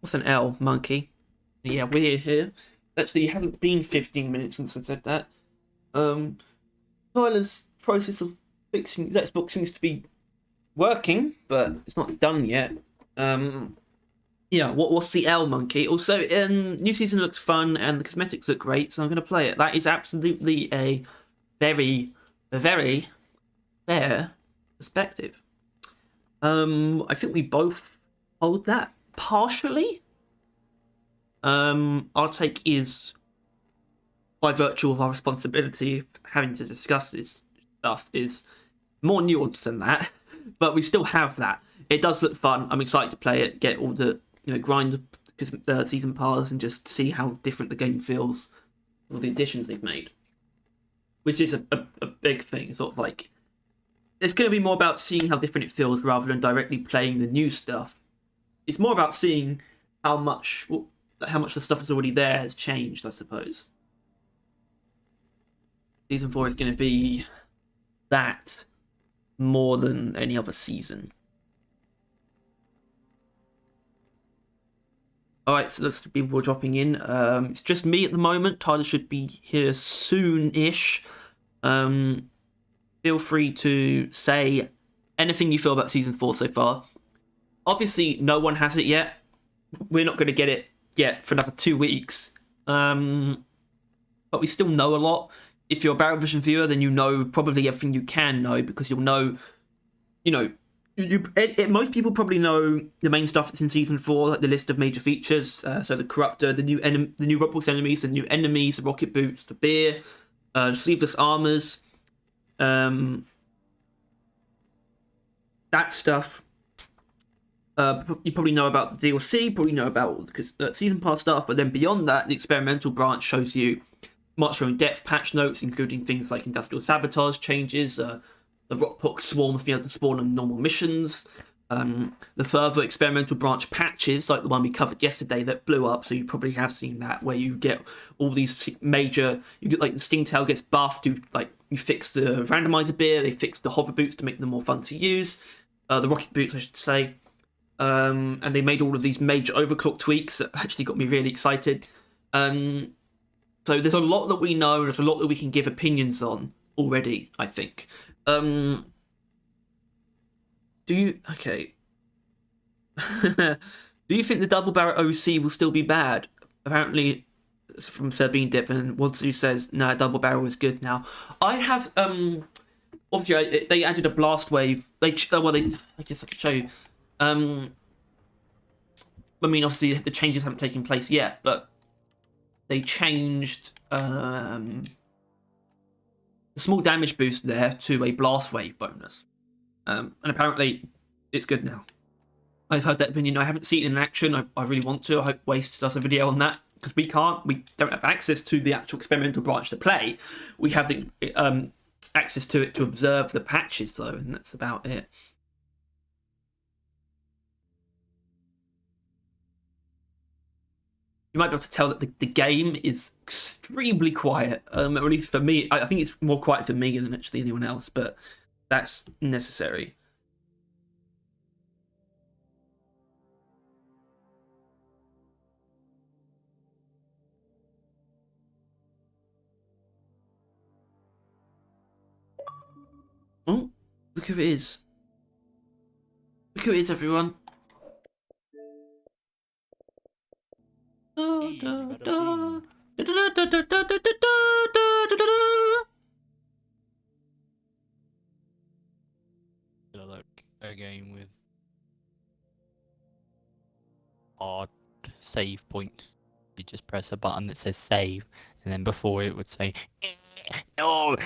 What's an L, monkey? Yeah, we're here. Actually, it hasn't been 15 minutes since I said that. Tyler's process of fixing his Xbox seems to be working, but it's not done yet. Yeah, what's the L, monkey? Also, new season looks fun and the cosmetics look great, so I'm going to play it. That is absolutely a very, very fair perspective. I think we both hold that partially. Our take is, by virtue of our responsibility of having to discuss this stuff, is more nuanced than that, but we still have that. It does look fun. I'm excited to play it, get all the grind the season pass, and just see how different the game feels with the additions they've made, which is a big thing. Sort of like, it's going to be more about seeing how different it feels rather than directly playing the new stuff. It's more about seeing how much the stuff that's already there has changed, I suppose. Season 4 is going to be that more than any other season. Alright, so lots of people are dropping in. It's just me at the moment. Tyler should be here soon-ish. Feel free to say anything you feel about Season 4 so far. Obviously, no one has it yet. We're not going to get it yet for another 2 weeks. But we still know a lot. If you're a Barrel Vision viewer, then you know probably everything you can know, because you'll know, most people probably know the main stuff that's in Season 4, like the list of major features. So the Corruptor, the new Roblox enemies, the new enemies, the rocket boots, the beer, sleeveless armors, that stuff. You probably know about the DLC, probably know about Season Pass stuff, but then beyond that, the experimental branch shows you much more in-depth patch notes, including things like industrial sabotage changes, the rockpox swarms being able to spawn on normal missions, the further experimental branch patches, like the one we covered yesterday that blew up, so you probably have seen that, where you get all these major, you get like the Stingtail gets buffed, you fix the randomizer beer, they fix the hover boots to make them more fun to use, the rocket boots I should say, and they made all of these major overclock tweaks that actually got me really excited. So there's a lot that we know, and there's a lot that we can give opinions on already, I think. Do you think the double barrel OC will still be bad? Apparently, from Sabine Dip, and Wadsu says, no, double barrel is good now. I have, obviously, they added a blast wave. I guess I could show you. I mean, obviously, the changes haven't taken place yet, but they changed the small damage boost there to a blast wave bonus. And apparently it's good now. I've heard that opinion. I haven't seen it in action. I really want to. I hope Waste does a video on that, because we don't have access to the actual experimental branch to play. We have the access to it to observe the patches, though, and that's about it. You might be able to tell that the game is extremely quiet, at least for me. I think it's more quiet for me than actually anyone else, but that's necessary. Oh, look who it is. Look who it is, everyone. Look, a game with hard save points. You just press a button that says save, and then before it would say no.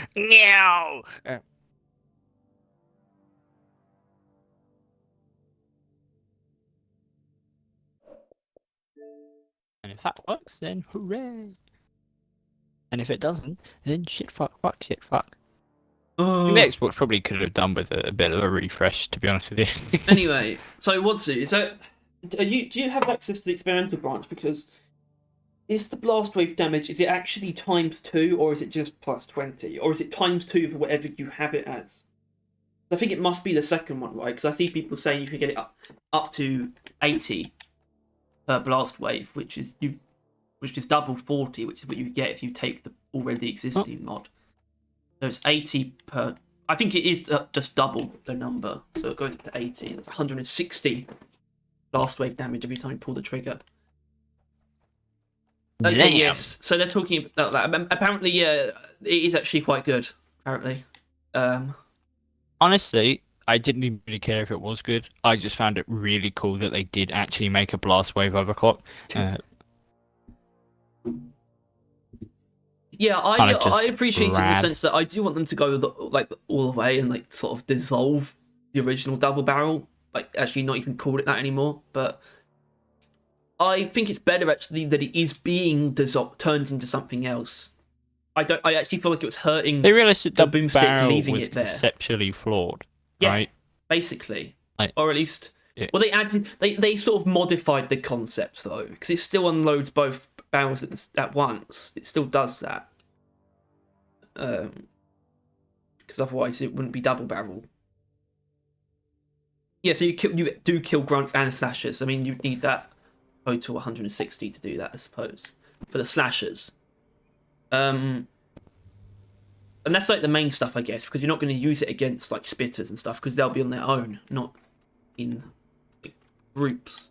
And if that works, then hooray! And if it doesn't, then shit fuck. The Xbox probably could have done with a bit of a refresh, to be honest with you. Anyway, so Wadsu, do you have access to the experimental branch? Because is the blast wave damage, is it actually ×2, or is it just +20, or is it ×2 for whatever you have it as? I think it must be the second one, right? Because I see people saying you can get it up to 80. per blast wave, which is double 40, which is what you get if you take the already existing mod. So it's 80 per. I think it is just double the number, so it goes up to 80. That's 160 blast wave damage every time you pull the trigger. Okay, Damn. yes. So they're talking about that. Apparently, yeah, it is actually quite good. Apparently, Honestly, I didn't even really care if it was good. I just found it really cool that they did actually make a blast wave overclock. Yeah, I appreciate it in the rad. sense that I do want them to go all the way and like sort of dissolve the original double barrel, like actually not even call it that anymore. But I think it's better actually that it is being turned into something else. I actually feel like it was hurting. They realised that the the boomstick barrel leaving was it there. conceptually flawed, Yeah, right? basically, Like, or at least. yeah. Well, they sort of modified the concept though, because it still unloads both barrels at once. It still does that. Because otherwise it wouldn't be double barrel. Yeah, so you do kill grunts and slashers. I mean, you need that total 160 to do that, I suppose, for the slashers. And that's like the main stuff, I guess, because you're not going to use it against like spitters and stuff, because they'll be on their own, not in groups.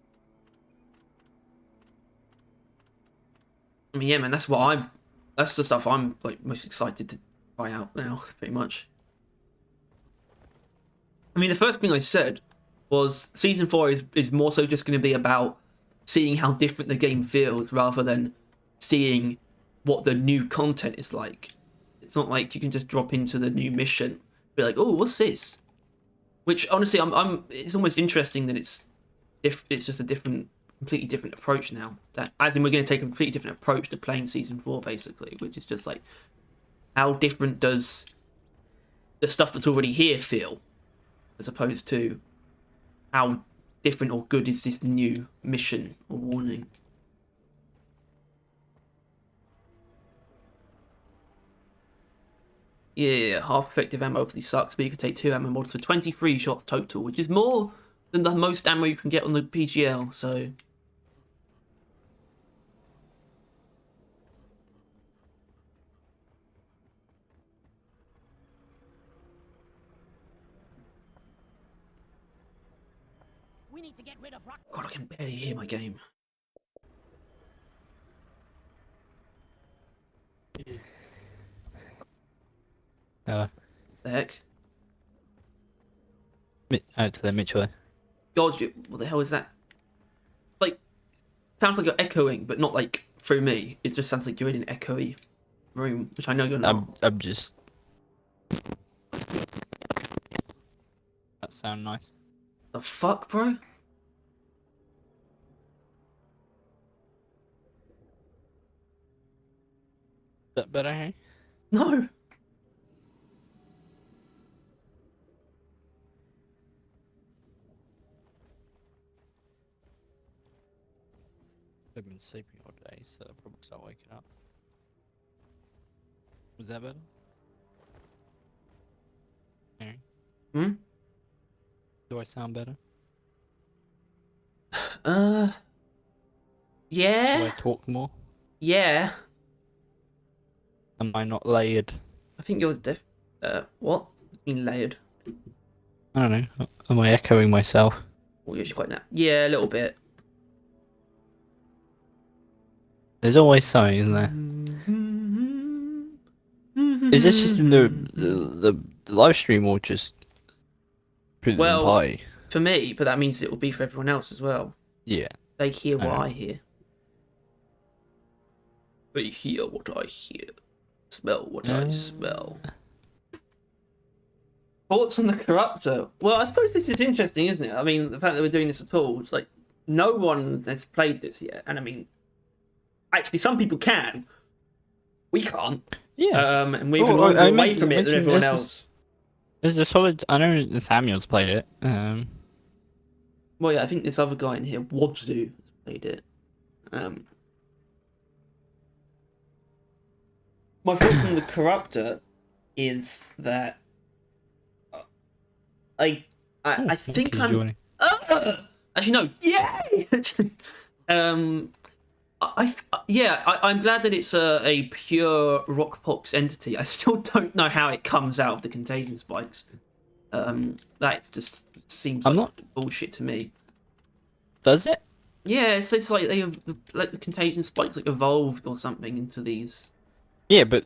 I mean, yeah, man, that's the stuff I'm like most excited to try out now, pretty much. I mean, the first thing I said was season 4 is more so just going to be about seeing how different the game feels rather than seeing what the new content is like. It's not like you can just drop into the new mission, be like, oh, what's this? Which honestly, it's almost interesting that it's just a completely different approach now. That as in we're going to take a completely different approach to playing season 4, basically, which is just like how different does the stuff that's already here feel, as opposed to how different or good is this new mission or warning. Yeah, half effective ammo obviously sucks, but you can take 2 ammo mods for 23 shots total, which is more than the most ammo you can get on the PGL, so... We need to get rid of rock. God, I can barely hear my game. The heck? Out to the Mitchell. God, what the hell is that? Like, sounds like you're echoing, but not like through me. It just sounds like you're in an echoey room, which I know you're not. I'm just. That sound nice. The fuck, bro? That better, hey? No. I've been sleeping all day, so I'll probably start waking up. Was that better? Hey, Hmm? do I sound better? Yeah? Do I talk more? Yeah. Am I not layered? I think you're what? In layered. I don't know. Am I echoing myself? Oh, you're quite now. Yeah, a little bit. There's always something, isn't there? Is this just in the live stream or just put it in the Well, party? for me, but that means it will be for everyone else as well. Yeah. They hear what know. I hear. They hear what I hear. Smell what I smell. Thoughts on the Corruptor? Well, I suppose this is interesting, isn't it? I mean, the fact that we're doing this at all, it's like no one has played this yet, and I mean, actually, some people can. We can't. Yeah. And we're even longer away from it than everyone else. There's a solid. I know Samuel's played it. Well, yeah, I think this other guy in here, Wadzu, has played it. My thoughts on the Corruptor is that I think he's I'm joining. actually no, yay! I'm glad that it's a pure Rockpox entity. I still don't know how it comes out of the contagion spikes. That just seems bullshit to me. Does it? Yeah, it's like the contagion spikes like evolved or something into these. Yeah, but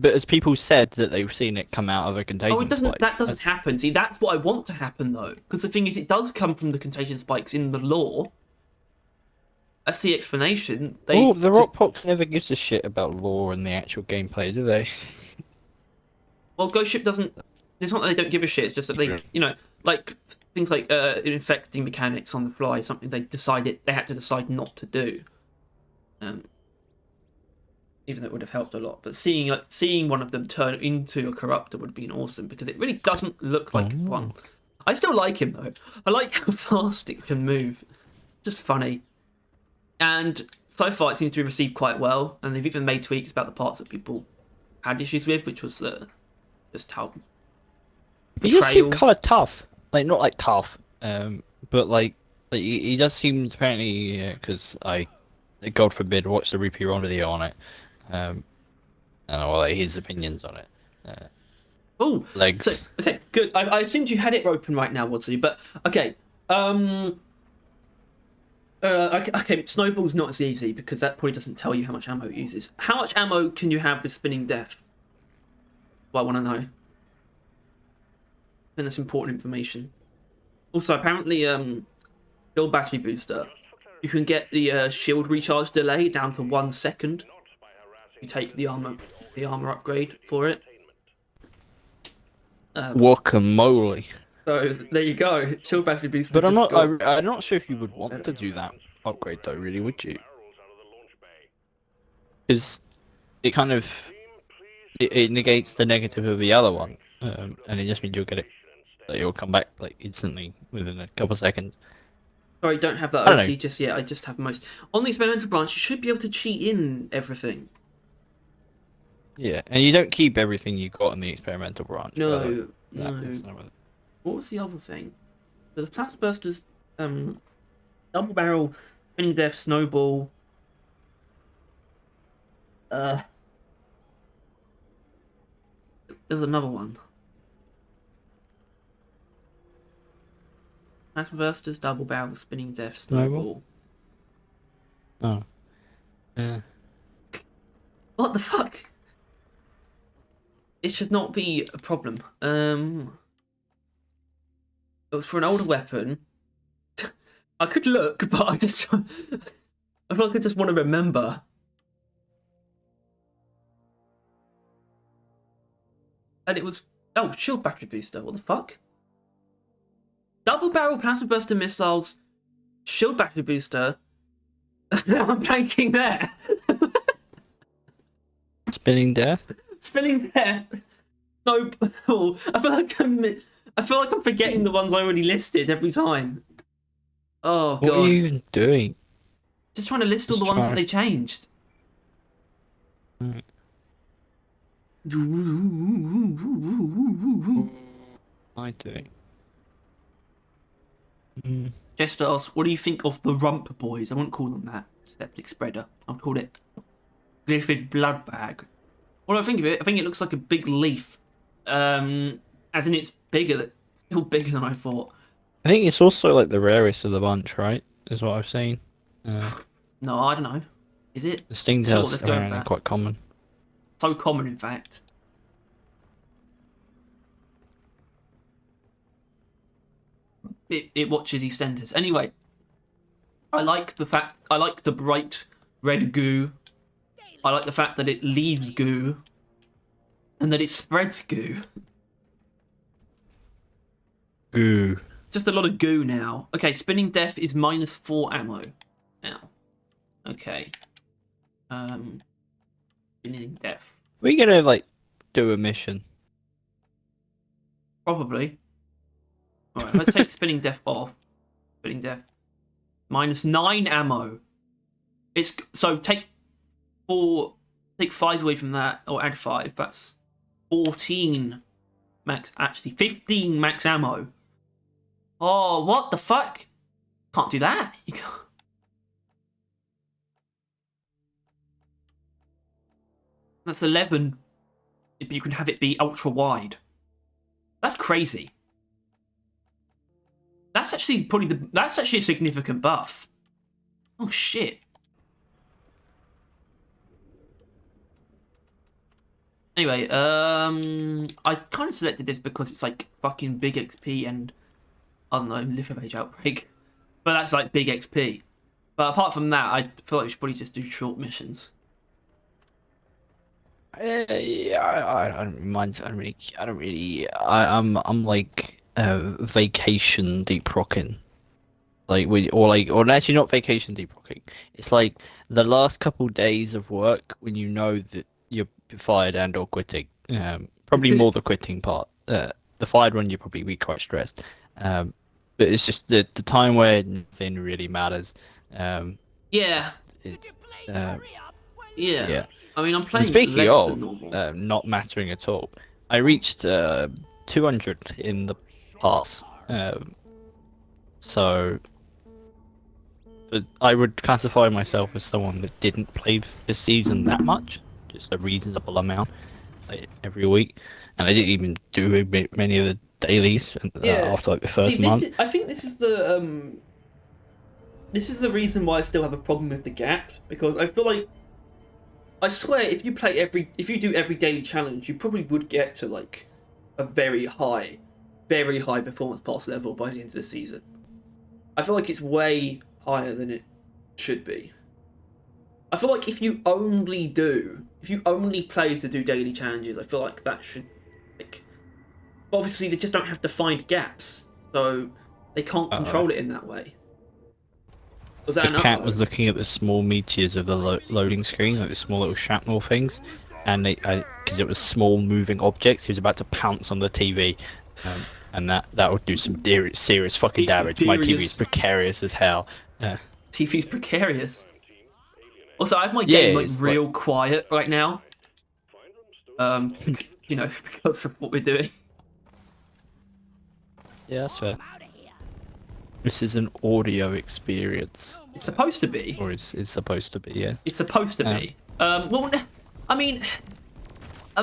as people said that they've seen it come out of a contagion. Oh, it doesn't. Spike. That doesn't happen. See, that's what I want to happen though, because the thing is, it does come from the contagion spikes in the lore. That's the explanation. The Rockpox never gives a shit about lore and the actual gameplay, do they? Well, Ghost Ship doesn't. It's not that they don't give a shit. It's just that they, like things like infecting mechanics on the fly, something they had to decide not to do. Even though it would have helped a lot, but seeing one of them turn into a corruptor would have been awesome, because it really doesn't look like one. I still like him though. I like how fast it can move. Just funny. And so far it seems to be received quite well, and they've even made tweaks about the parts that people had issues with, which was just how. He just seemed kind of tough, like not like tough, but like he just seems apparently because God forbid, watched the repeat on video on it, and like his opinions on it. Oh, legs. So, okay, good. I assumed you had it open right now, Wadsley, but okay. Okay, Snowball's not as easy because that probably doesn't tell you how much ammo it uses. How much ammo can you have with Spinning Death? Well, I want to know. I think that's important information. Also, apparently, Shield Battery Booster, you can get the shield recharge delay down to 1 second. You take the armor upgrade for it. Guacamole. So there you go, Shield Battery Booster. But I'm not sure if you would want to do that upgrade though, really, would you? Because it kind of it negates the negative of the other one, and it just means you'll get it. Like, it'll come back like instantly within a couple of seconds. Sorry, don't have that OC just yet. I just have most on the experimental branch. You should be able to cheat in everything. Yeah, and you don't keep everything you got in the experimental branch. No. What was the other thing? So the Plasma Bursters, Double Barrel, Spinning Death, Snowball. There was another one. Plasma Bursters, Double Barrel, Spinning Death, Snowball. Oh. Yeah. What the fuck? It should not be a problem. It was for an older weapon. I could look, but I feel like I just want to remember. And it was Shield Battery Booster. What the fuck? Double Barrel Plasma Burster Missiles, Shield Battery Booster. Now I'm blanking there. Spinning Death. Spinning Death. Snowball. I feel like I'm forgetting the ones I already listed every time. Oh god. What are you even doing? Just trying to list all the ones that they changed. Right. What am I doing? Jester asks, what do you think of the Rump Boys? I wouldn't call them that. Septic Spreader. I would call it Glyphid Blood Bag. What do I think of it? I think it looks like a big leaf. As in it's bigger, still bigger than I thought. I think it's also like the rarest of the bunch, right? Is what I've seen. No, I don't know. Is it? The Stingtails are quite common. So common, in fact. It watches EastEnders. Anyway, I like the bright red goo. I like the fact that it leaves goo. And that it spreads goo. Goo. Just a lot of goo now. Okay, Spinning Death is -4 ammo now. Okay. Spinning Death. We're gonna like do a mission. Probably. Alright, let's take Spinning Death off. Spinning Death. -9 ammo. So take 5 away from that, or add 5. That's 14 max. Actually, 15 max ammo. Oh, what the fuck? Can't do that. You can't. That's 11. But you can have it be ultra wide. That's crazy. That's actually that's actually a significant buff. Oh shit. Anyway, I kind of selected this because it's like fucking big XP and I don't know, Live of Age Outbreak. But that's like big XP. But apart from that, I feel like we should probably just do short missions. Yeah, I don't mind. I'm like vacation deep rocking, or actually not vacation deep rocking. It's like the last couple days of work when you know that you're fired and or quitting. Probably more the quitting part. The fired one you'll probably be quite stressed. But it's just the time where nothing really matters. Yeah. Yeah. I mean, I'm playing And speaking less of than normal. not mattering at all, I reached 200 in the pass. So but I would classify myself as someone that didn't play this season that much, just a reasonable amount every week, and I didn't even do many of the dailies after like the first month. I think this is the reason why I still have a problem with the gap, because I feel like, I swear, if you do every daily challenge, you probably would get to like a very high performance pass level by the end of the season. I feel like it's way higher than it should be. I feel like if you only play to do daily challenges, I feel like that should, like, obviously they just don't have defined gaps, so they can't control it in that way. Was that The cat was looking at the small meteors of the loading screen, like the small little shrapnel things, and because it was small moving objects, he was about to pounce on the TV, and that would do some serious fucking damage. My TV is precarious as hell. TV's precarious. Also, I have my game like real quiet right now. Because of what we're doing. Yeah, that's fair. This is an audio experience. It's supposed to be. Or it's supposed to be, yeah. It's supposed to be. Well, I mean,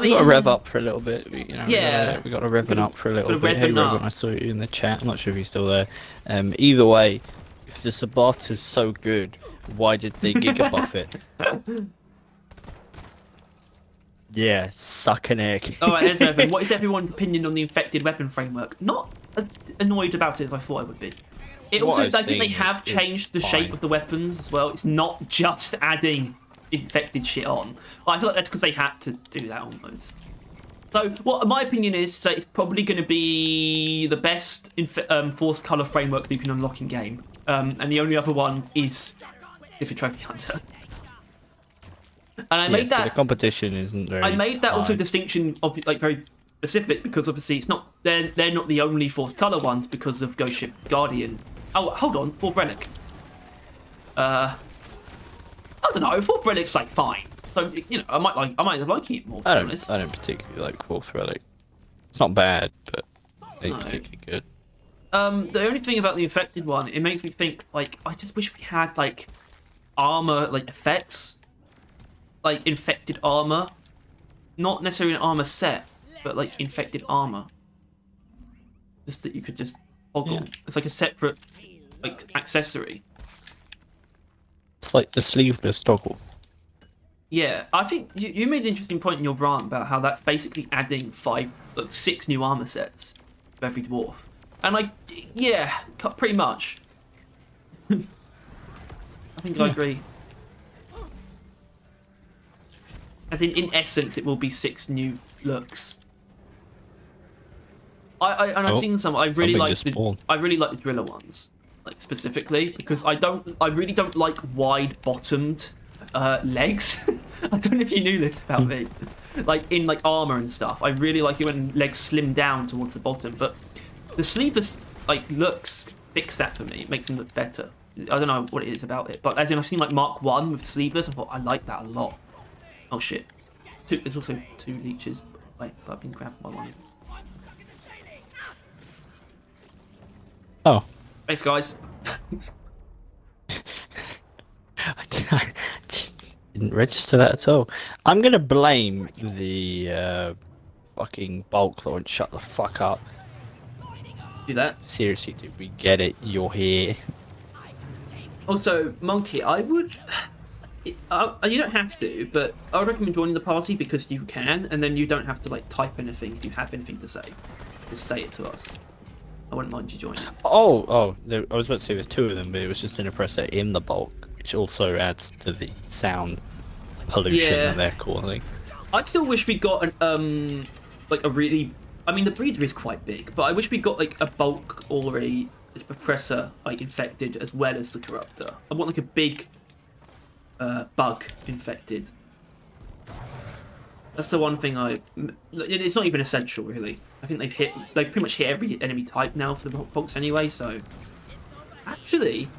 we got to rev up for a little bit. We got to rev up for a little bit. Hey, Revan, I saw you in the chat. I'm not sure if he's still there. Either way, if the Sabata's so good, why did they gigabuff it? Yeah, suck an egg. Alright, here's Revan. What is everyone's opinion on the infected weapon framework? Not as annoyed about it as I thought I would be. I think they have changed the shape of the weapons as well. It's not just adding infected shit on. I feel like that's because they had to do that almost. So, what my opinion is, so it's probably going to be the best Force Colour framework that you can unlock in game. And the only other one is Different Trophy Hunter. And I made that. So the competition isn't very. I made that also distinction of like very specific because obviously it's not they're not the only Force Colour ones because of Ghost Ship Guardian. Oh, hold on, Fourth Relic. I don't know, Fourth Relic's like fine. So I might have liked it more. I don't particularly like Fourth Relic. It's not bad, but it's particularly good. The only thing about the infected one, it makes me think like I just wish we had like armor like effects, like infected armor, not necessarily an armor set, but like infected armor. Just that you could just toggle. Yeah. It's like a separate like accessory. It's like the sleeveless toggle. Yeah, I think you made an interesting point in your rant about how that's basically adding 6 new armor sets for every dwarf. And yeah, pretty much. I think I agree. As in essence, it will be 6 new looks. I've seen some. I really like the driller ones, like specifically because I really don't like wide-bottomed legs. I don't know if you knew this about me. Like in like armor and stuff, I really like it when legs slim down towards the bottom. But the sleeveless like looks fix that for me. It makes them look better. I don't know what it is about it, but as in I've seen like Mark 1 with sleeveless. I thought I like that a lot. Oh shit! There's also 2 leeches. Wait, but I've been grabbed by one. Oh. Thanks, guys. Didn't register that at all. I'm gonna blame the fucking bulk launch. Shut the fuck up. Do that. Seriously, dude, we get it. You're here. Also, Monkey, I would. You don't have to, but I would recommend joining the party because you can, and then you don't have to like type anything if you have anything to say. Just say it to us. I wouldn't mind you joining. I was about to say there's two of them, but it was just an oppressor in the bulk, which also adds to the sound pollution that they're causing. I still wish we got an like a really. I mean, the breeder is quite big, but I wish we got like a bulk or a oppressor like infected as well as the corruptor. I want like a big bug infected. That's the one thing it's not even essential really. I think they've pretty much hit every enemy type now for the bulks anyway. So actually,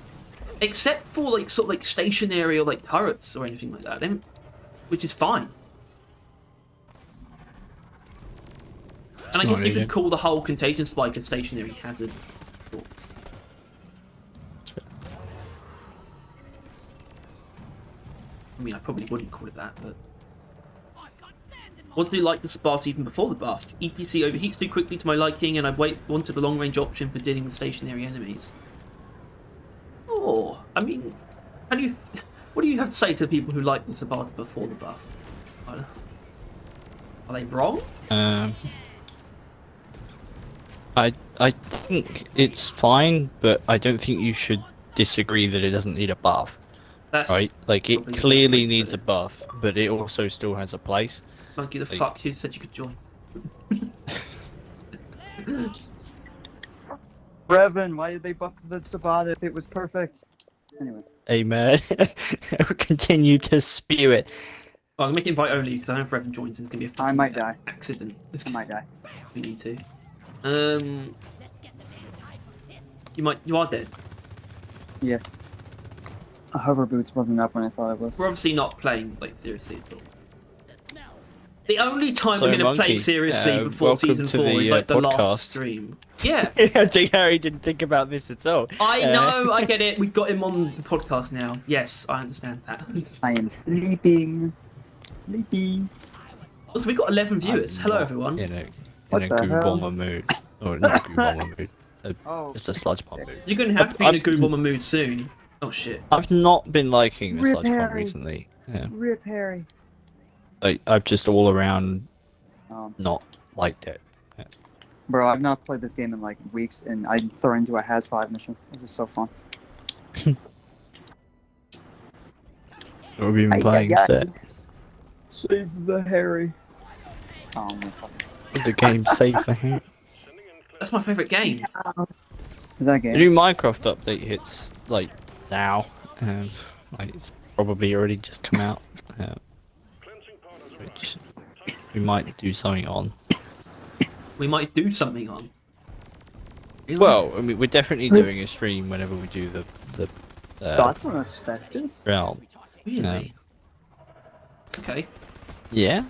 except for like sort of like stationary or like turrets or anything like that, which is fine. And I guess you could call the whole contagion spike a stationary hazard. I mean, I probably wouldn't call it that, but... What do you like the Sparta even before the buff? EPC overheats too quickly to my liking, and I wanted a long-range option for dealing with stationary enemies. Oh, I mean, what do you have to say to people who like the Sparta before the buff? Are they wrong? I think it's fine, but I don't think you should disagree that it doesn't need a buff. That's right? Like, it clearly needs a buff, but it also still has a place. Monkey, the fuck, you said you could join. Revan, why did they buff the Sabbat if it was perfect? Anyway. Amen. Continue to spew it. Well, I'm gonna make invite only because I know if Revan joins, it's gonna be a fucking I might die. accident. I might die. We need to. You are dead. Yeah. A hover boots wasn't up when I thought it was. We're obviously not playing like seriously at all. The only time So, we're gonna play Monkey, seriously before welcome season to 4 the, is like the podcast. last stream. Yeah. I think Harry didn't think about this at all. I know, I get it. We've got him on the podcast now. Yes, I understand that. I am sleeping. Sleepy. Also, we've got 11 viewers. Hello, everyone. In a What the goo hell? bomber mood. Or not a goo bomber mood. Oh. Just a sludge bomb mood. You're gonna have to be in a Goo Bomber mood soon. Oh shit. I've not been liking the Rip sludge bomb Harry. recently. Yeah. Rip Harry. Like, I've just all around Um, not liked it. Yeah. bro, I've not played this game in like weeks, and I throw into a Has 5 mission. This is so fun. What have you been playing instead? Save the Harry. Oh my god. The game Save the Hand. That's my favourite game. Is that a The game? new Minecraft update hits, like, now. Like, it's probably already just come out. Which we might do something on. We might do something on. Really? Well, I mean, we're definitely doing a stream whenever we do the Thoughts on asbestos? realm. Really? Okay. Yeah?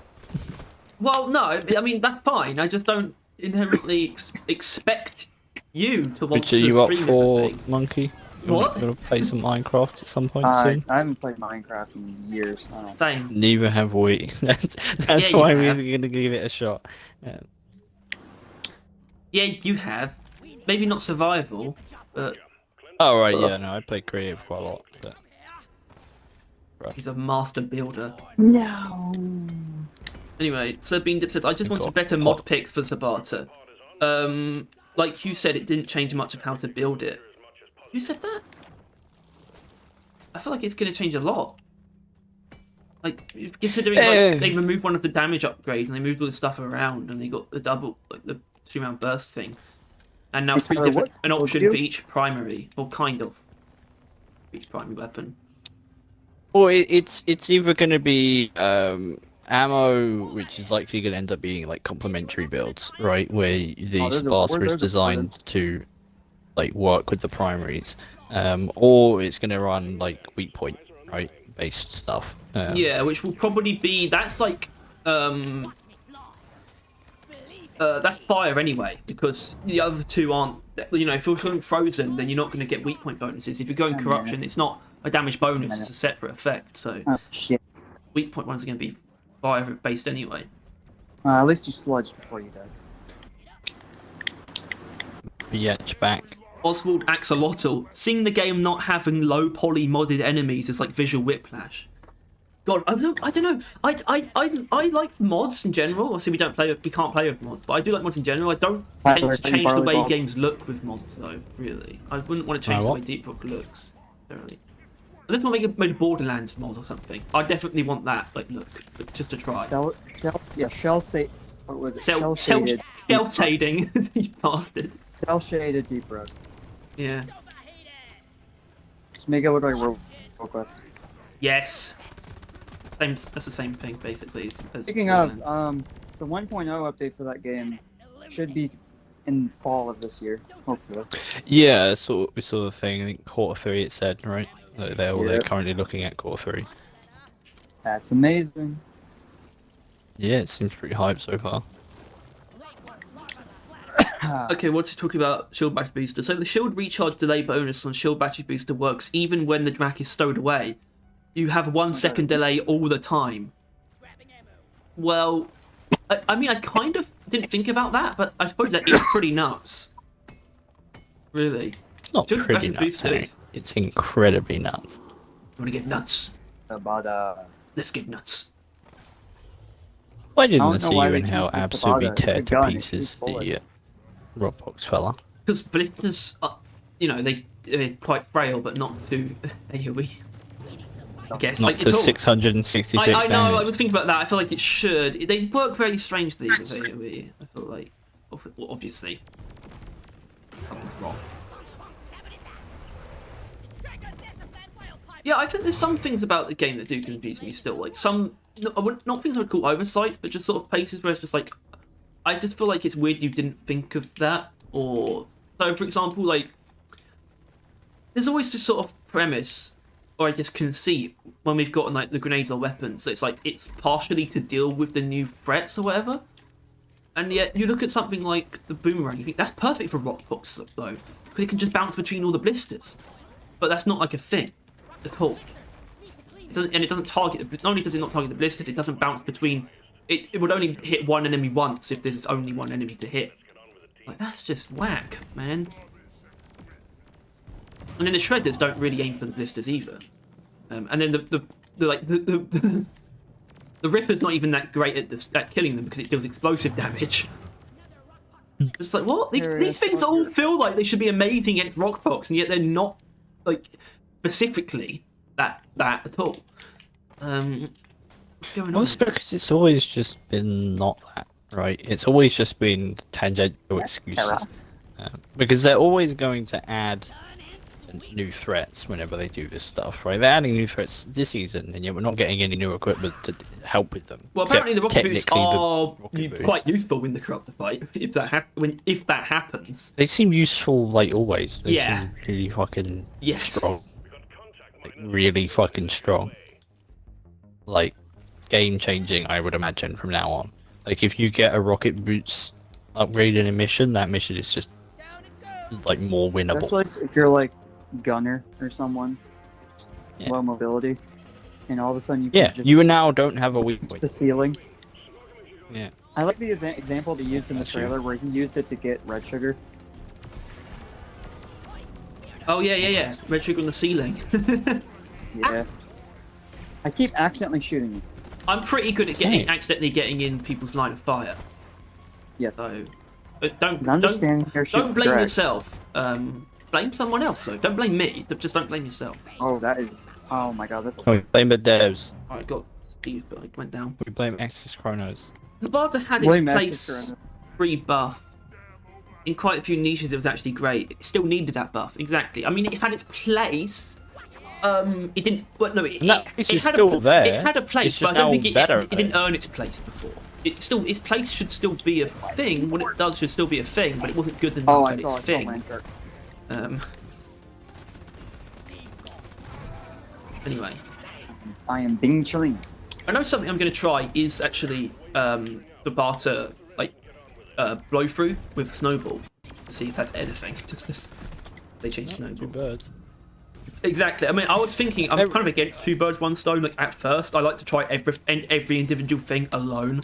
Well, no, I mean, that's fine. I just don't inherently expect you to want Which to are you up stream for, everything. Monkey? What? Gonna play some Minecraft at some point I soon? haven't played Minecraft in years. I don't. Same. Neither have we. That's Yeah, you why have. we're gonna give it a shot. Yeah. Yeah, you have. Maybe not survival, but Oh right, yeah, no, I play creative quite a lot. But... he's a master builder. No. Anyway, so Bean Dip says, I just wanted God. better mod picks for Sabata. Like you said, it didn't change much of how to build it. Who said that? I feel like it's going to change a lot. Like, considering like, they removed one of the damage upgrades and they moved all the stuff around and they got the double, like the 2-round burst thing. And now Sorry, an what? option What? for each primary, or kind of, each primary weapon. Well, it's either going to be ammo, which is likely going to end up being like complementary builds, right? Where the there's a- Sparta is there's a- designed to like work with the primaries, or it's going to run like weak point, right, based stuff. Yeah, which will probably be, that's like, that's fire anyway, because the other two aren't, you know, if you're going frozen, then you're not going to get weak point bonuses. If you're going Oh, corruption, yes. it's not a damage bonus, it's a separate effect, so. Oh shit. weak point ones are going to be fire based anyway. At least you sludged before you died. Bietch back. Oswald Axolotl, seeing the game not having low poly modded enemies is like visual whiplash. God, I don't know. I like mods in general. Obviously, we can't play with mods, but I do like mods in general. I don't tend to change the way games look with mods, though. Really, I wouldn't want to change the way Deep Rock looks. Really, unless I make a Borderlands mod or something, I definitely want that look, just to try. What was it? Shell shading, you bastard. Shell shaded Deep Rock. Yeah. Just make it look like World Quest. Yes. That's the same thing, basically. Speaking of, the 1.0 update for that game should be in fall of this year, hopefully. Yeah, we saw the thing. I think Q3 it said, right? They're currently looking at Q3. That's amazing. Yeah, it seems pretty hype so far. Okay, what's he talking about? Shield Battery Booster. So the shield recharge delay bonus on Shield Battery Booster works even when the Drac is stowed away. You have 1 second delay all the time. Well, I mean, I kind of didn't think about that, but I suppose that is pretty nuts. Really. It's not pretty nuts, Harry. It's incredibly nuts. You want to get nuts? Let's get nuts. Why didn't I see you and how absolutely tear to pieces the Rockbox fella? Because blisters, they're quite frail, but not too AoE. I guess. Not to 666 I know, damage. I was thinking about that. I feel like it should. They work very strangely with AoE. I feel like, obviously, something's wrong. Yeah, I think there's some things about the game that do confuse me still. Like not things I would call oversights, but just sort of places where it's just like, I just feel like it's weird you didn't think of that. Or so, for example, like there's always this sort of premise, or I guess conceit, when we've gotten like the grenades or weapons. So it's like it's partially to deal with the new threats or whatever. And yet you look at something like the boomerang, you think that's perfect for Rockbox though, because it can just bounce between all the blisters. But that's not like a thing at all. It doesn't target. Not only does it not target the blisters, it doesn't bounce between. It would only hit one enemy once if there's only one enemy to hit. Like that's just whack, man. And then the shredders don't really aim for the blisters either. And then the Ripper's not even that great at killing them because it deals explosive damage. It's like what? These things all feel like they should be amazing against Rockbox, and yet they're not like specifically that at all. What's going on? Well, it's because it's always just been not that, right? It's always just been tangential excuses. Because they're always going to add new threats whenever they do this stuff, right? They're adding new threats this season, and yet we're not getting any new equipment to help with them. Well, apparently the rocket boots are quite useful in the corruptor fight. If that happens, they seem useful like always. They seem really fucking strong. Like really fucking strong. Like game changing, I would imagine from now on. Like if you get a rocket boots upgrade in a mission, that mission is just like more winnable. That's like if you're like gunner or someone, low mobility, and all of a sudden you can just you now don't have a weak point. The ceiling. Yeah. I like the example they used in the trailer where he used it to get red sugar. Oh yeah. Red sugar on the ceiling. Yeah. I keep accidentally shooting you. I'm pretty good at accidentally getting in people's line of fire. Yes. So, but don't blame yourself. Blame someone else, though. Don't blame me. Just don't blame yourself. Oh, that is. Oh my god, that's. We blame the devs. I got Steve, but I went down. We blame Axis Chronos. The Barter had its place free buff. In quite a few niches, it was actually great. It still needed that buff, exactly. I mean, it had its place. It didn't. Well, no, it had still there. It had a place, but I don't think it didn't earn its place before. Its place should still be a thing. What it does should still be a thing, but it wasn't good enough at its thing. Anyway, I am being chilling. I know something I'm going to try is actually the Barter blow through with Snowball. To see if that's anything. Just they changed Snowball. Birds. Exactly. I mean, I was thinking I'm kind of against two birds, one stone. Like at first, I like to try every individual thing alone.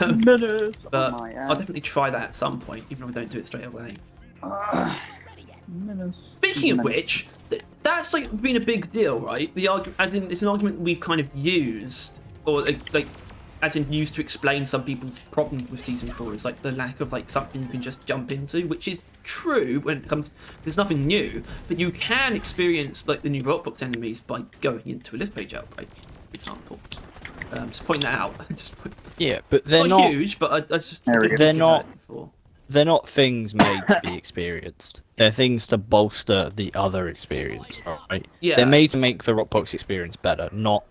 Menace But on my I'll definitely try that at some point, even if I don't do it straight away. Menace. Speaking of Menace. which, that's like been a big deal, right? The as in it's an argument we've kind of used, or like as in used to explain some people's problems with season 4 is like the lack of like something you can just jump into, which is true when it comes. There's nothing new, but you can experience like the new Rockbox enemies by going into a lift page outbreak, for example. Just pointing that out. Yeah, but they're not huge, but I just they're not. They're not things made to be experienced. They're things to bolster the other experience, right? Yeah. They're made to make the Rockbox experience better, not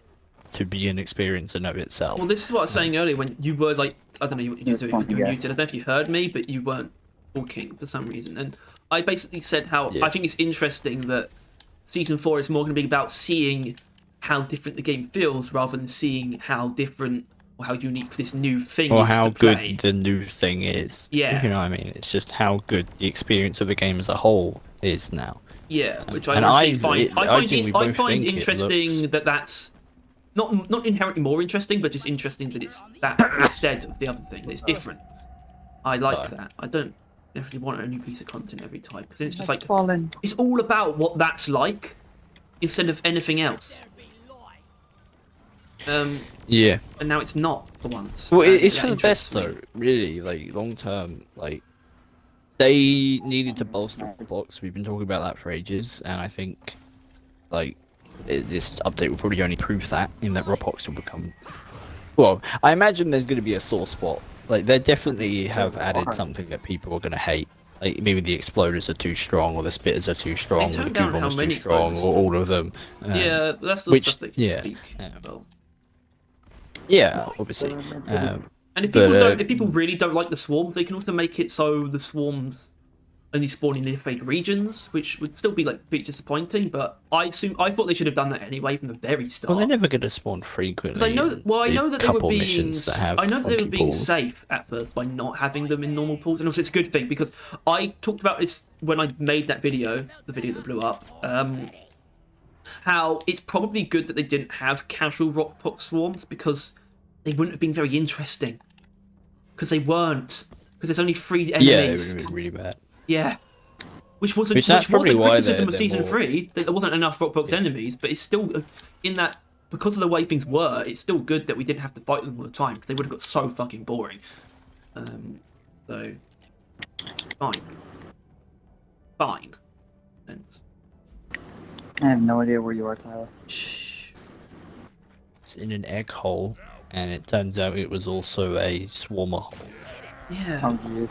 to be an experience in of itself. Well, this is what I was saying earlier when you were like, I don't know, you were muted. I don't know if you heard me, but you weren't talking for some reason. And I basically said how I think it's interesting that Season 4 is more going to be about seeing how different the game feels rather than seeing how different or how unique this new thing is. Or how to play. good the new thing is. Yeah. You know what I mean? It's just how good the experience of the game as a whole is now. Yeah, which I And honestly I find think we both think it interesting looks- that's not inherently more interesting, but just interesting that it's that instead of the other thing. It's different. I like that. I don't definitely want a new piece of content every time because it's just like it's all about what that's like instead of anything else. Yeah. And now it's not for once. Well, and it's that for the best interests me. though, really. Like long term, like they needed to bolster the box. We've been talking about that for ages, and I think like this update will probably only prove that in that Roblox will become. Well, I imagine there's going to be a sore spot. Like they definitely have added something that people are going to hate. Like maybe the exploders are too strong, or the spitters are too strong, or the toned down Goomba how is too many strong, exploders. or all of them. Yeah, that's the which- stuff that you yeah, speak. yeah. Well. Yeah, obviously. And if But, people if people really don't like the swarms, they can also make it so the swarms only spawn in the fake regions, which would still be like a bit disappointing. But I thought they should have done that anyway from the very start. Well, they're never going to spawn frequently. 'Cause I know that they were being missions that have I know that they were funky being pools. safe at first by not having them in normal pools, and also it's a good thing because I talked about this when I made that video, the video that blew up. How it's probably good that they didn't have casual rockpot swarms because they wouldn't have been very interesting. Because they weren't. Because there's only 3 enemies. Yeah, it would have been really bad. Yeah. Which was a probably why criticism of they're Season more- 3, that there wasn't enough Rockbox enemies, but it's still, in that, because of the way things were, it's still good that we didn't have to fight them all the time, because they would have got so fucking boring. So, fine. Fine. Thanks. I have no idea where you are, Tyler. It's in an egg hole, and it turns out it was also a swarmer hole. Yeah. Oh, jeez.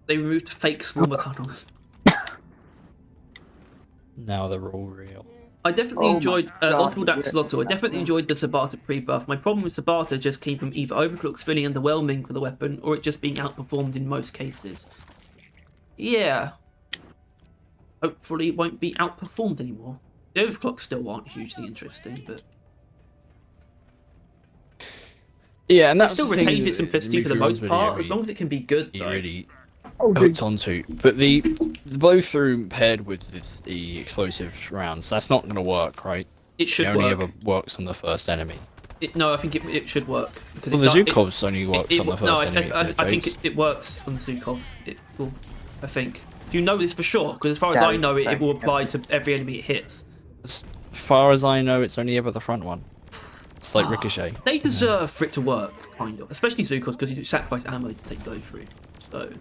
They removed fake swarmer tunnels. Now they're all real. I definitely Oh my enjoyed God, Ultimate yeah, Axolotl. I definitely enjoyed the Sabata pre-buff. My problem with Sabata just came from either Overclock's feeling underwhelming for the weapon, or it just being outperformed in most cases. Yeah. Hopefully it won't be outperformed anymore. The Overclocks still aren't hugely interesting, but Yeah, and it that's still the thing retains that its simplicity for the Ruby most Runs part, video as long as it can be good, he though. really Oh, hooked onto. But the blow-through paired with the explosive rounds, that's not going to work, right? It should It only work. ever works on the first enemy. No, I think it should work. Because Well, the Zukovs only works on the no, first enemy. I think it works on the Zukov. It will, I think. Do you know this for sure? Because as far as I know it, it will apply to every enemy it hits. As far as I know, it's only ever the front one. It's like Ricochet. They deserve for it to work, kind of. Especially Zukos, because you sacrifice ammo to take those through. So,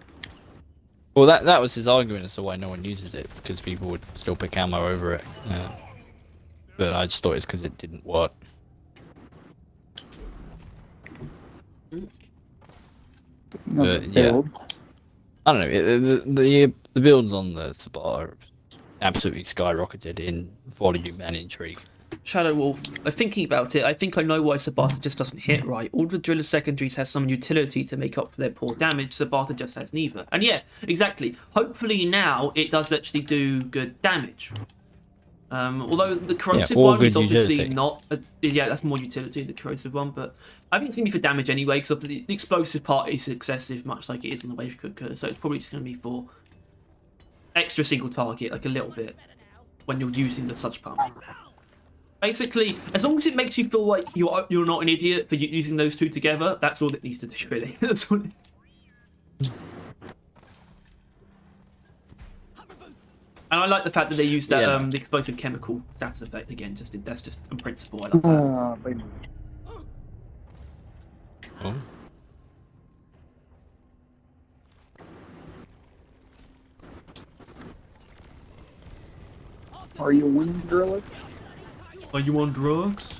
Well, that was his argument as to why no one uses it, because people would still pick ammo over it. But I just thought it's because it didn't work. But yeah, I don't know. The builds on the Sabata are absolutely skyrocketed in volume and intrigue. Shadow Wolf, thinking about it, I think I know why Sabata just doesn't hit right. All the Driller secondaries has some utility to make up for their poor damage, Sabata just has neither. And yeah, exactly. Hopefully now it does actually do good damage. Although the corrosive all one good is obviously utility. not... yeah, that's more utility, the corrosive one, but I think it's going to be for damage anyway, because the explosive part is excessive, much like it is in the wave cooker, so it's probably just going to be for extra single target, like a little bit, when you're using the Sludge Pump. Basically, as long as it makes you feel like you're not an idiot for using those two together, that's all it needs to do, really. That's all. And I like the fact that they used that the explosive chemical status effect again. That's just in principle. I love that. Wait a minute. Oh. Are you on drugs? Are you on drugs?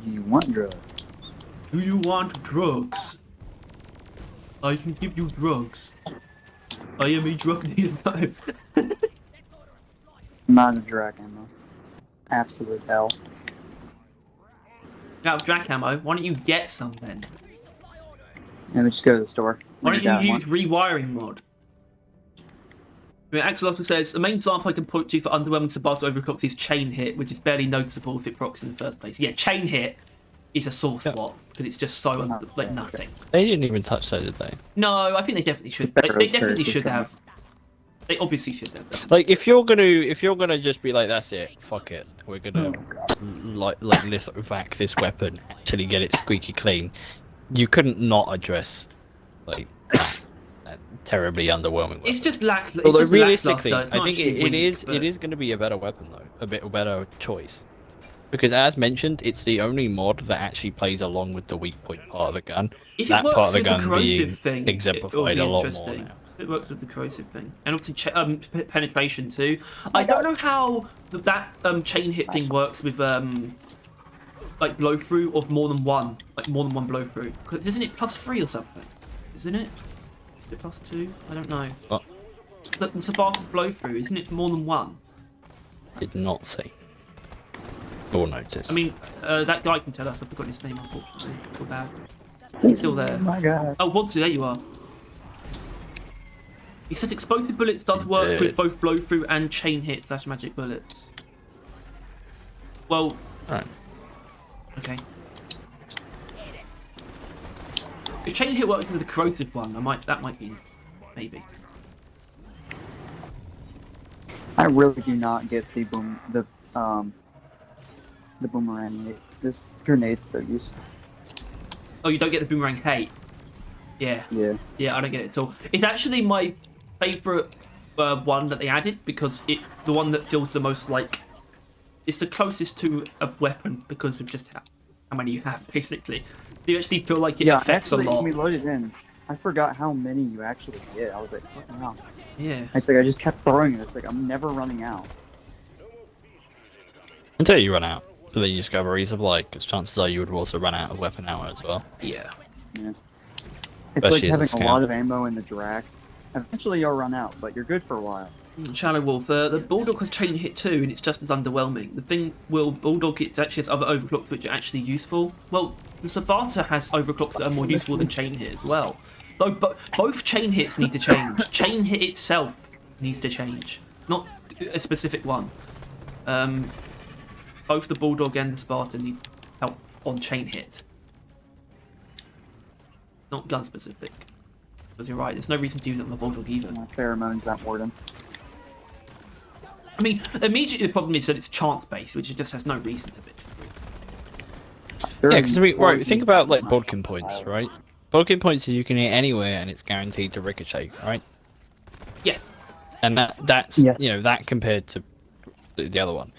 Do you want drugs? Do you want drugs? I can give you drugs. I am a drug dealer. Not a drag ammo. Absolute hell. Out of drag ammo, why don't you get some then? Let me just go to the store. Why don't you use rewiring mod? I mean, Axolotl says, the main example I can point to for underwhelming Sabato overclocks is chain hit, which is barely noticeable if it procs in the first place. Yeah, chain hit is a sore spot, because it's just so, like, nothing. They didn't even touch that, did they? No, I think they definitely should. They definitely should have. They obviously should have done. Like, if you're gonna just be like, that's it, fuck it, we're gonna like lithovac this weapon, actually get it squeaky clean, you couldn't not address like that terribly underwhelming weapon. It's just Although realistically, I think it is going to be a better weapon though, a better choice, because as mentioned, it's the only mod that actually plays along with the weak point part of the gun. If that it part of the with gun corrosive being thing, exemplified a lot more now. It works with the corrosive thing, and obviously penetration too. I don't know how that chain hit thing works with like blow through of more than one blow through. Because isn't it +3 or something? Isn't it? Is it +2? I don't know. What? The Sabata's blow through, isn't it more than one? Did not see or notice. I mean, that guy can tell us. I forgot his name, unfortunately. Feel bad. He's still there. Oh my god. Oh, Wadzu, there you are. He says explosive bullets does work with both blow through and chain hit / magic bullets. Well, right. Okay. If chain hit works with the corrosive one, that might be maybe. I really do not get the boomerang. This grenade's so useful. Oh, you don't get the boomerang hate? Yeah. Yeah. Yeah, I don't get it at all. It's actually my favourite one that they added, because it's the one that feels the most like... It's the closest to a weapon because of just how many you have, basically. You actually feel like it affects a lot. When we loaded in, I forgot how many you actually get. I was like, what the hell? Yeah. It's like I just kept throwing it. It's like I'm never running out. Until you run out. But then you discover resupply, because chances are you would also run out of weapon ammo as well. Yeah. Yeah. It's Especially like as a having a lot of ammo in the Drac. Eventually you'll run out, but you're good for a while. Shadow Wolf, the Bulldog has chain hit too, and it's just as underwhelming. The thing with Bulldog, it actually has other overclocks which are actually useful. Well, the Sabata has overclocks that are more useful than chain hit as well. Both chain hits need to change. Chain hit itself needs to change, not a specific one. Both the Bulldog and the Spartan need help on chain hit, not gun specific. Because you're right, there's no reason to use it on the Bulldog either. Pheromones that warden. I mean, immediately the problem is that it's chance based, which it just has no reason to be. Yeah, because I mean, right, think about like Bodkin points, right? Bodkin points is you can hit anywhere and it's guaranteed to ricochet, right? Yeah. And that's you know, that compared to the other one.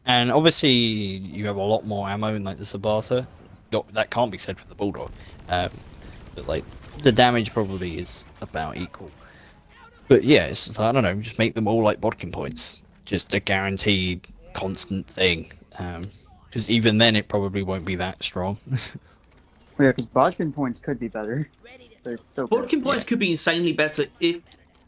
And obviously you have a lot more ammo in like the Sabata. That can't be said for the Bulldog. But like the damage probably is about equal. But yeah, it's, I don't know, just make them all like Bodkin points. Just a guaranteed constant thing. Because even then it probably won't be that strong. Yeah, because Bodkin points could be better. But it's still good. Bodkin points could be insanely better if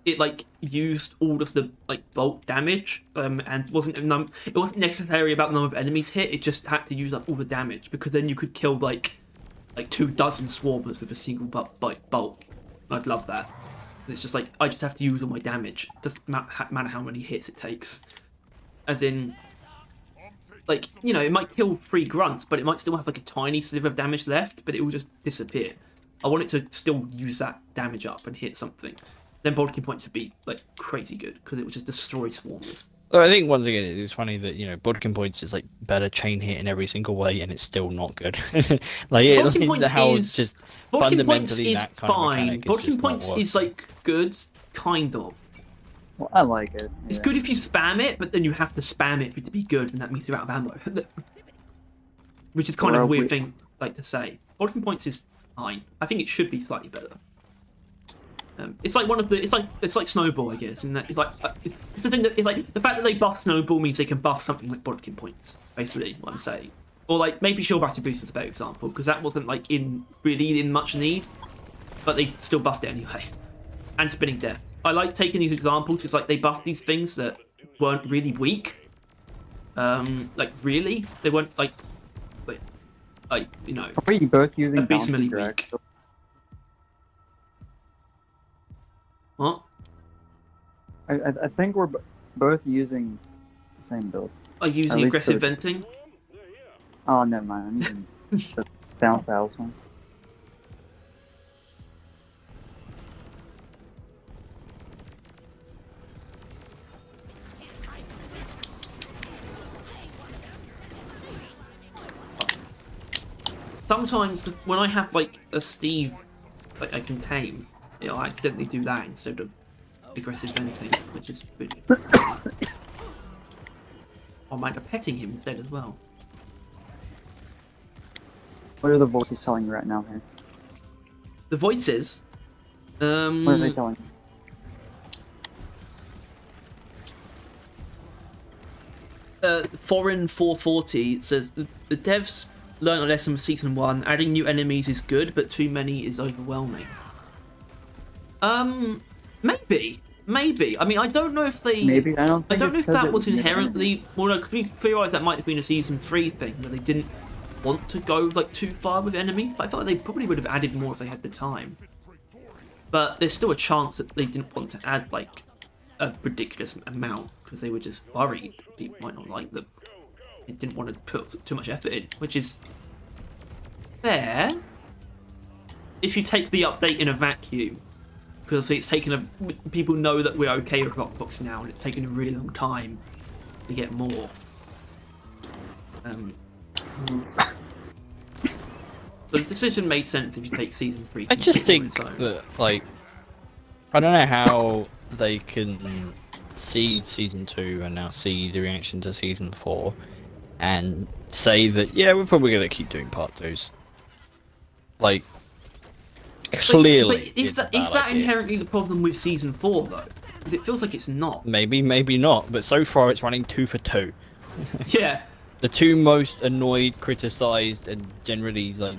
it like used all of the like bulk damage, and it wasn't necessarily about the number of enemies hit. It just had to use up all the damage, because then you could kill like 24 swarmers with a single bolt. I'd love that. It's just like I just have to use all my damage. It doesn't matter how many hits it takes. As in, like, you know, it might kill 3 grunts, but it might still have like a tiny sliver of damage left, but it will just disappear. I want it to still use that damage up and hit something. then Bodkin Points would be like crazy good because it would just destroy swarmers. Well, I think once again it's funny that Bodkin Points is like better chain hit in every single way, and it's still not good. Bodkin Points is just Bodkin Points fundamentally is that kind of fine. mechanic is Bodkin just not Points working. is like good, kind of. Well, I like it. It's yeah. good if you spam it, but then you have to spam it for it to be good, and that means you're out of ammo. Which is kind of a weird thing like to say. Bodkin Points is fine. I think it should be slightly better. It's like one of the. It's like Snowball, I guess. And that it's like it's the thing that it's like the fact that they buff Snowball means they can buff something like Bodkin Points. Basically, what I'm saying. Or like maybe Shield Battery Boost is a better example because that wasn't like really in much need, but they still buffed it anyway. And Spinning Death. I like taking these examples. It's like they buffed these things that weren't really weak. Like really, they weren't like you know. Are we both using abysmally bouncy weak. drag? What? I think we're both using the same build. Are you using least aggressive the- venting? Oh, never mind. I'm using the bounce house one. Sometimes when I have like a Steve, like I can tame, I accidentally do that instead of aggressive venting, which is really. Or might be petting him instead as well. What are the voices telling you right now here? The voices. What are they telling you? Foreign 440 says the devs learned a lesson from season 1. Adding new enemies is good, but too many is overwhelming. Maybe. I mean, I don't know if they. Maybe I don't know it's if 'cause that it was new inherently. Well, no, because we theorised that might have been a season 3 thing where they didn't want to go like too far with enemies, but I felt like they probably would have added more if they had the time. But there's still a chance that they didn't want to add like a ridiculous amount because they were just worried people might not like them. They didn't want to put too much effort in, which is fair if you take the update in a vacuum. Because it's taken people know that we're okay with Rockbox now, and it's taken a really long time to get more. So the decision made sense if you take season 3. I just think that, like, I don't know how they can see season 2 and now see the reaction to season 4 and say that, yeah, we're probably going to keep doing part 2s. Like, clearly, but is that inherently the problem with season 4 though? Because it feels like it's not. Maybe not, but so far it's running 2 for 2. Yeah. The 2 most annoyed, criticised, and generally like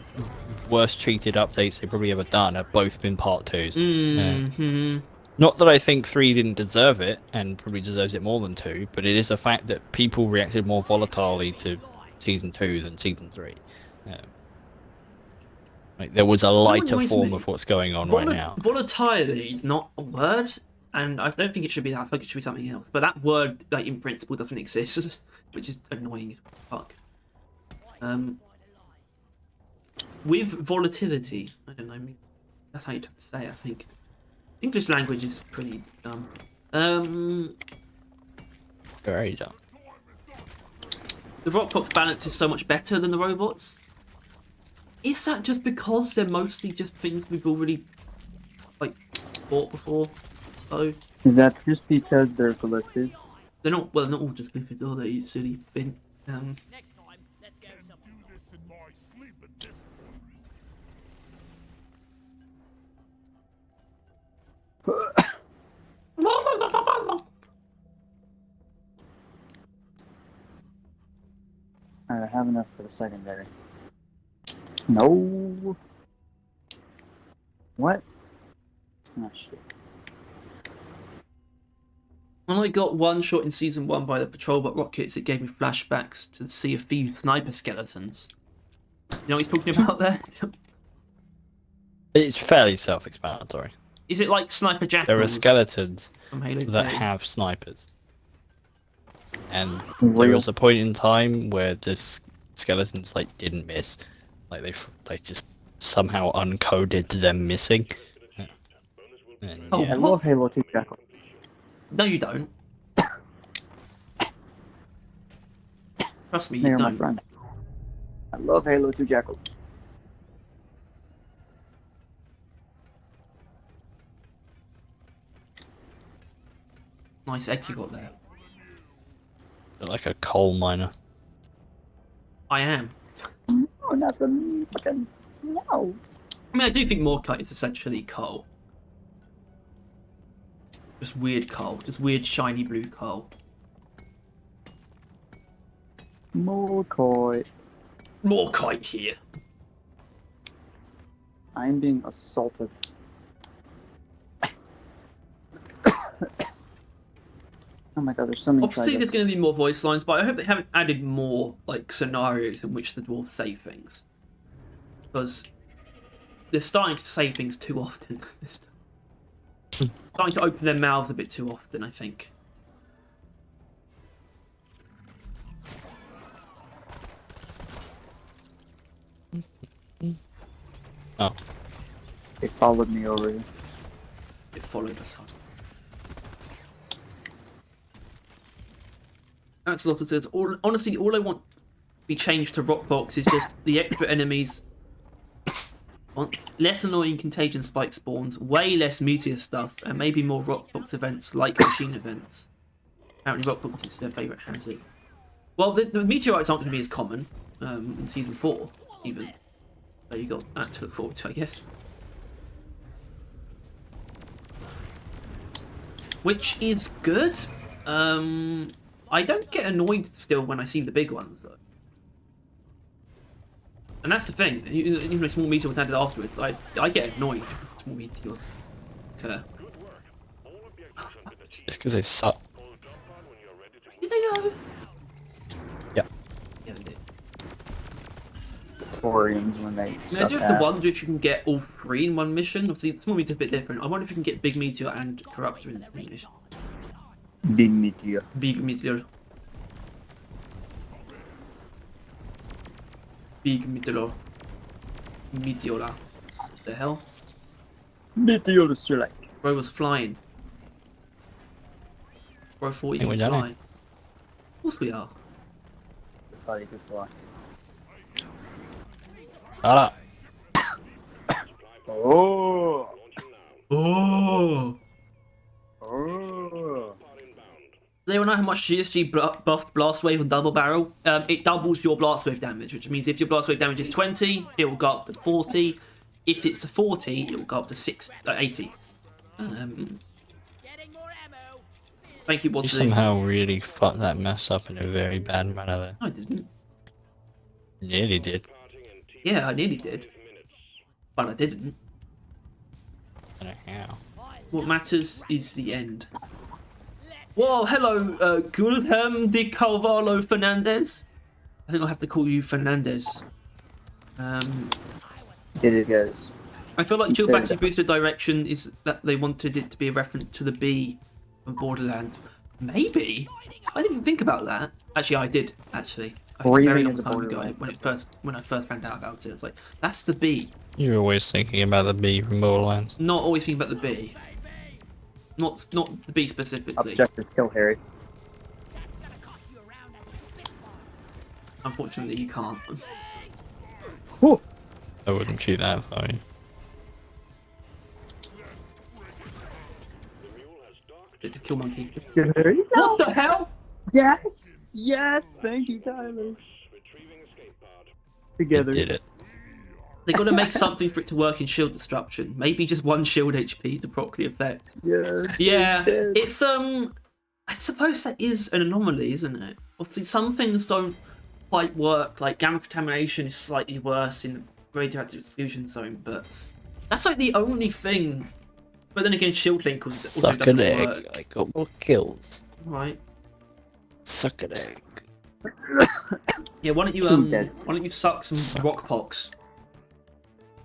worst treated updates they've probably ever done have both been part 2s. Mm-hmm. Not that I think 3 didn't deserve it, and probably deserves it more than 2, but it is a fact that people reacted more volatilely to season 2 than season 3. Like there was a lighter form of what's going on right now. Volatility is not a word, and I don't think it should be that. I think it should be something else. But that word, like in principle, doesn't exist, which is annoying as fuck. With volatility, I don't know. That's how you'd have to say it, I think. English language is pretty dumb. Very dumb. The Rockbox balance is so much better than the robots. Is that just because they're mostly just things we've already like bought before? So Is that just because they're collected? they're not. Well, not all just Clifford, are they? You silly bin. Next time, let's go somewhere. Alright, I have enough for the secondary. No. What? Oh shit. When I got one shot in season 1 by the patrol bot rockets, it gave me flashbacks to the Sea of Thieves sniper skeletons. You know what he's talking about there? It's fairly self-explanatory. Is it like sniper jackals? There are skeletons from Halo that 3? have snipers. And Real. there was a point in time where the skeletons like didn't miss. Like they just somehow uncoded them missing. And, Oh, yeah. I love Halo 2 Jackal. No, you don't. Trust me, you They're my don't. friend. I love Halo 2 Jackal. Nice egg you got there. Like a coal miner. I am. No, not the fucking no. I mean, I do think Morkite is essentially coal. Just weird coal. Just weird shiny blue coal. McCoy. Morkite here. I'm being assaulted. Oh my god, there's so many Obviously, tribes. there's going to be more voice lines, but I hope they haven't added more like scenarios in which the dwarves say things, because they're starting to say things too often. They're starting to open their mouths a bit too often, I think. Oh. They followed me over here. It followed us hard. Axolotl says, honestly, all I want to be changed to Rockbox is just the extra enemies, less annoying contagion spike spawns, way less meteor stuff, and maybe more Rockbox events like machine events. Apparently Rockbox is their favourite hazard. Well, the meteorites aren't going to be as common in Season 4, even. So you got that to look forward to, I guess. Which is good. I don't get annoyed still when I see the big ones, though. And that's the thing. Even a small meteor was added afterwards, I get annoyed if small meteors occur. Just because they suck. Do they know? Yeah. Yeah, they do. Torians when they I mean, I suck do have to ass. wonder if you can get all three in one mission. Obviously, small meteor's a bit different. I wonder if you can get Big Meteor and Corruptor in the same mission. Big meteor. Big Meteor. Big Meteor. Meteora. What the hell? Meteor select. Bro was flying. Bro thought he Hey, we're could done fly. it. Of course we are. That's how you could fly. Ah, Oh. Oh! Oh. Does anyone know how much GSG buffed Blast Wave and Double Barrel? It doubles your Blast Wave damage, which means if your Blast Wave damage is 20, it will go up to 40. If it's a 40, it will go up to 80. Getting more ammo. Thank you, you Wadsley. somehow really fucked that mess up in a very bad manner there. I didn't. Nearly did. Yeah, I nearly did. But I didn't. I don't know how. What matters is the end. Well, hello, Gulham de Carvalho Fernandez. I think I'll have to call you Fernandez. Did it, guys? I feel like You Jill said Baxter's that. boosted direction is that they wanted it to be a reference to the bee from Borderlands. Maybe? I didn't even think about that. Actually, I did, actually. I think a very Breathing long is a time ago Borderlands. when I first found out about it. I was like, that's the bee. You're always thinking about the bee from Borderlands. Not always thinking about the bee. Not the bee specifically. Objective kill Harry. That's gonna cost you a round at the spit bar. Unfortunately, you can't. Whew. I wouldn't shoot that if I were you. It's a kill monkey. Kill Harry. No. What the hell? Yes. Yes. Thank you, Tyler. Together. Did it. They got to make something for it to work in shield disruption. Maybe just one shield HP to properly affect. Yeah. Yeah, Dead. it's I suppose that is an anomaly, isn't it? Obviously, some things don't quite work. Like gamma contamination is slightly worse in the radioactive exclusion zone, but that's like the only thing. But then again, shield link also Suck doesn't an egg. work. I got more kills. Right? Suck an egg. Yeah. Why don't you dead. Why don't you suck some Suck. rock pox?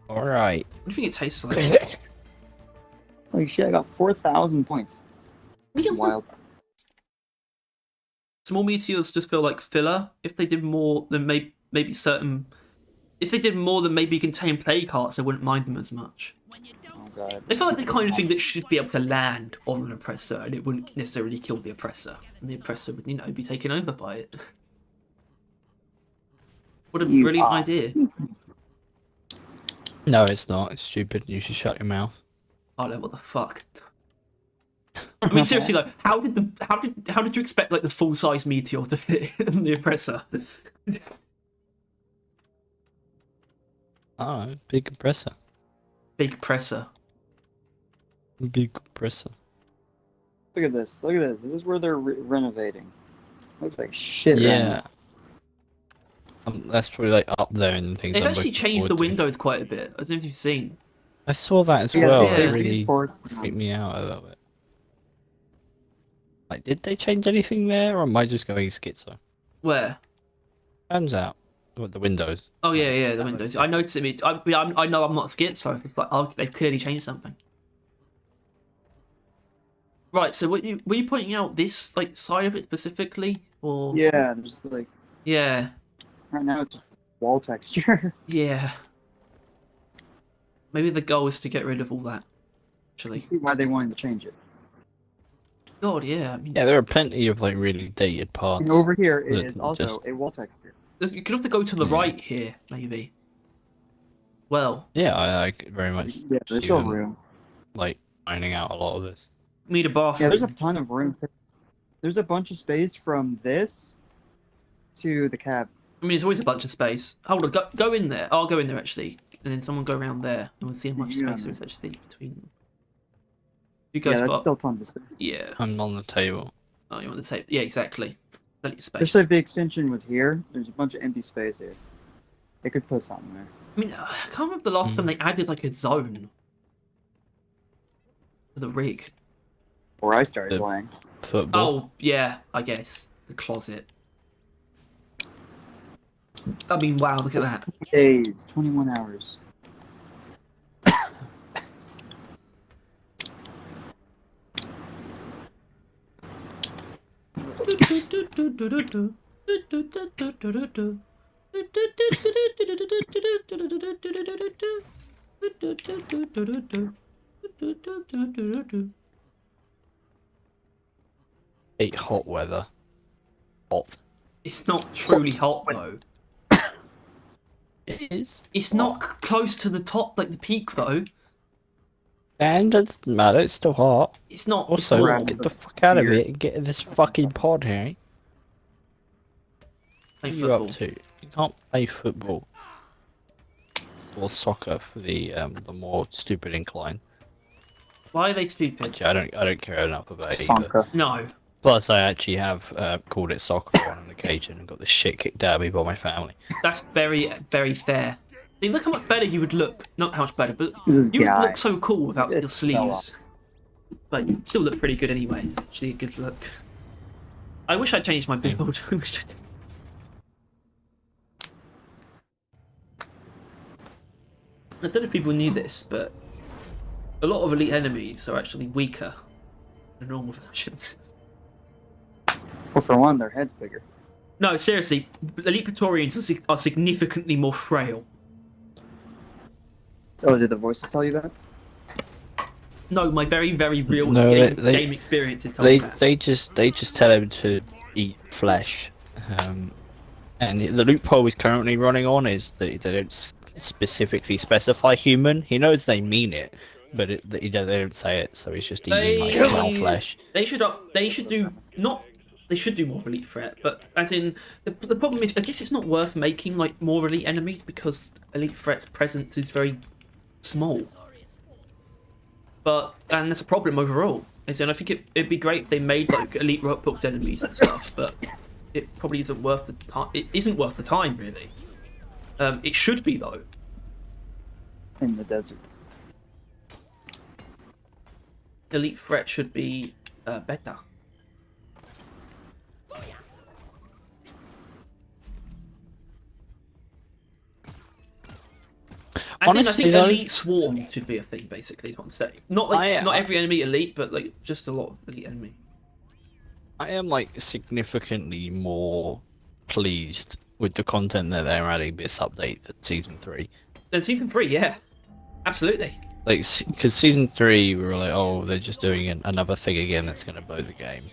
Alright. What do you think it tastes like? Holy shit! I got 4,000 points. Wild. Small meteors just feel like filler. If they did more than maybe certain, if they did more than maybe contain plague hearts, I wouldn't mind them as much. When you don't Oh god. They feel like the kind of thing that should be able to land on an oppressor, and it wouldn't necessarily kill the oppressor, and the oppressor would, be taken over by it. What a You brilliant are idea! No, it's not. It's stupid. You should shut your mouth. Oh no, what the fuck? I mean, seriously though, how did you expect like the full size meteor to fit in the oppressor? Oh, big compressor. Big presser. Big compressor. Look at this. Look at this. This is where they're renovating. Looks like shit. Yeah. That's probably like up there and things. They've I'm actually looking changed forward the to. windows quite a bit. I don't know if you've seen. I saw that as Yeah, well. yeah. It really Reinforced. freaked me out a little bit. Like, did they change anything there, or am I just going schizo? Where? Turns out, with the windows. Oh yeah, the That windows. looks I noticed it. I know I'm not scared, so it's like, oh, they've clearly changed something. Right. So were you pointing out this like side of it specifically, or? Yeah, just like Yeah. right now it's wall texture. Yeah. Maybe the goal is to get rid of all that. I Actually. see why they wanted to change it. God, yeah. I mean, Yeah, there are plenty of like really dated parts. And over here that is also just- a wall texture. you could have to go to the Yeah. right here, maybe. Well, Yeah, I very much Yeah, there's see still them, room. like finding out a lot of this. need a Yeah, bathroom. there's a ton of room. There's a bunch of space from this to the cab. I mean, there's always a bunch of space. Hold on, go in there. I'll go in there actually, and then someone go around there, and we'll see how much Yeah. space there is actually between them. You go Yeah, that's spot. still tons of space. Yeah. I'm on the table. Oh, you want to say? Yeah, exactly. Plenty of space. Especially if the extension was here. There's a bunch of empty space here. They could put something there. I mean, I can't remember the last time they added like a zone for the rig. Where I started The- playing. Football. Oh, yeah, I guess the closet. I mean, wow, look at that. Days, 21 hours. Hate hot weather. Hot. It's not truly hot though. It is. It's not close to the top, like the peak though. And it doesn't matter, it's still hot. It's not. Also, it's Right. not. get the fuck out of Here. it and get this fucking pod, Harry. Play What are you up football. to? You can't play football. Or soccer for the more stupid incline. Why are they stupid? Actually, I don't care enough about it either. Sonka. No. Plus, I actually have called it soccer on an occasion and got the shit kicked out of me by my family. That's very, very fair. See, look how much better you would look. Not how much better, but This you would guy. look so cool without your It's so up. sleeves. But you still look pretty good anyway. It's actually a good look. I wish I changed my build. I wish I did. I don't know if people knew this, but a lot of elite enemies are actually weaker than normal versions. Well, for one, their head's bigger. No, seriously, elite Praetorians are significantly more frail. Oh, did the voices tell you that? No, my very, very real No, game experience is They coming back. they just tell him to eat flesh, and the loophole he's currently running on is that they don't specifically specify human. He knows they mean it, but they don't say it, so he's just eating like human flesh. They should do more elite threat, but as in the problem is, I guess it's not worth making like more elite enemies because elite threat's presence is very small. And that's a problem overall. As in, I think it'd be great if they made like elite roadblocks enemies and stuff, but it probably isn't worth the time. It isn't worth the time, really. It should be though. In the desert. Elite threat should be better. I Honestly, think though- elite swarm should be a thing. Basically, is what I'm saying. Not not every enemy elite, but like just a lot of elite enemy. I am like significantly more pleased with the content that they're adding this update for season 3. Then season 3, yeah, absolutely. like, because season 3 we were like, oh, they're just doing another thing again that's gonna blow the game,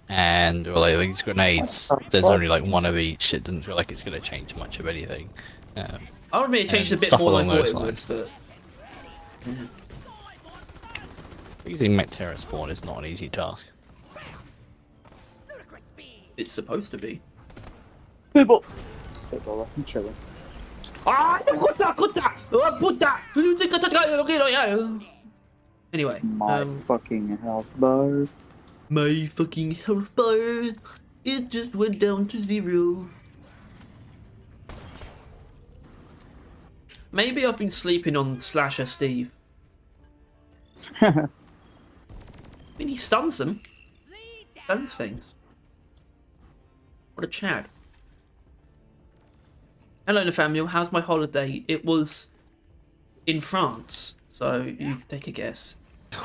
and we're like, these grenades, there's only like one of each. It doesn't feel like it's gonna change much of anything. I would admit it changed a and bit stuff more than I along thought it those would, lines. but Using Mectera spawn is not an easy task. it's supposed to be. Spitball. Spitball. I'm chilling. Anyway, My fucking health bar. my fucking health bar, it just went down to 0. Maybe I've been sleeping on Slasher Steve. I mean, he stuns them. Stuns things. What a Chad. Hello, Nathaniel. How's my holiday? It was in France, so you can take a guess. See,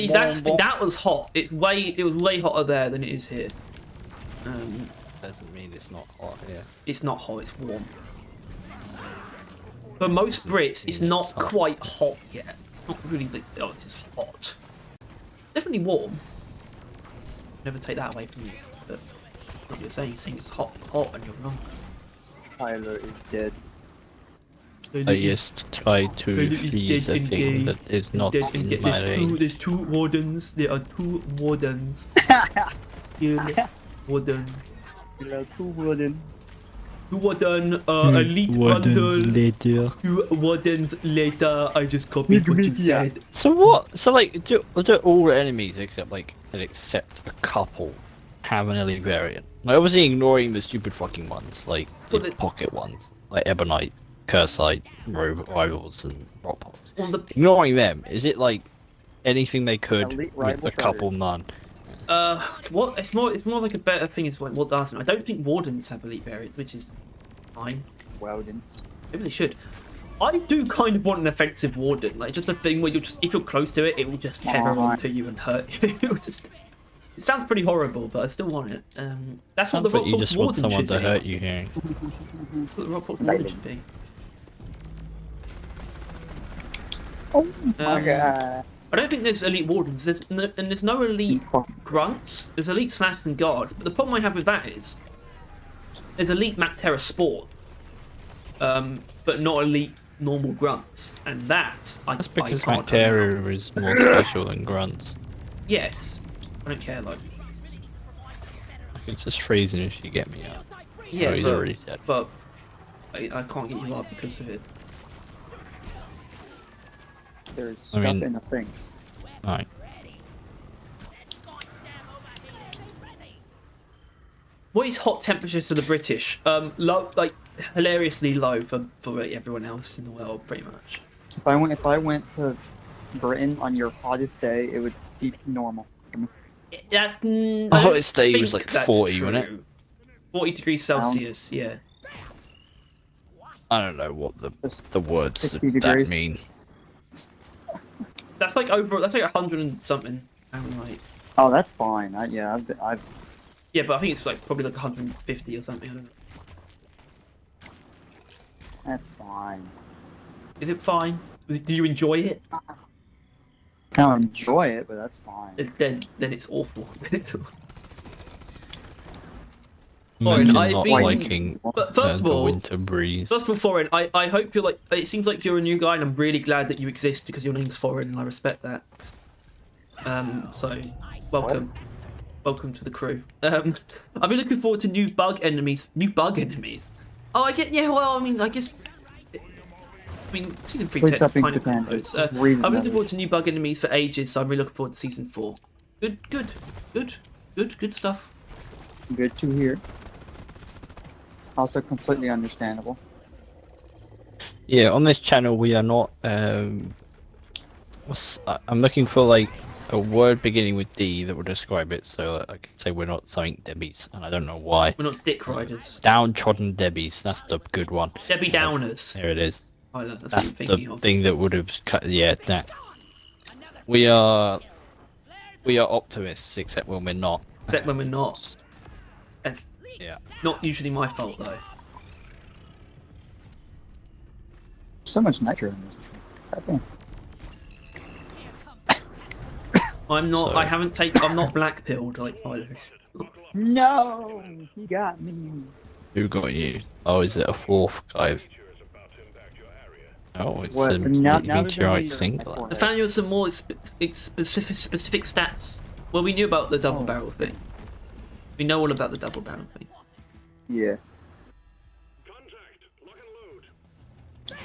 that was hot. It was way hotter there than it is here. Doesn't mean it's not hot here. It's not hot. It's warm. For most Brits, it's not hot. quite hot yet. It's not really. Oh, it's just hot. Definitely warm. Never take that away from you. But what you're saying it's hot, and you're wrong. Tyler is dead. I just tried to freeze a thing that is not in my range. There's 2 wardens. There are 2 wardens. Warden. Two wooden. 2 warden. Elite bundle. later. 2 wardens later. I just copied what you said. So what? So like, do all enemies except a couple have an elite variant? Like, obviously ignoring the stupid fucking ones, like the Well, pocket ones, like Ebonite, Cursite, Rivals, and Rockpox. Well, Ignoring them, is it like anything they could Elite with rival a couple none? what? It's more like a better thing is what doesn't. I don't think wardens have elite variants, which is fine. Weldon. Maybe they should. I do kind of want an offensive warden, like just a thing where if you're close to it, it will just tether onto you and hurt you. It sounds pretty horrible, but I still want it. That's Sounds what the like you Rockpox just want warden someone should to be. hurt you here. That's what the Rockpox warden should be. Oh my god. I don't think there's elite wardens. There's no elite grunts. There's elite slashers and guards. But the problem I have with that is there's elite Macterra sport, but not elite normal grunts, and that That's because I can't Mactera is more special than grunts. Yes, I don't care though. It's just freezing if you get me out. Yeah, Oh, he's already dead. But I can't get you up because of it. There's stuff in the thing. Alright. What is hot temperatures to the British? Low, like hilariously low for everyone else in the world, pretty much. If I went to Britain on your hottest day, it would be normal. That's The hottest day was like 40, wasn't it? 40 degrees Celsius, yeah. I don't know what the words 60 that degrees. mean. That's like 100 and something. Like, Oh, that's fine. I've yeah, but I think it's like probably like 150 or something. I don't know. that's fine. Is it fine? Do you enjoy it? I don't enjoy it, but that's fine. Then it's awful. Imagine I've not been- liking But first of the all, winter breeze. First of all, Foreign, I hope you're like. It seems like you're a new guy, and I'm really glad that you exist because your name's Foreign, and I respect that. So welcome, welcome to the crew. I've been looking forward to new bug enemies. Oh, I get. Yeah, well, I mean, I guess. I mean, season 3 Please stop being kind of pretend. close. Just I've read been looking them. forward to new bug enemies for ages, so I'm really looking forward to season 4. Good stuff. Good to hear. Also completely understandable. Yeah, on this channel we are not. I'm looking for like a word beginning with D that will describe it, so that I can say we're not something Debbies, and I don't know why. We're not dick riders. Downtrodden Debbies, that's the good one. Debbie Downers. There it is. Tyler, that's That's what you're thinking the of. thing that would have cut. Yeah, that. We are optimists, except when we're not. Except when we're not. That's Yeah. not usually my fault though. So much nitro in this. Goddamn. I'm not. Sorry. I haven't taken. I'm not black pilled like Tyler is. No, he got me. Who got you? Oh, is it a fourth guy? Oh, it's What? a Now there's only meteorite your singular. forehead. I found you some more specific stats. Well, we knew about the double barrel thing. We know all about the double barrel thing. Yeah. Contact! Lock and load!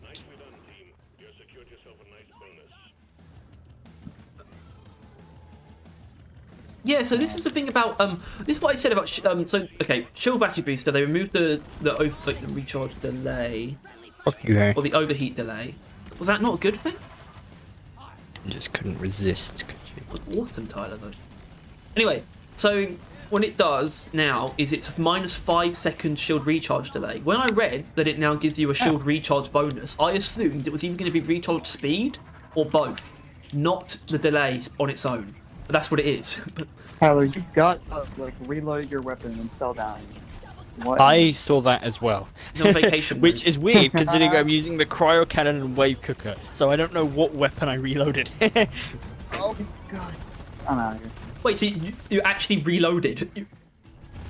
Nicely done, team. You secured yourself a nice bonus. Yeah, so this is the thing about this is what I said about so okay, shield battery booster. They removed the recharge delay Fuck you, Harry. or the overheat delay. Was that not a good thing? You just couldn't resist, could you? It was awesome, Tyler though. Anyway, so what it does now is it's a -5 second shield recharge delay. When I read that it now gives you a shield recharge bonus, I assumed it was either going to be recharge speed or both, not the delay on its own. But that's what it is. Tyler, you got like reload your weapon and fell down. What? I saw that as well. You're on vacation Which mode. is weird, considering I'm using the cryo cannon and wave cooker, so I don't know what weapon I reloaded. Oh god. I'm out of here. Wait, so you actually reloaded?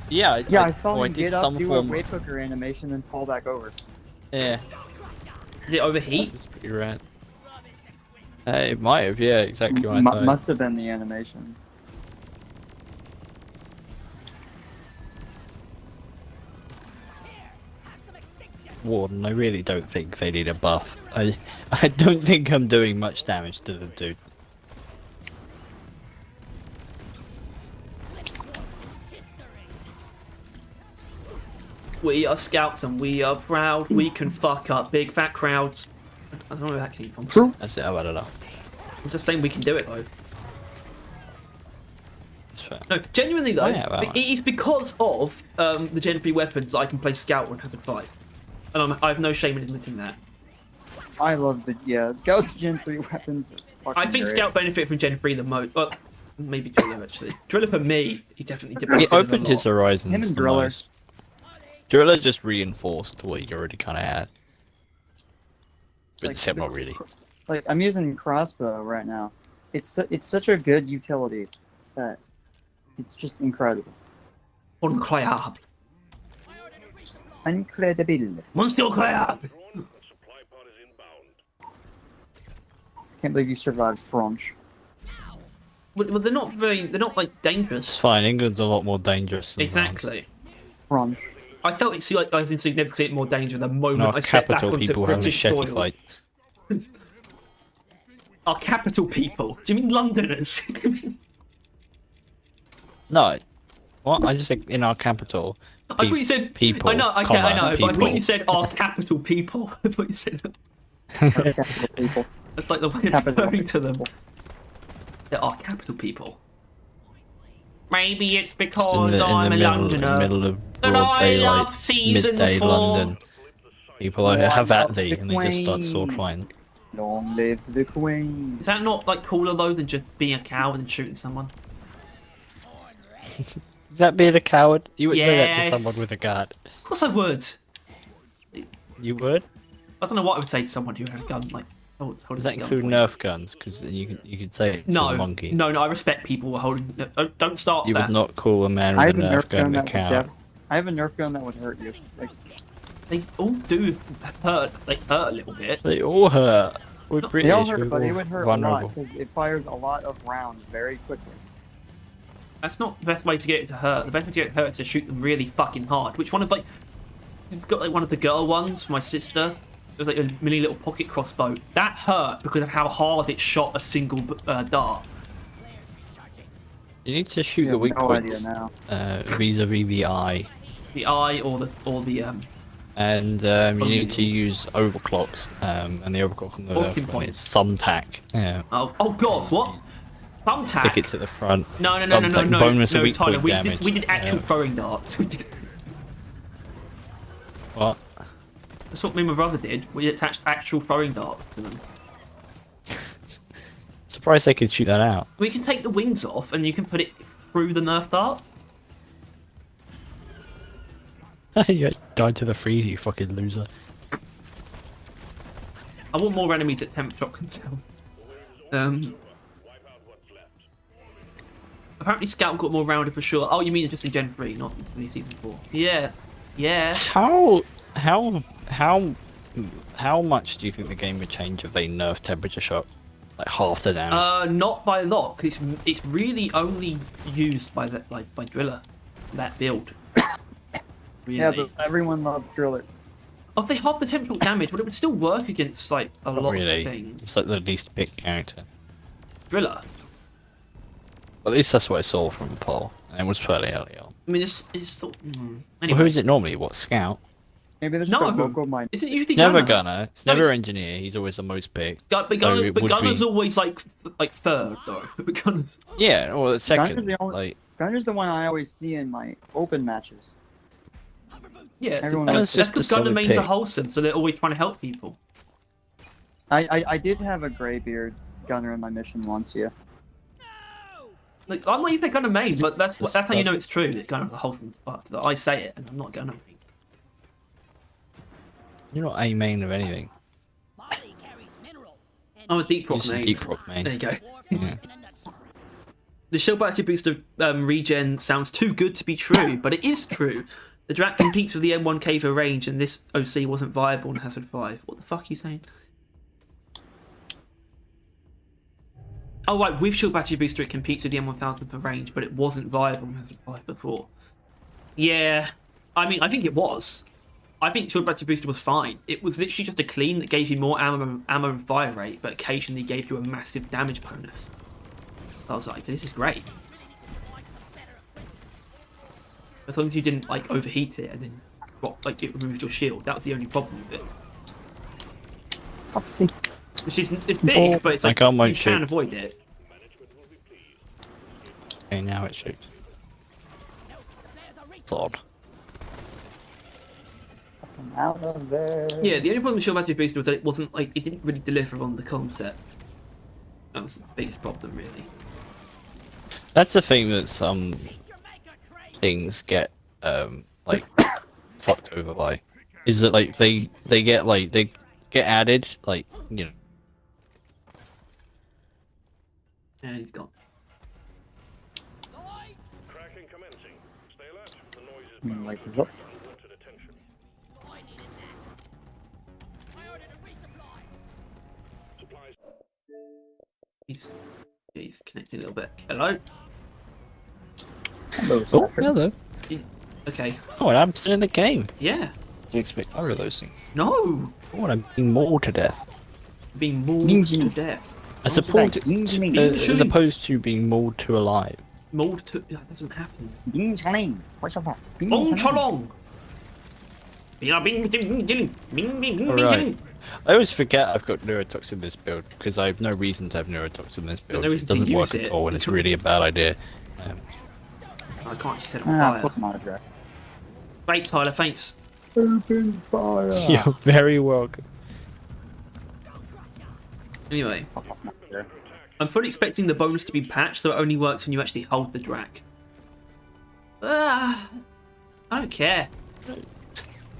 Yeah, Yeah, I saw I him did get up, some do form. a wave cooker animation, and fall back over. Yeah, Did it overheat? that's pretty rad. It might have, yeah, exactly what I thought. Must have been the animation. Warden, I really don't think they need a buff. I don't think I'm doing much damage to the dude. We are scouts and we are proud. We can fuck up big fat crowds. I don't know where that came from. True. That's it, I don't know. I'm just saying we can do it though. It's fair. No, genuinely though, Oh, yeah, well, it is because of the Gen 3 weapons that I can play Scout on Hazard 5. And I have no shame in admitting that. I love the Scout's Gen 3 weapons. Are I fucking think great. Scout benefit from Gen 3 the most. Well, maybe Driller actually. Driller for me, he definitely did. He benefit a opened his lot. horizons Him and the Driller. most. Driller just reinforced what you already kind of had. But Like, except not really. Like I'm using crossbow right now. It's such a good utility that it's just incredible. Incroyable. Incredible. Monster incroyable. Drone, the supply pod is inbound. Can't believe you survived French. Well, they're not very. They're not like It's dangerous. fine, England's a lot more dangerous than France. Exactly. French. I felt it's like I was in significantly more danger the moment In our I stepped back capital, onto people have a British shetty soil. fight. Our capital people. Do you mean Londoners? No. What? I just said in our capital. I thought you said people, I know. I comma, know. But I thought people. you said our capital people. I thought you said Capital people. that's like the way of Capital referring to them. They're our capital people. Maybe it's Just in because the, I'm a in the Londoner. middle of And broad I daylight, love season midday 4. London. People are, have at love thee, the and they just start Queen. sword fighting. Long live the Queen. Is that not like cooler though than just being a coward and shooting someone? Is that being a coward? You would say that to Yes. someone with a guard. Of course I would. You would? I don't know what I would say to someone who had a gun. Like, oh, Does that include Nerf guns? Because you could say it to No, a monkey. no. I respect people who are holding. Don't start You that. would not call a man I with have a a Nerf gun a that would coward. I have a Nerf gun that would hurt you. Like, They all do hurt. They hurt a little bit. They all hurt. We're British. they all hurt, we're but they all would hurt vulnerable. a lot because it fires a lot of rounds very quickly. That's not the best way to get it to hurt. The best way to get it to hurt is to shoot them really fucking hard. Which one of like, you've got like one of the girl ones for my sister. It was like a mini little pocket crossbow. That hurt because of how hard it shot a single dart. You need to shoot I the have weak no idea points now. vis-a-vis the eye. The eye or the And you need to use overclocks, and the overclock on the Locking left one points. is thumbtack. Yeah. oh god, what? Thumbtack? Stick it to the front. No, Thumbtack, bonus no, weak Tyler. point We damage. did actual Yeah. throwing darts. We did. What? That's what me and my brother did. We attached actual throwing darts to them. Surprised they could shoot that out. We can take the wings off and you can put it through the Nerf dart. You died to the freeze, you fucking loser. I want more enemies at temp shotgun sound. Wipe out what's left. Apparently Scout got more rounded for sure. Oh, you mean just in Gen 3, not in Season 4. Yeah. Yeah. How much do you think the game would change if they nerfed temperature shock? Like half the damage? Not by a lot, because it's really only used by by Driller, that build. Really. Yeah, but everyone loves Driller. Oh, if they half the temp shock damage, but it would still work against like a Not lot really. of things. It's like the least picked character. Driller. At least that's what I saw from the poll, and it was fairly early on. I mean, it's still. Well, Anyway. who is it normally? What, Scout? Maybe there's No. a vocal mind. Isn't it usually It's never Gunner? Gunner. It's No, never it's- Engineer. He's always the most picked. But So it would Gunner's be- always like third though. But Gunner's. Yeah, well, second. the only- Like, Gunner's the one I always see in my open matches. Yeah, Everyone that's likes- because Gunner's just a Gunner solid mains are pick. wholesome, so they're always trying to help people. I did have a graybeard Gunner in my mission once, yeah. Like, I'm not even a Gunner main, but that's Just how you stop. know it's true that Gunner's a wholesome fuck. That I say it, and I'm not a Gunner main. you're not a main of anything. Body carries minerals. And I'm a deep You're rock just a main. deep rock main. There you go. warfare Yeah. in a nutshell. The shield battery booster regen sounds too good to be true, but it is true. The Drak competes with the M1K for range, and this OC wasn't viable in Hazard 5. What the fuck are you saying? Oh, right, with shield battery booster it competes with the M1000 for range, but it wasn't viable in Hazard 5 before. Yeah, I mean, I think it was. I think shield battery booster was fine. It was literally just a clean that gave you more ammo and fire rate, but occasionally gave you a massive damage bonus. I was like, this is great. As long as you didn't like overheat it and then like it removed your shield. That was the only problem with it. Upsie. Which is it's big, but it's like I can't you shoot. can avoid it. Okay, now it shoots. It's odd. I'm out of there. Yeah, the only problem with shield battery booster was that it wasn't like it didn't really deliver on the concept. That was the biggest problem, really. That's the thing that some things get like fucked over by, is that like they get added, like, you know. And he's gone. Cracking commencing. Stay alert. The noise is Mm, bound like to this up. attract unwanted attention. I needed that. I ordered a resupply. Supplies. He's connecting a little bit. Hello? Hello, Oh, Saffron. hello. Okay. Oh, and I'm still in the game. Yeah. Didn't expect either of those things. No. Oh, and I'm being mauled to death. Being mauled Ninja. to death. As opposed Ninja. as opposed to being mauled to alive. Mauled to that doesn't happen. Bing Chaling. What's up? Bing Bong Chaling. cholong. Bing bing bing bing bing Alright. I always forget I've got neurotoxin in this build because I have no reason to have neurotoxin in this build. no It reason to doesn't use work it. at all, and it's really a bad idea. I can't just set it on Ah, fire. put some on a draft. Great, Tyler. Thanks. Open fire. You're very welcome. Anyway, I'm fully expecting the bonus to be patched, so it only works when you actually hold the Drak. I don't care.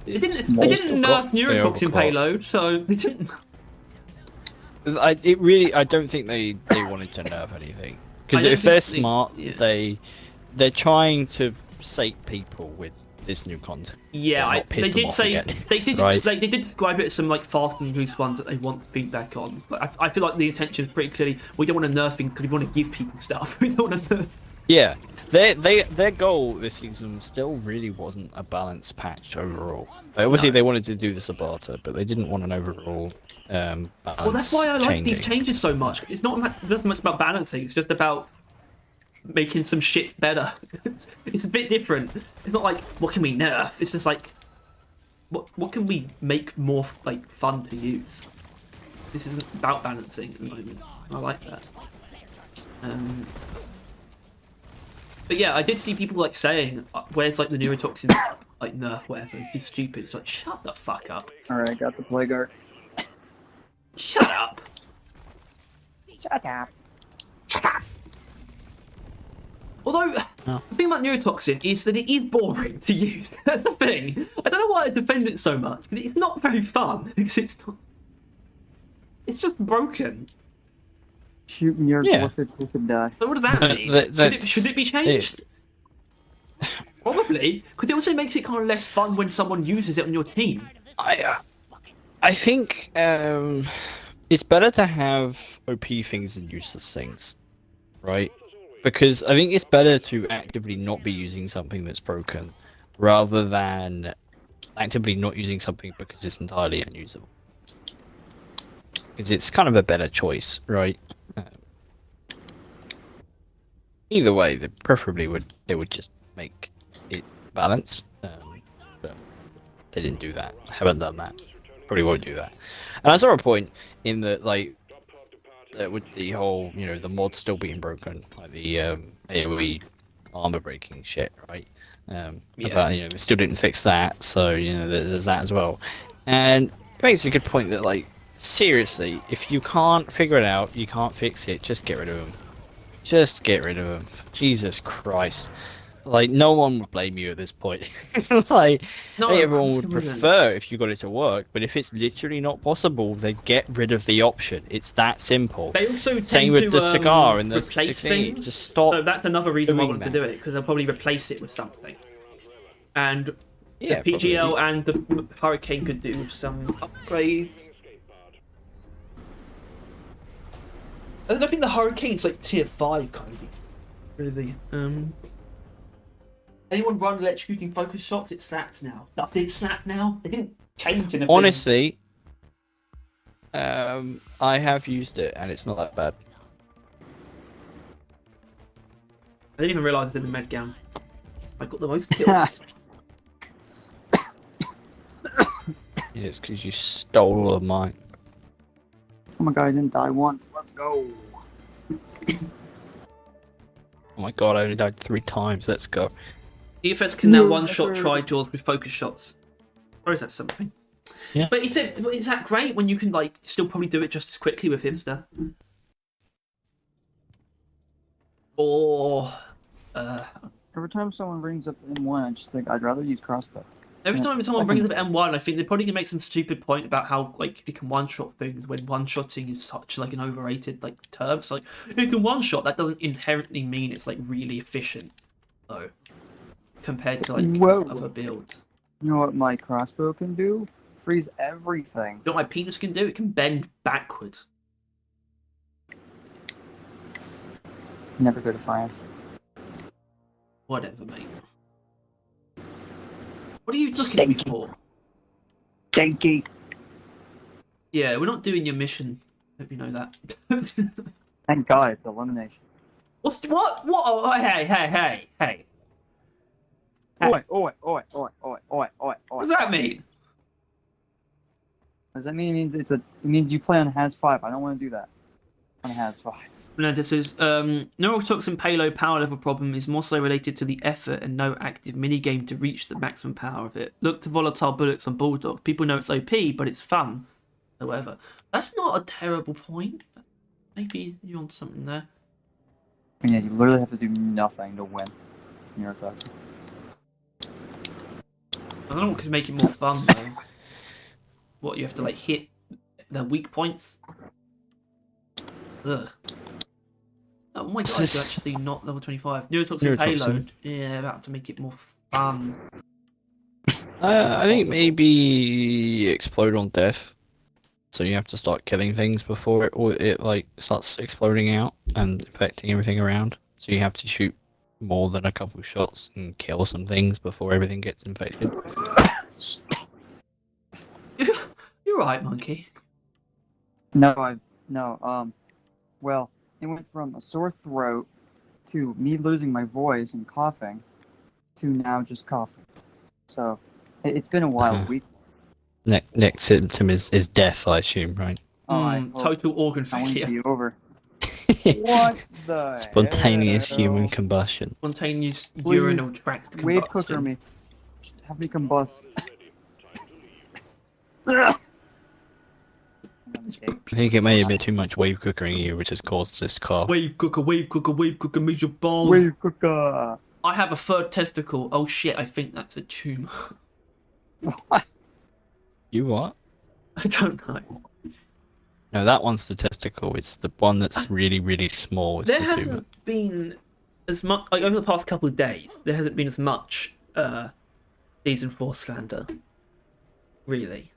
They didn't nerf neurotoxin payload, so they didn't. I don't think they wanted to nerf anything, because I don't if they're think they- smart, yeah. they're trying to sate people with this new content. Yeah, Not they piss them did off say again, they did right? they did describe it as some like fast and loose ones that they want feedback on. But I feel like the intention is pretty clearly we don't want to nerf things because we want to give people stuff. We don't want to nerf. Yeah, their goal this season still really wasn't a balanced patch overall. Obviously, No. they wanted to do the Sabata, but they didn't want an overall balance. Well, that's why I like these changing. changes so much. It's not just much about balancing. It's just about making some shit better. It's a bit different. It's not like what can we nerf. It's just like what can we make more like fun to use. This isn't about balancing at the moment. I like that. But yeah, I did see people like saying, "Where's like the neurotoxin like nerf? Whatever. It's just stupid." It's like, shut the fuck up. Alright, got the plague arc. Shut up. Shut up. Although, the thing about neurotoxin is that it is boring to use. That's the thing. I don't know why I defend it so much, because it's not very fun. Because it's not... It's just broken. Shoot near Yeah. Glyphid die. So what does that mean? Should it be changed? Probably, because it also makes it kind of less fun when someone uses it on your team. I think it's better to have OP things than useless things, right? Because I think it's better to actively not be using something that's broken, rather than actively not using something because it's entirely unusable. Because it's kind of a better choice, right? Either way, they preferably would just make it balanced, but they didn't do that. Haven't done that. Probably won't do that. And I saw a point in the with the whole, the mods still being broken, like the AOE armor breaking shit, right? But they still didn't fix that, so there's that as well. And it makes a good point that, like, seriously, if you can't figure it out, you can't fix it, just get rid of them. Just get rid of them. Jesus Christ. Like, no one would blame you at this point. Like, No, I think everyone of would course they prefer if you got it to work, but if it's literally not possible, then get rid of the option. It's that simple. They also Same tend with to the cigar and the replace 16. things. Just stop So that's another reason why I doing wanted to that. do it, because they'll probably replace it with something. And Yeah, the PGL probably. and the Hurricane could do some upgrades. I don't think the Hurricane's like tier 5 kind of. Really. Anyone run electrocuting focus shots? It snaps now. That did snap now. They didn't change anything. Honestly, I have used it and it's not that bad. I didn't even realise it's in the med gown. I got the most kills. Yeah, it's because you stole all of mine. Oh my god, I didn't die once. Let's go. Oh my god, I only died 3 times. Let's go. EFS can now No, one-shot never. try jaws with focus shots. Or is that something? Yeah. But is that great when you can like still probably do it just as quickly with Hipster? Or Every time someone brings up M1, I just think I'd rather use crossbow. every That's time the someone brings up second- M1, I think they're probably gonna make some stupid point about how like you can one-shot things when one-shotting is such like an overrated like term. It's like you can one-shot, that doesn't inherently mean it's like really efficient though. Compared to like Whoa. other builds. You know what my crossbow can do? Freeze everything. You know what my penis can do? It can bend backwards. Never go to France. Whatever, mate. What are you looking at me Stinky. for? Stinky. Yeah, we're not doing your mission. Hope you know that. Thank God it's elimination. What? Oh, hey. Hey. Oi, oi, oi, oi, oi, oi, oi, oi. What does that mean? What does that mean? It means you play on Has 5. I don't want to do that. On Has 5. Fernandez says, neurotoxin payload power level problem is more so related to the effort and no active minigame to reach the maximum power of it. Look to volatile bullets on Bulldog. People know it's OP, but it's fun. However, that's not a terrible point. Maybe you're on something there. I mean, yeah, you literally have to do nothing to win. Neurotoxin. I don't know what could make it more fun though. What, you have to like hit the weak points? Ugh. Oh my god, it's actually not level 25. Neurotoxin payload. Yeah, about to make it more fun. I think maybe explode on death. So you have to start killing things before it like starts exploding out and affecting everything around. So you have to shoot more than a couple shots and kill some things before everything gets infected. You're right, monkey. No, well, it went from a sore throat to me losing my voice and coughing to now just coughing. So, it's been a while. Uh-huh. Week. Next symptom is death, I assume, right? I hope Total organ I want to failure. be over. What the Spontaneous hell? human combustion. Spontaneous Please, urinal tract combustion. Wave cooker me. Have me combust. I think it may have been too much wave cookering you, which has caused this cough. Wave cooker, major ball. Wave cooker. I have a third testicle. Oh shit, I think that's a tumor. You what? I don't know. No, that one's the testicle. It's the one that's really, really small. It's There the tumor. hasn't been as much, like over the past couple of days, there hasn't been as much season 4 slander. Really.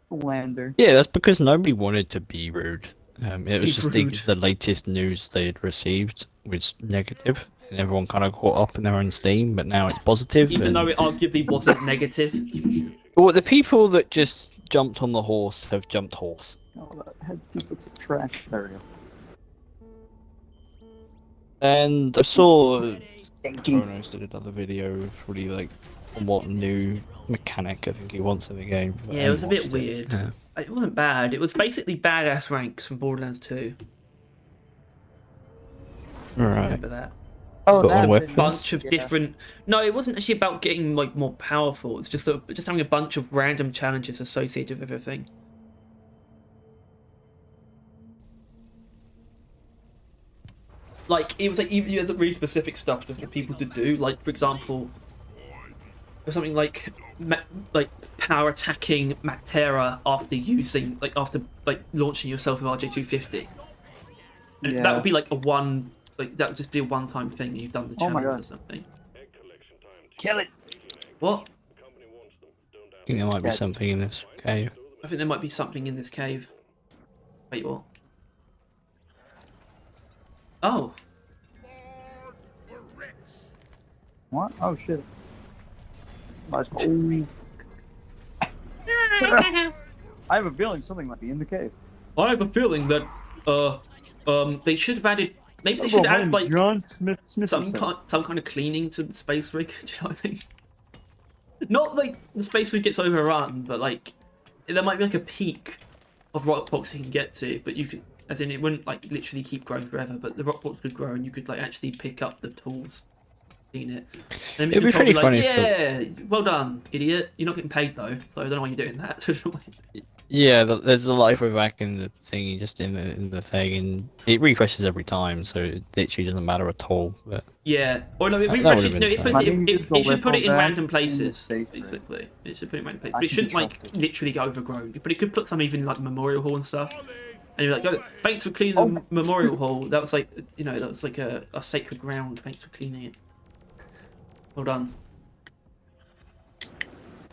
Lander. Yeah, that's because nobody wanted to be rude. It was Be just rude. the latest news they had received was negative, and everyone kind of caught up in their own steam. But now it's positive. Even and... though it arguably wasn't negative. Well, the people that just jumped on the horse have jumped horse. Oh, that head just looks like trash. There we go. And I saw Stinky. Kronos did another video, probably like on what new mechanic I think he wants in the game. but Yeah, I it was a haven't bit watched weird. Yeah. It wasn't bad. It was basically badass ranks from Borderlands 2. Right. Remember that? Oh, But all that weapons? Bunch of yeah. different. No, it wasn't actually about getting like more powerful. It's just having a bunch of random challenges associated with everything. Like it was like you had really specific stuff for people to do. Like for example, there's something like power attacking Mactera after launching yourself with RJ250. And Yeah. that would be like that would just be a one-time thing. You've done the Oh my challenge or God. something. Egg collection time. Kill it. What? The company wants them. Don't I think there might be Yeah. something in this cave. I think there might be something in this cave. Wait, what? Oh, What? Oh shit. Let's go. I have a feeling something might be in the cave. I have a feeling that they should have added. Maybe they should add like John Smith some kind of cleaning to the space rig. Do you know what I mean? Not like the space rig gets overrun, but like there might be like a peak of rock box you can get to, but you could, as in it wouldn't like literally keep growing forever, but the rock box could grow and you could like actually pick up the tools, clean it. And then It'd be control pretty funny yeah, well done, idiot. You're not getting paid though, so I don't know why you're doing that. Yeah, there's the life with back in the thingy, just in the thing, and it refreshes every time, so it literally doesn't matter at all. But Yeah, or no, it That refreshes. would've No, been it, puts I it, think it, it's the it should put it in level random back places. in the safe room. Basically, it should put it in random places. I But it can shouldn't trust like it. literally get overgrown. But it could put some even like Memorial Hall and stuff. And you're like, oh, thanks for cleaning Oh. the Memorial Hall. That was like, that was like a sacred ground. Thanks for cleaning it. Well done.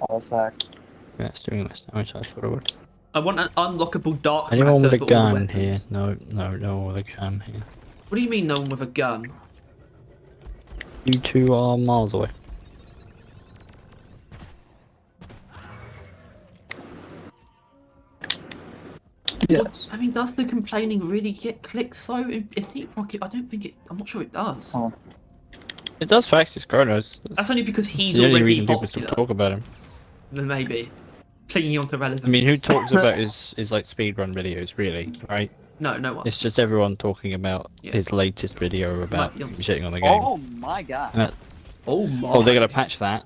All sack. yeah, it's doing less damage than I thought it would. I want an unlockable dark Anyone matter with a for all gun weapons. here? No one with a gun here. What do you mean no one with a gun? You two are miles away. Yes. I mean, does the complaining really get clicks though? In Deep Rocket, I don't think it. I'm not sure it does. Oh. It does facts, it's Kronos. That's only because It's he's the only already reason people popular. still talk about him. Then maybe clinging on to relevance. I mean, who talks about his like speedrun videos, really, right? No one. It's just everyone talking about Yeah. his latest video about Right, him shitting on the game. Oh my god. And that- Oh my. oh, they're gonna patch that.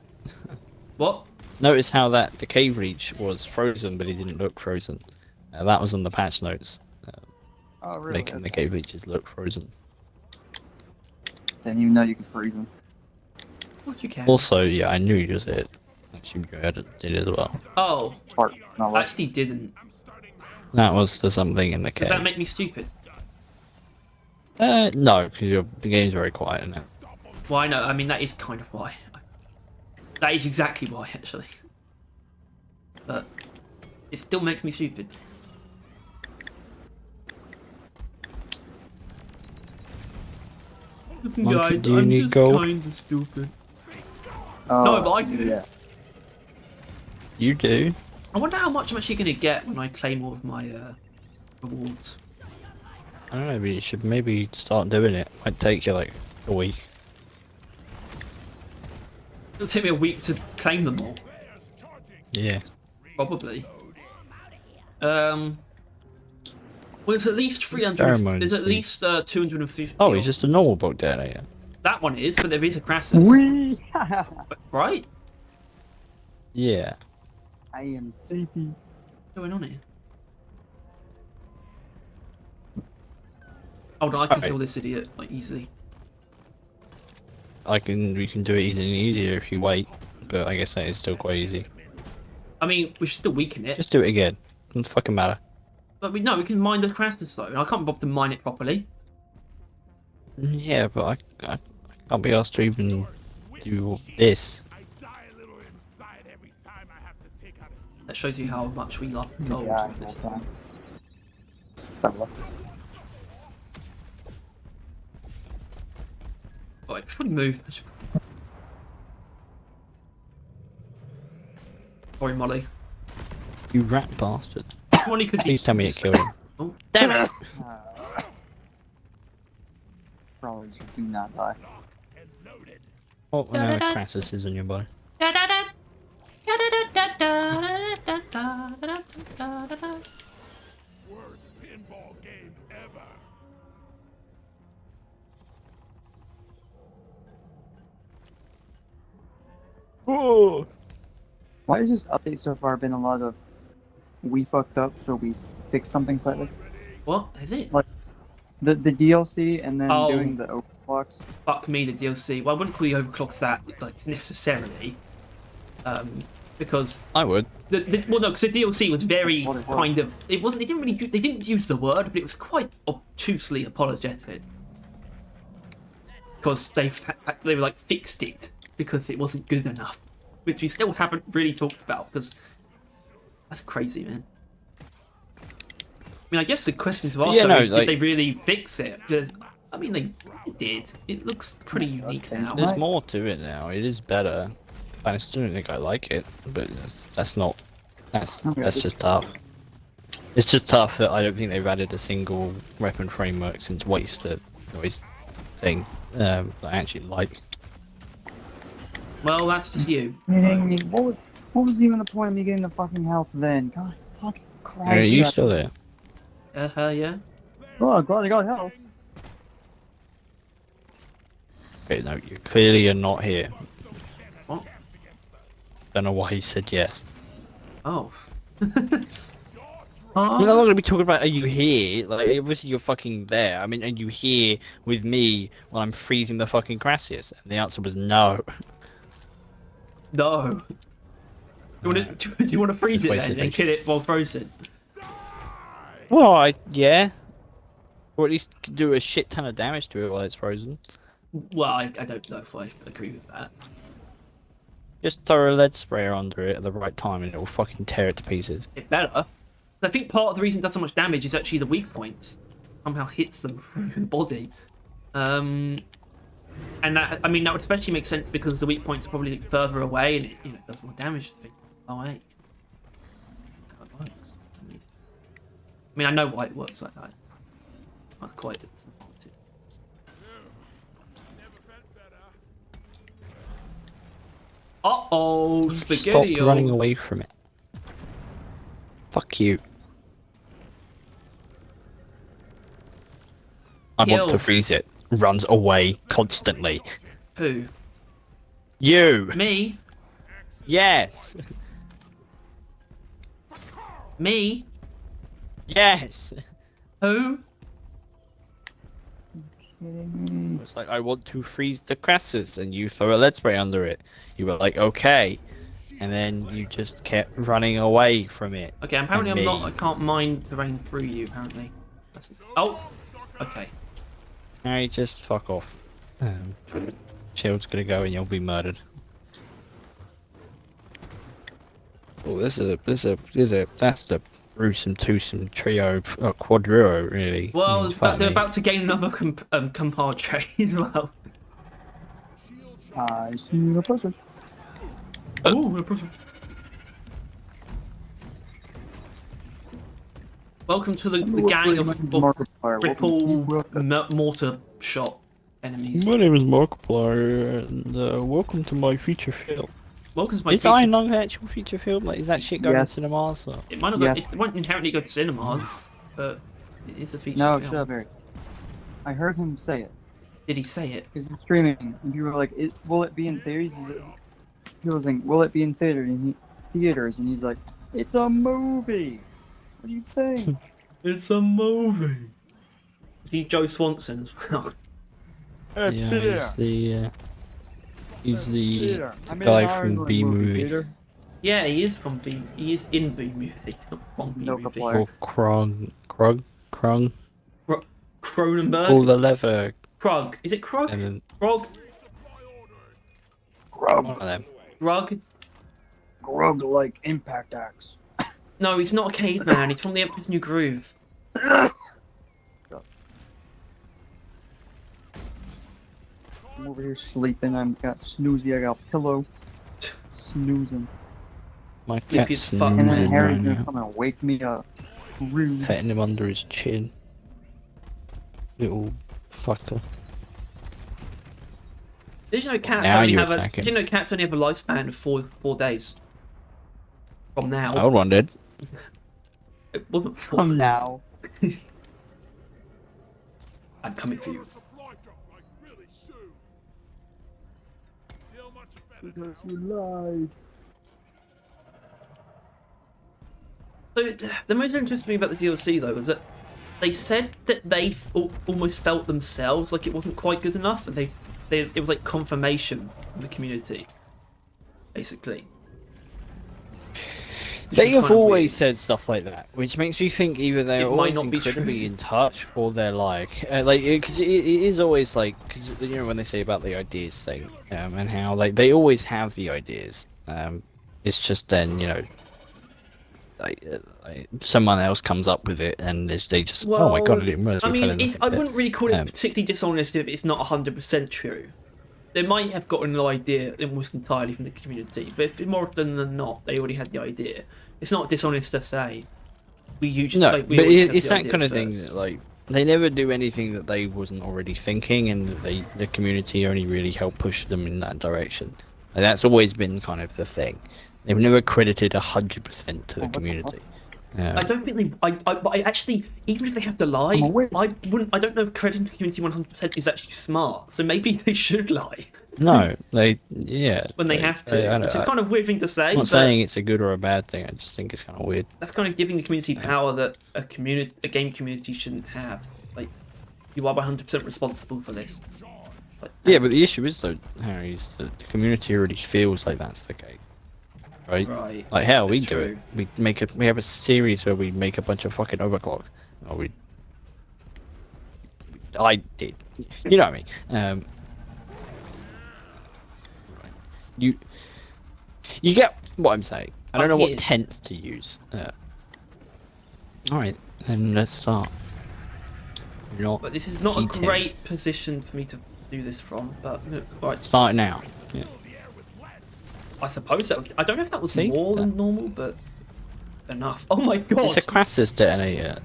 What? Notice how that the cave reach was frozen, but he didn't look frozen. That was on the patch notes, Oh really? making the cave reaches look frozen. Didn't even know you could freeze them. What you can? Also, yeah, I knew you was it. Actually, you did it as well. Oh, Part. No, I actually didn't. That was for something in the Does cave. that make me stupid? No, because the game's very quiet now. Well, I know. I mean, that is kind of why. That is exactly why, actually. But it still makes me stupid. Listen, Monkey, guys, do you I'm need just gold? kind of stupid. Oh, No, but I do. Yeah. You do? I wonder how much I'm actually going to get when I claim all of my rewards. I don't know, but you should maybe start doing it. Might take you like a week. It'll take me a week to claim them all, Yeah. probably. Well, there's at least 300. Pheromones, There's at dude. least 250. Oh, he's just a normal bug data, yeah. That one is, but there is a Crassus. Wee! Right? Yeah. I am CP. What's going on here? Hold on, I can Alright. kill this idiot like easily. We can do it easy and easier if you wait, but I guess that is still quite easy. I mean, we should still weaken it. Just do it again. Doesn't fucking matter. But we can mine the Crassus though. I can't bother to mine it properly. Yeah, but I can't be asked to even do this. I die a little inside every time I have to take out a That shows you how much we love gold. Yeah, the whole time. Fella. Alright, before we move. Sorry, Molly. You rat bastard. Molly could Please tell me it killed him. Oh, Damn it! Probably should do not die. and loaded. Oh, now the Crassus is in your body. Worst pinball game ever. Oh! Why has this update so far been a lot of we fucked up, so we fixed something slightly? what is it? The DLC and then Oh. doing the overclocks. Fuck me, the DLC. Well, I wouldn't call the overclocks that like necessarily, because I would. well, no, because the DLC was very What it was. kind of. It wasn't. They didn't really. They didn't use the word, but it was quite obtusely apologetic. Because they were like fixed it because it wasn't good enough, which we still haven't really talked about. Because that's crazy, man. I mean, I guess the question to ask Yeah, though, no, is, like- did they really fix it? Because I mean, they did. It looks pretty unique now. There's more to it now. It is better. I still don't think I like it, but that's not. That's just tough. It's just tough that I don't think they've added a single weapon framework since Wasted Noise thing that I actually like. Well, that's just you. Kidding me? What was even the point of me getting the fucking health then? God fucking Christ. Are you still there? Yeah. Oh, glad I got health. Okay, no, you clearly are not here. What? Don't know why he said yes. Oh. We're not going to be talking about are you here? Like, obviously you're fucking there. I mean, are you here with me while I'm freezing the fucking Crassus? And the answer was no. No. Do you want to freeze it Wasted then and me. kill it while frozen? Well, yeah. Or at least do a shit ton of damage to it while it's frozen. Well, I don't know if I agree with that. Just throw a lead sprayer under it at the right time and it'll fucking tear it to pieces. It better. I think part of the reason it does so much damage is actually the weak points. Somehow hits them through the body. And that, I mean, that would especially make sense because the weak points are probably further away and it does more damage to things. Oh, hey. How it works. I mean, I know why it works like that. That's quite it's Never felt better. Uh-oh, Stop spaghetti. running away from it. Fuck you. I want to Kill. freeze it. Runs away constantly. Who? You! Me? Yes! Me? Yes! Who? Kidding me? It's like, I want to freeze the Crassus, and you throw a lead spray under it. You were like, okay. And then you just kept running away from it. Okay, apparently And I'm not. me. I can't mine the rain through you. Apparently. Oh. Okay. Now just fuck off. Shield's gonna go and you'll be murdered. Oh, that's the gruesome twosome trio, quadruo really. Well, Fuck they're me. about to gain another compadre as well. I see a person. Ooh, a person. Welcome to the gang of Ripple mortar shot enemies. My name is Markiplier, and welcome to my feature film. Welcome to my Is feature. Iron Lung an actual feature film? Like, is that shit going Yes. to cinemas? Or? It might not go, Yes. it won't inherently go to cinemas, but it is a feature. No, film. shut up, Eric. I heard him say it. Did he say it? Because he's streaming, and people were like, will it be in theaters? He was saying, will it be in theaters? And he's like, it's a movie! What are you saying? It's a movie. Is he Joe Swanson as well? Yeah, he's the guy from B movie. Yeah, he is from B. He is in B movie, not from B movie. Markiplier. Or Krug. Cronenberg. All the leather. Krug. Is it Krug? And then Krog. one of them. Rug. Grug like impact axe. No, he's not a caveman. He's from the Emperor's New Groove. I'm over here sleeping. I've got Snoozy. I got pillow. Snoozing. My Sleepy cat's as fuck. And then snoozing Harry's right gonna now. come and wake me up. Rude. Petting him under his chin. Little fucker. Did you know cats Now only you're have a? attacking. Did you know cats only have a lifespan of 4 days? From now. My old one did. It wasn't 4. From now. I'm coming for you. Because you lied. So the most interesting thing about the DLC though was that they said that they almost felt themselves like it wasn't quite good enough, and it was like confirmation from the community, basically. They was have kind of always weird. said stuff like that, which makes me think either they're It might always not be incredibly true. in touch, or they're because it is always like, because you know when they say about the ideas thing, and how they always have the ideas, it's just then someone else comes up with it, and they just oh my god, I didn't realize I we fell mean, in the I same pit. wouldn't really call it Um, particularly dishonest if it's not 100% true. They might have gotten an idea almost entirely from the community, but if more often than not, they already had the idea. It's not dishonest to say we usually No, like, we but always had it's the that idea kind of thing first. that like they never do anything that they wasn't already thinking, and that the community only really helped push them in that direction. And that's always been kind of the thing. They've never credited 100% to the community. I don't think they. I actually, even if they have to lie, I'm aware. I wouldn't. I don't know if crediting the community 100% is actually smart. So maybe they should lie No, when they have to, which is kind of a weird thing to say. I'm not but saying it's a good or a bad thing. I just think it's kind of weird. that's kind of giving the community power that a game community shouldn't have. Like, you are 100% responsible for this. Like, Yeah, but the issue is though, Harry, is that the community already feels like that's the case, right? right. Like hell, we That's do true. it. We have a series where we make a bunch of fucking overclocks. Or I did. You know what I mean? You get what I'm saying. I don't know what hear. tense to use. All right, then let's start. You're not But this is not a heating. great position for me to do this from. But right, Start now. Yeah. I suppose that was, I don't know if that was See? more than normal, but enough. Oh my god! It's a Crassus detonator.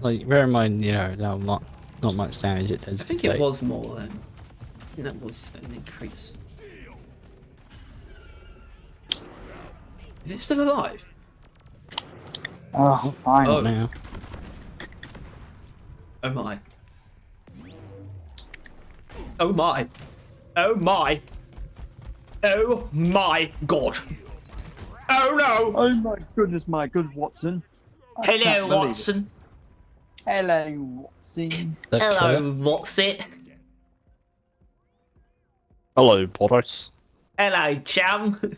Like, bear in mind, no, not much damage it I tends think to it take. was more than. I think that was an increase. Is it still alive? Oh, fine. Oh. Now. Oh my. Oh my. Oh my. Oh my god. Oh no! Oh my goodness, my good Watson. I can't Hello, believe it. Watson. Hello, Watson. The Hello, killer. what's it? Hello, Boris. Hello, chum.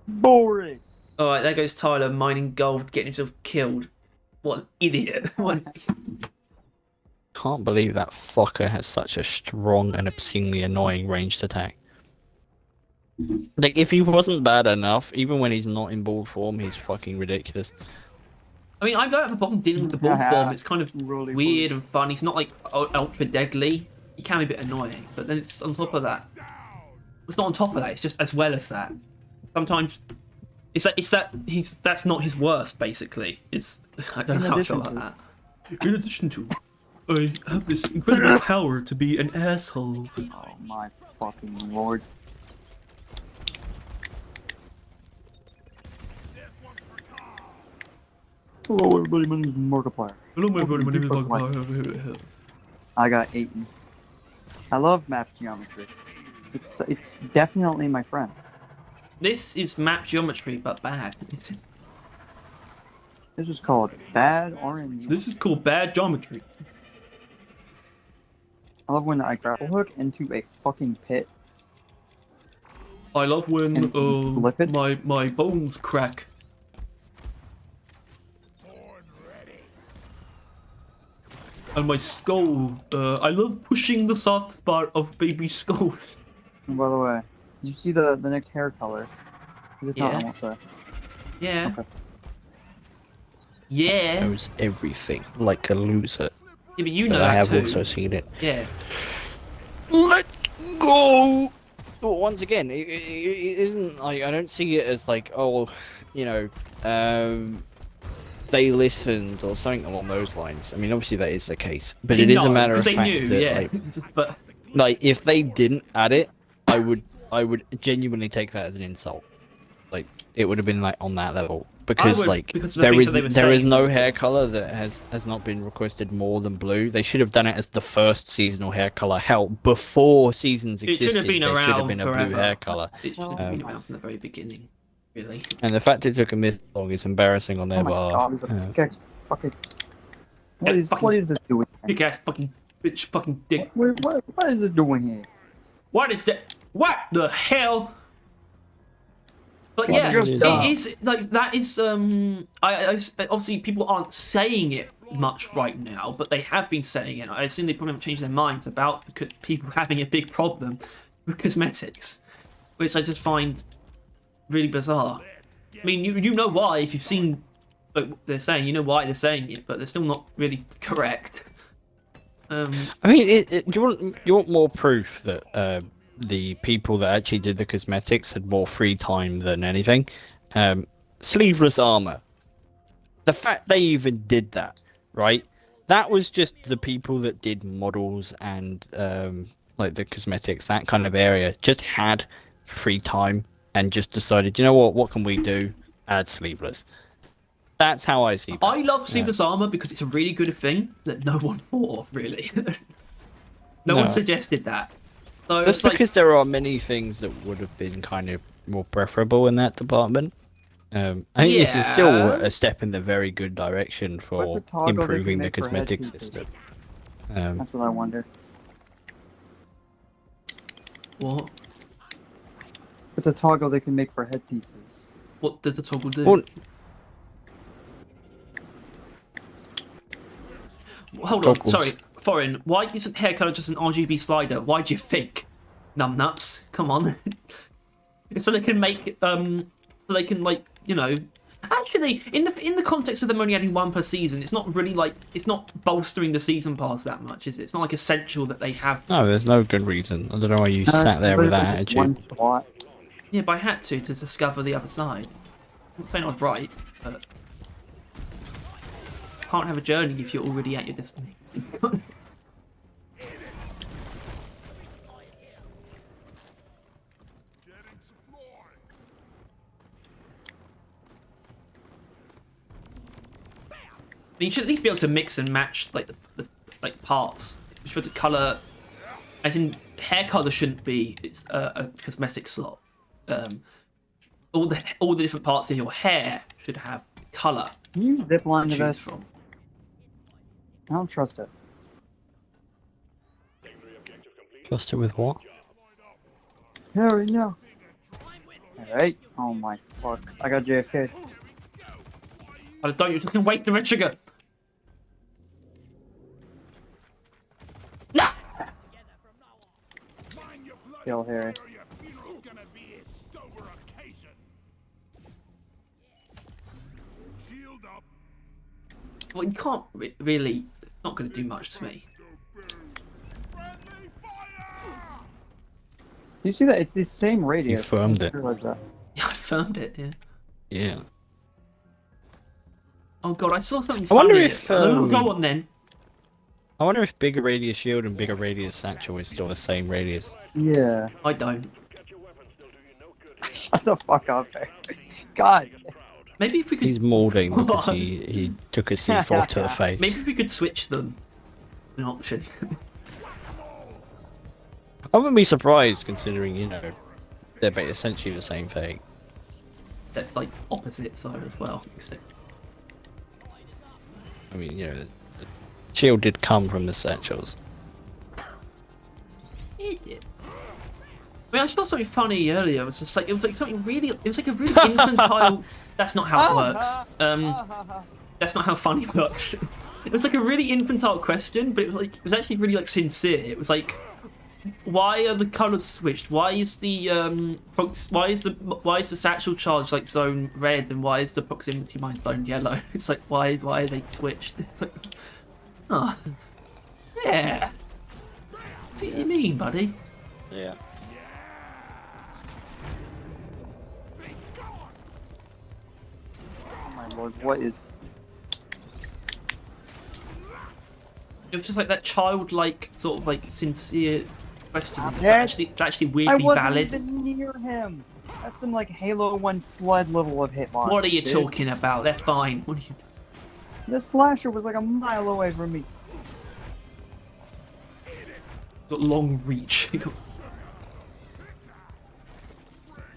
Boris. Alright, there goes Tyler mining gold, getting himself killed. What an idiot. What an... Can't believe that fucker has such a strong and obscenely annoying ranged attack. Like, if he wasn't bad enough, even when he's not in ball form, he's fucking ridiculous. I mean, I don't have a problem dealing with the ball form. It's kind of Really weird and fun. He's not like ultra deadly. He can be a bit annoying, but then it's on top of that. It's not on top of that. It's just as well as that. Sometimes that's not his worst. Basically, it's I don't know how to feel about that. In addition to, I have this incredible power to be an asshole. Oh my fucking lord. Hello everybody, my name is Markiplier. Hello, my buddy. My name is Fuck Mark. I got 8. I love map geometry. It's definitely my friend. This is map geometry, but bad. This is called bad orange. This is called bad geometry. I love when I grapple hook into a fucking pit. I love when And flip it? my bones crack. And my skull. I love pushing the soft spot of baby skulls. And by the way, you see the next hair color? Is it not? Yeah. I won't say. Yeah. Okay. Yeah. Knows everything like a loser. Yeah, but you But know I that have too. also seen it. Yeah. Let go. Well, once again, it isn't like I don't see it as like, oh, you know, they listened or something along those lines. I mean, obviously that is the case, but it is a matter of they fact knew, that yeah. But like if they didn't add it, I would genuinely take that as an insult. Like it would have been like on that level because would, like because of the there things is that they were there is saying. no hair color that has not been requested more than blue. They should have done it as the first seasonal hair color. Hell, before seasons it existed, should have been there around should have been a forever. blue hair color. It should have been around from the very beginning, really. And the fact it took them this long is embarrassing on their Oh my god, behalf. there's a Yeah. pickaxe. Fucking. What Yeah, is fucking- what is this doing? Big ass fucking bitch fucking dick. What is it doing here? What is it? What the hell? But It's yeah, just it dumb. is like that is I obviously people aren't saying it much right now, but they have been saying it. I assume they probably haven't changed their minds about people having a big problem with cosmetics, which I just find really bizarre. I mean, you know why if you've seen like what they're saying, you know why they're saying it, but they're still not really correct. I mean, you want more proof that the people that actually did the cosmetics had more free time than anything. Sleeveless armor. The fact they even did that, right? That was just the people that did models and like the cosmetics, that kind of area, just had free time and just decided, you know what can we do? Add sleeveless. That's how I see it. I love sleeveless armor because it's a really good thing that no one thought of, really. no one suggested that. So That's it's like, because there are many things that would have been kind of more preferable in that department. I think this is still Yeah. a step in the very good direction What's for a toggle they can improving the make for cosmetic headpieces? system. That's what I wonder. what? It's a toggle they can make for headpieces. What did the toggle do? Well, Hold on, toggles. sorry, Foreign. Why isn't hair color just an RGB slider? Why do you think? Numbnuts, come on. So they can make so they can like Actually, in the context of them only adding one per season, it's not really like it's not bolstering the season pass that much, is it? It's not like essential that they have. no, there's no good reason. I don't know why you sat there with that attitude. One slot. Yeah, but I had to discover the other side. I'm not saying I was right, but can't have a journey if you're already at your destiny. I mean, you should at least be able to mix and match like the like parts. You should be able to color, as in hair color shouldn't be it's a cosmetic slot. All the different parts of your hair should have color Can you zip to line to choose this? from. I don't trust it. Trust it with what? Hurry, no. Alright. Oh my fuck. I got JFK. I don't. You're just gonna wait the red trigger. No. Kill Harry. Well, you can't really. It's not gonna do much to me. You see that? It's the same radius. firmed it. I realized that. Yeah, I found it. Yeah. Yeah. Oh god, I saw something. I wonder funny. if, Oh, go on then. I wonder if bigger radius shield and bigger radius satchel is still the same radius. Yeah. I don't. Shut the fuck up, Harry. God. Maybe if we could. He's molding because he took a C4 to the face. Maybe if we could switch them. An option. I wouldn't be surprised considering, they're essentially the same thing. They're like opposites though as well. Except I mean, the shield did come from the satchels. yeah. I mean, I saw something funny earlier. It was like something really. It was like a really infantile. That's not how it works. That's not how funny works. It was like a really infantile question, but it was actually really like sincere. It was like, why are the colours switched? Why is the satchel charge like zone red, and why is the proximity mine zone yellow? It's like why are they switched? It's like, oh, yeah. What do you mean, buddy? Yeah. Oh my lord, what is? It was just like that childlike sort of like sincere question. Yes. It's actually I weirdly wasn't valid. even near him. That's some like Halo 1 flood level of hitbox. What are you dude. talking about? They're fine. What are you? The slasher was like a mile away from me. Got long reach.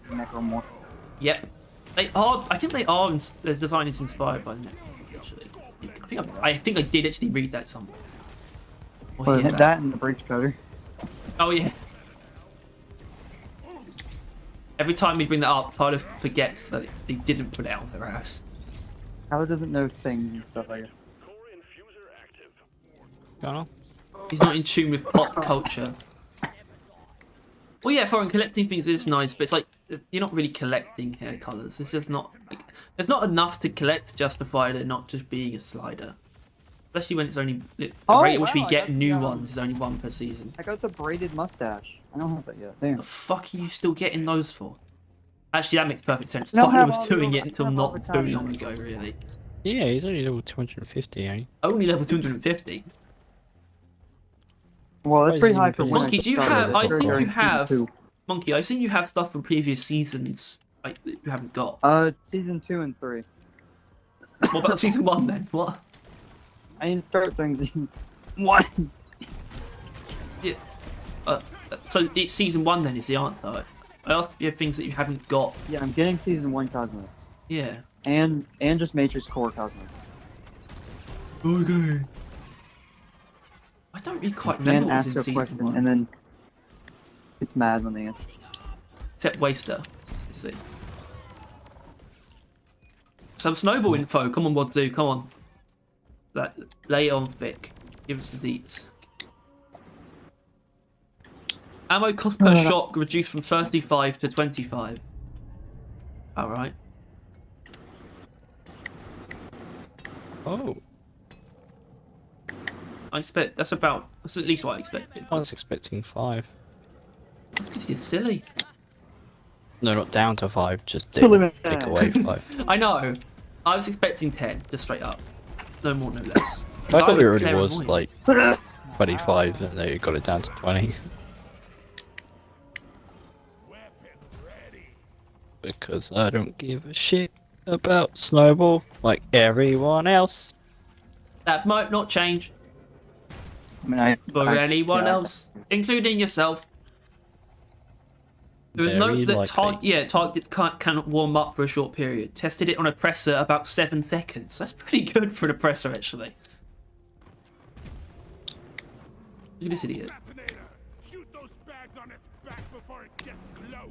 Necromorph. Yep. They are. I think they are. The design is inspired by Necromorph. Actually, I think I did actually read that somewhere. Or Well, hear that and the breach cutter. Oh yeah. Every time we bring that up, Tyler forgets that they didn't put it out their ass. Tyler doesn't know things and stuff like that. Core infuser active. Going on? He's not in tune with pop culture. Well, yeah, foreign collecting things is nice, but it's like you're not really collecting hair colors. It's just not. Like, there's not enough to collect to justify it not just being a slider. Especially when it's only the rate at which we wow, get that's- new yeah. ones is only one per season. I got the braided mustache. I don't have that yet. Damn. The fuck are you still getting those for? Actually, that makes perfect sense. No, Tyler have was all the doing it other- until have all not the too time. long ago, really. Yeah, he's only level 250, ain't he? Only level 250. Well, that's Why pretty is high he for even when Monkey, I do you started. have? It's I very think early you season have. 2. Monkey, I think you have stuff from previous seasons like that you haven't got. Season 2 and 3. What about season 1 then? What? I didn't start during season 1. Yeah. So it's season 1 then is the answer. I asked if you have things that you haven't got. Yeah, I'm getting season 1 cosmetics. Yeah. And just Matrix Core cosmetics. Okay. I don't really quite Man remember what was asks in you a season question 1. and then it's mad when they answer. Except Waster. Let's see. Some snowball info. Come on, Wadzoo. Come on. Lay it on thick. Give us the deets. Ammo cost per shot reduced from 35 to 25. Alright. Oh, I expect that's at least what I expected. I was expecting 5. That's because you're silly. No, not down to 5, just Still in it. take away 5. I know. I was expecting 10, just straight up. No more, no less. I thought it already Claire was Avoid. like 25 and they got it down to 20. Because I don't give a shit about Snowball like everyone else. That might not change I mean, for anyone yeah. else, including yourself. There is no Very that likely. targets cannot warm up for a short period. Tested it on a presser about 7 seconds. That's pretty good for an oppressor, actually. Look at this idiot. Fascinator! Shoot those bags on its back before it gets close!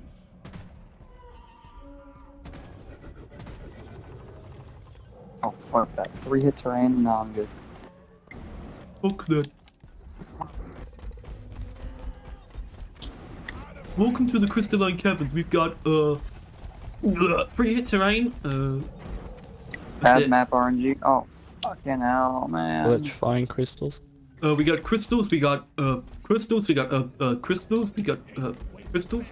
Oh, fuck that. 3-hit terrain? No, I'm good. Fuck that. Welcome to the Crystalline Caverns. We've got 3-hit terrain. That's Bad it. map RNG. Oh, fucking hell, man. Electrifying crystals. We got crystals. We got crystals. We got crystals. We got crystals.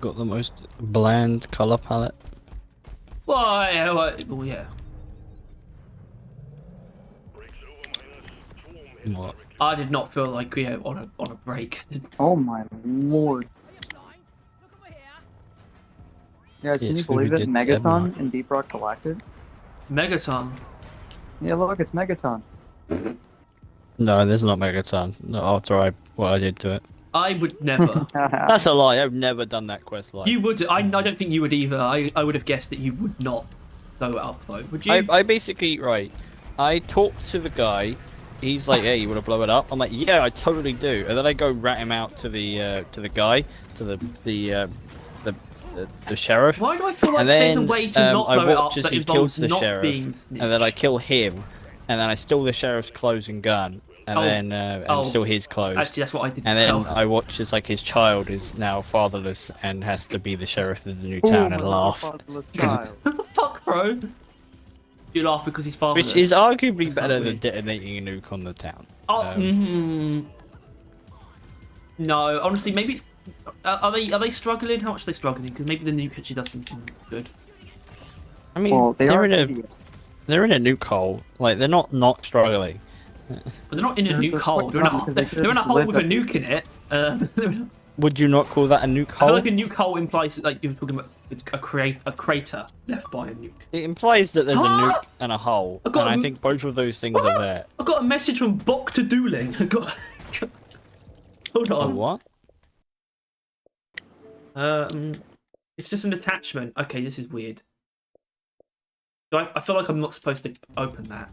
Got the most bland color palette. Why? Well, yeah. Brakes over minus 2 What? I did not feel like we were on a break. Oh my lord. Guys, can Yes, you believe we it? did Megaton Denmark. in Deep Rock Galactic? Megaton. Yeah, look, it's Megaton. No, there's not Megaton. No, after what I did to it. I would never. That's a lie. I've never done that quest line. You would. I don't think you would either. I would have guessed that you would not blow it up though. Would you? I basically I talked to the guy he's like, "Hey, you want to blow it up?" I'm like, "Yeah, I totally do." And then I go rat him out to the guy, to the sheriff. Why do I feel like And there's then a way to not I blow it up watch as that he kills involves the not sheriff, being and then I kill him, and then I steal the sheriff's clothes and gun, and then and steal his clothes. Actually, that's what I did. And as then well. I watch as like his child is now fatherless and has to be the sheriff of the new town and laugh, Child. What the fuck, bro? You laugh because he's fatherless. which is arguably That's better not than weird. detonating a nuke on the town. Oh, no, honestly, maybe it's. Are they struggling? How much are they struggling? Because maybe the nuke actually does something good. I mean, Well, they they're are in a idiots. they're in a nuke hole. Like they're not struggling. But they're not in a They're nuke hole. quite They're in a, dumb because they they're could've in a just hole lived with a up- nuke in it. Would you not call that a nuke I feel hole? like a nuke hole implies like you're talking about a crater left by a nuke. It implies that there's a Ah! nuke and a hole, I got and I a- think both of those things are there. I got a message from Bok to Dueling. I got. Hold Oh on. what? It's just an attachment. Okay, this is weird. I feel like I'm not supposed to open that.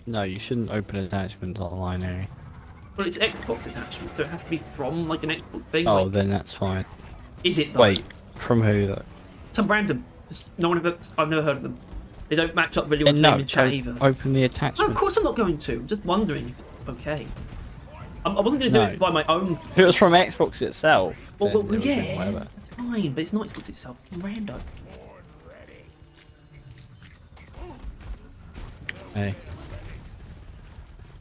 No, you shouldn't open attachments online, Harry. Well, it's Xbox attachment, so it has to be from like an Xbox thing. Oh, like, then that's fine. is it though? Wait, from who though? Some random. No one ever. I've never heard of them. They don't match up with anyone's No, name in chat don't either. open the No, attachment. of course I'm not going to. I'm just wondering if it's okay. I wasn't going to do No. it by my own. If it was from Xbox itself, Well, then it would've been yeah, whatever. that's fine, but it's not Xbox itself. It's random. Hey.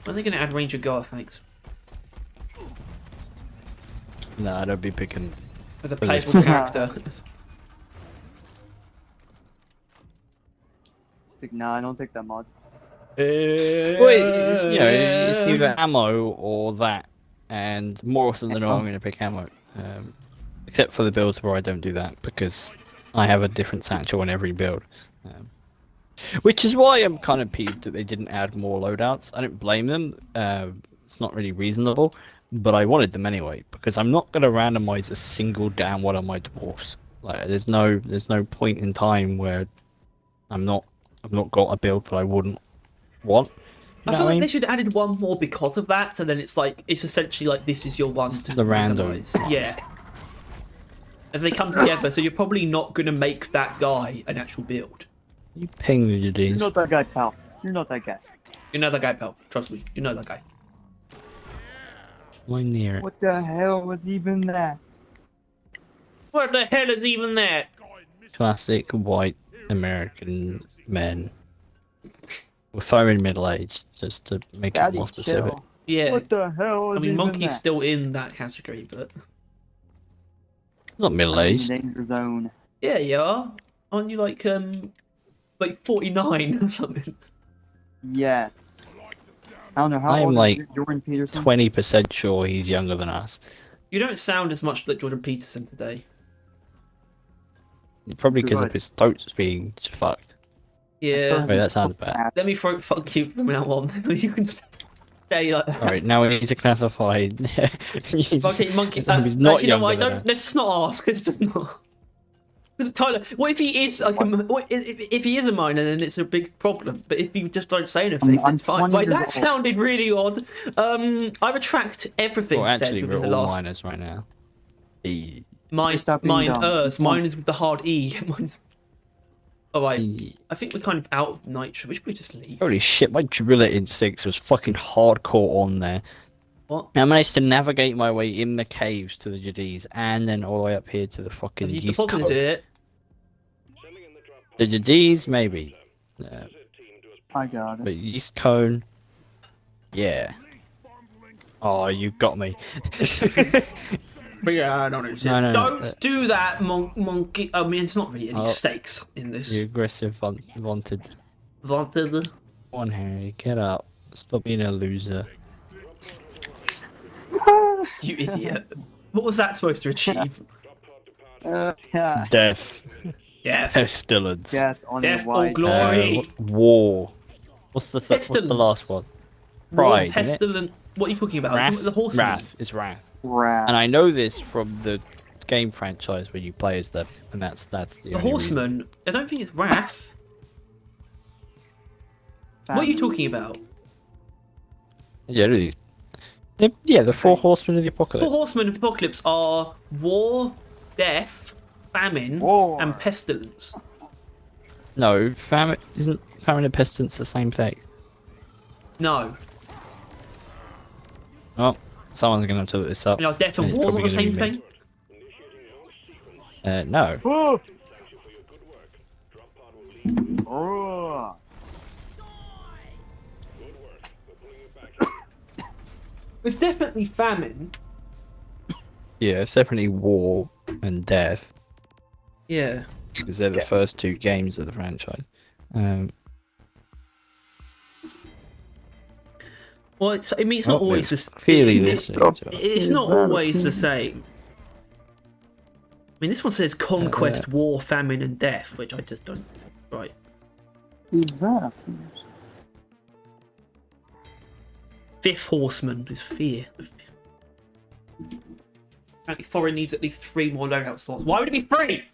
When are they going to add Ranger Garfax No, I don't be picking. as a For this playable character? It's like, nah, I don't take that mod. Well, it's, you know, it's either ammo or that, and more often than not, I'm going to pick ammo. Except for the builds where I don't do that because I have a different satchel in every build. Which is why I'm kind of peeved that they didn't add more loadouts. I don't blame them. It's not really reasonable, but I wanted them anyway because I'm not going to randomize a single damn one of my dwarfs. Like, there's no point in time where I've not got a build that I wouldn't want. I feel like they should have added one more because of that, so then it's like it's essentially like this is your one to the random. randomize. Yeah. And they come together, so you're probably not gonna make that guy an actual build. You ping the You're UDs. not that guy, pal. You're not that guy. You know that guy, pal. Trust me, you know that guy. Why near it? What the hell was even that? What the hell is even that? Classic white American men. We'll throw in middle-aged just to make it Daddy, more specific. chill. Yeah. What the hell I was mean, even Monkey's that? still in that category, but Not I'm in middle-aged. the danger zone. yeah, you are. Aren't you like 49 or something? Yes. I don't know how I'm old like is Jordan Peterson. 20% sure he's younger than us. You don't sound as much like Jordan Peterson today. Probably because of Good. his throat's being fucked. Yeah. Wait, that sounds bad. Let me throat fuck you from now on. You can stay like that. Alright, now we need to classify. he's, Monkey. he's not actually, no, younger I than don't. us. Let's just not ask. Let's just not. Because Tyler, what if he is like if he is a minor, then it's a big problem. But if you just don't say anything, I'm it's fine. 20 Wait, years that old. sounded really odd. I retract everything Well, said actually, we're within all the last. minors right now. E. Stop being dumb. Mine is with the hard E. Mine's... Oh wait, E. I think we're kind of out of nitro. We should probably just leave. Holy shit, my driller instincts was fucking hardcore on there. What? I managed to navigate my way in the caves to the Jadis and then all the way up here to the fucking Have you East deposited Coast. it? Sending in the drop The Jadis, maybe. team to us. I got But it. East Cone. Yeah. Oh, you got me. But yeah, I don't understand. No, no, Don't no, do that, monkey. I mean, it's not really any Oh. stakes in this. You aggressive wanted. Wanted. Come on, Harry, get up. Stop being a loser. You idiot. What was that supposed to achieve? Yeah. Death. Death. Pestilence. Death on Death the or white. glory. War. What's the Pestilence. last one? Pride, isn't it? Pestilent. What are you talking about? Wrath. The horseman. Wrath. It's Wrath. Rat. And I know this from the game franchise where you play as them, and that's the The only horseman. I don't think it's Wrath. What are you talking about? Yeah, yeah, the four horsemen of the Four apocalypse. horsemen of the apocalypse are war, death, famine, War. and pestilence. No, isn't famine and pestilence the same thing? No. Oh, someone's gonna have to look this up. You know, death and It's war are probably not the gonna same be me. thing. No. Oh. Thank you for your good work. Drop pod will leave you. Oh. Good work. We're pulling you back. It's definitely famine. Yeah, it's definitely war and death, Yeah. because they're the first two games of the franchise. Well, I mean, it's not always it's the clearly listening to us. It's not always the same. I mean, this one says conquest, war, famine, and death, which I just don't. Right. Who's that? Fifth horseman is fear. Apparently, foreign needs at least 3 more loadout slots. Why would it be 3?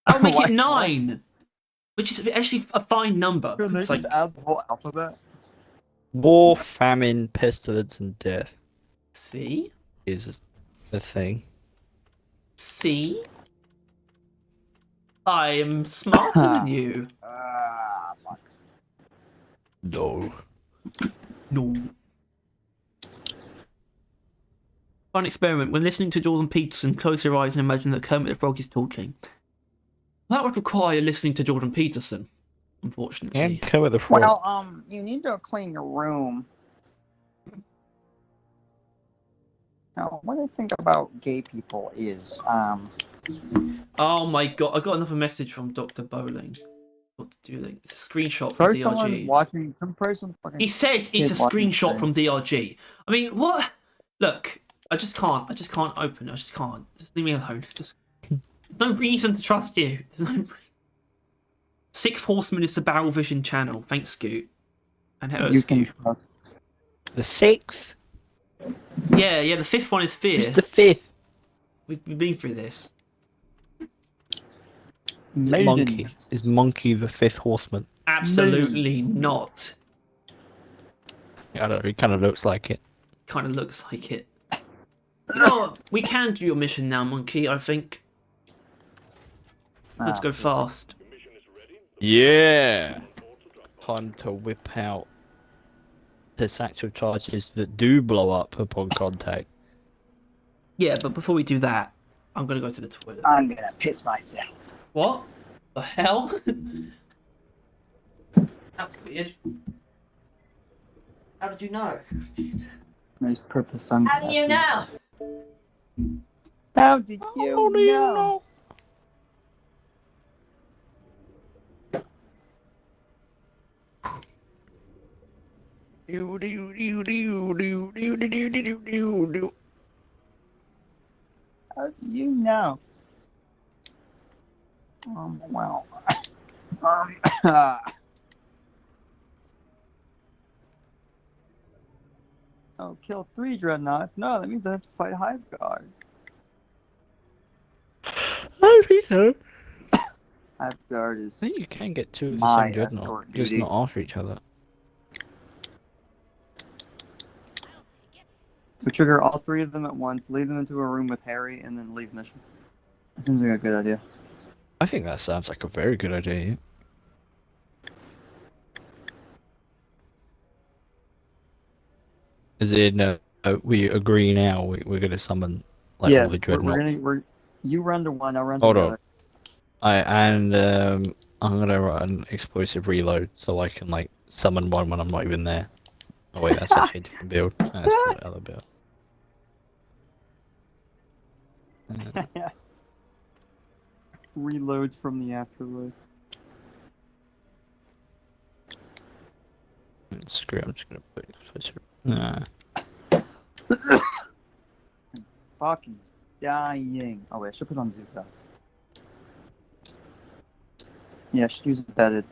I'll make Why- it 9, which is actually a fine number. Couldn't they It's like, just add the whole alphabet? War, famine, pestilence, and death see, is a thing. see, I am smarter than you. Fuck. No. No. Fun experiment. When listening to Jordan Peterson, close your eyes and imagine that Kermit the Frog is talking. That would require listening to Jordan Peterson, unfortunately. And cover the frog. Well, you need to clean your room. Now, what I think about gay people is, Oh my god, I got another message from Dr. Bowling. What to do? It's a screenshot from first someone DRG. watching, some person fucking. He said it's a kid watching screenshot stream. from DRG. I mean, what? Look, I just can't open it. I just can't. Just leave me alone. There's no reason to trust you. There's no... Sixth Horseman is the Barrel Vision channel. Thanks, Scoot. And hello, You can Scoot. trust. The sixth? Yeah, the fifth one is Fear. Who's the fifth? We've been through this. Maiden. Monkey. Is Monkey the fifth horseman? Absolutely not. I don't know, he kind of looks like it. Kind of looks like it. You know what? We can do your mission now, Monkey, I think. Let's go fast. Your mission is ready. Yeah! Time to whip out the satchel charges that do blow up upon contact. Yeah, but before we do that, I'm gonna go to the toilet. I'm gonna piss myself. What? The hell? That's weird. How did you know? Nice purple sunglasses. How do you know? How did you know? How do you know? Well. Oh, kill 3 dreadnoughts? No, that means I have to fight Hive Guard. How do you know? Hive Guard is. I think you can get two of the My same dreadnought, escort just duty. not after each other. We trigger all 3 of them at once, lead them into a room with Harry, and then leave mission. That seems like a good idea. I think that sounds like a very good idea. Yeah? As in, we agree now. We're gonna summon like yeah, all the we're dreadnoughts. gonna. You run to one, I'll run to Hold the on. other. I'm gonna run explosive reload so I can like summon one when I'm not even there. Oh wait, that's actually a different build. That's the other build. Reloads from the afterlife. Screw it, I'm just gonna put explosive. Nah. Fucking dying. Oh wait, I should put on Zukas. Yeah, I should use embedded.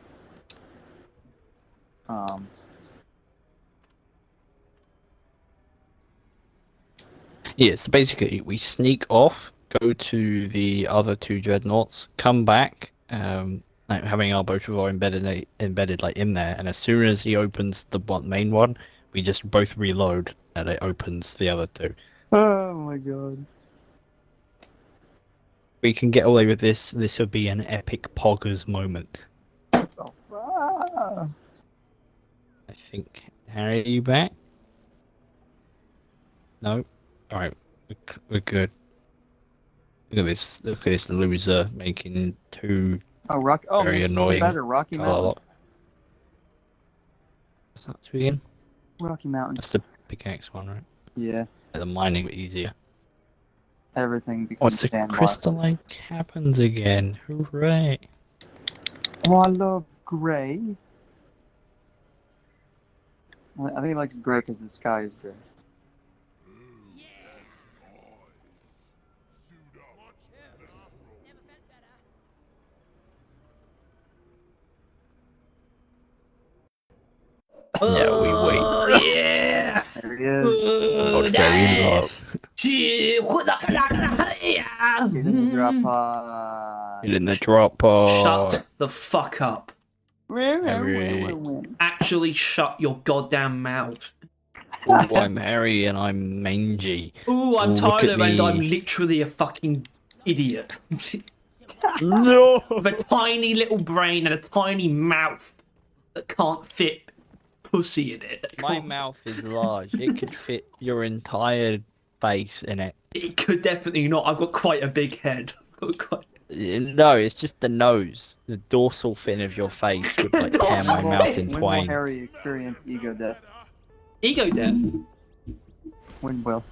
Yeah, so basically we sneak off, go to the other 2 dreadnoughts, come back, like having our both of our embedded like in there, and as soon as he opens the main one, we just both reload and it opens the other two. Oh my god. We can get away with this. This would be an epic poggers moment. Oh, ah. I think. Harry, are you back? No. All right, we're good. Look at this. Look at this loser making two Oh, Rocky. Oh, very man, annoying. better. Rocky Mountain. What's that to again? Rocky Mountain. That's the pickaxe one, right? Yeah. The mining bit easier. Everything becomes What's the sandbox. crystalline caverns again? Hooray! Oh, I love gray. I think he likes gray because the sky is gray. Never felt better. Yeah, we wait. Oh yeah. There he is. Not very low. He's in the drop pod. In the drop pod. Shut the fuck up. Actually shut your goddamn mouth. Oh, I'm Harry and I'm mangy. Ooh, I'm Ooh, look Tyler at and I'm me. literally a fucking idiot. No! With a tiny little brain and a tiny mouth that can't fit pussy in it. My mouth is large. It could fit your entire face in it. It could definitely not. I've got quite a big head. I've got quite... No, it's just the nose. The dorsal fin of your face would like tear my mouth in When will twain. Harry experience ego death? Ego death. When will?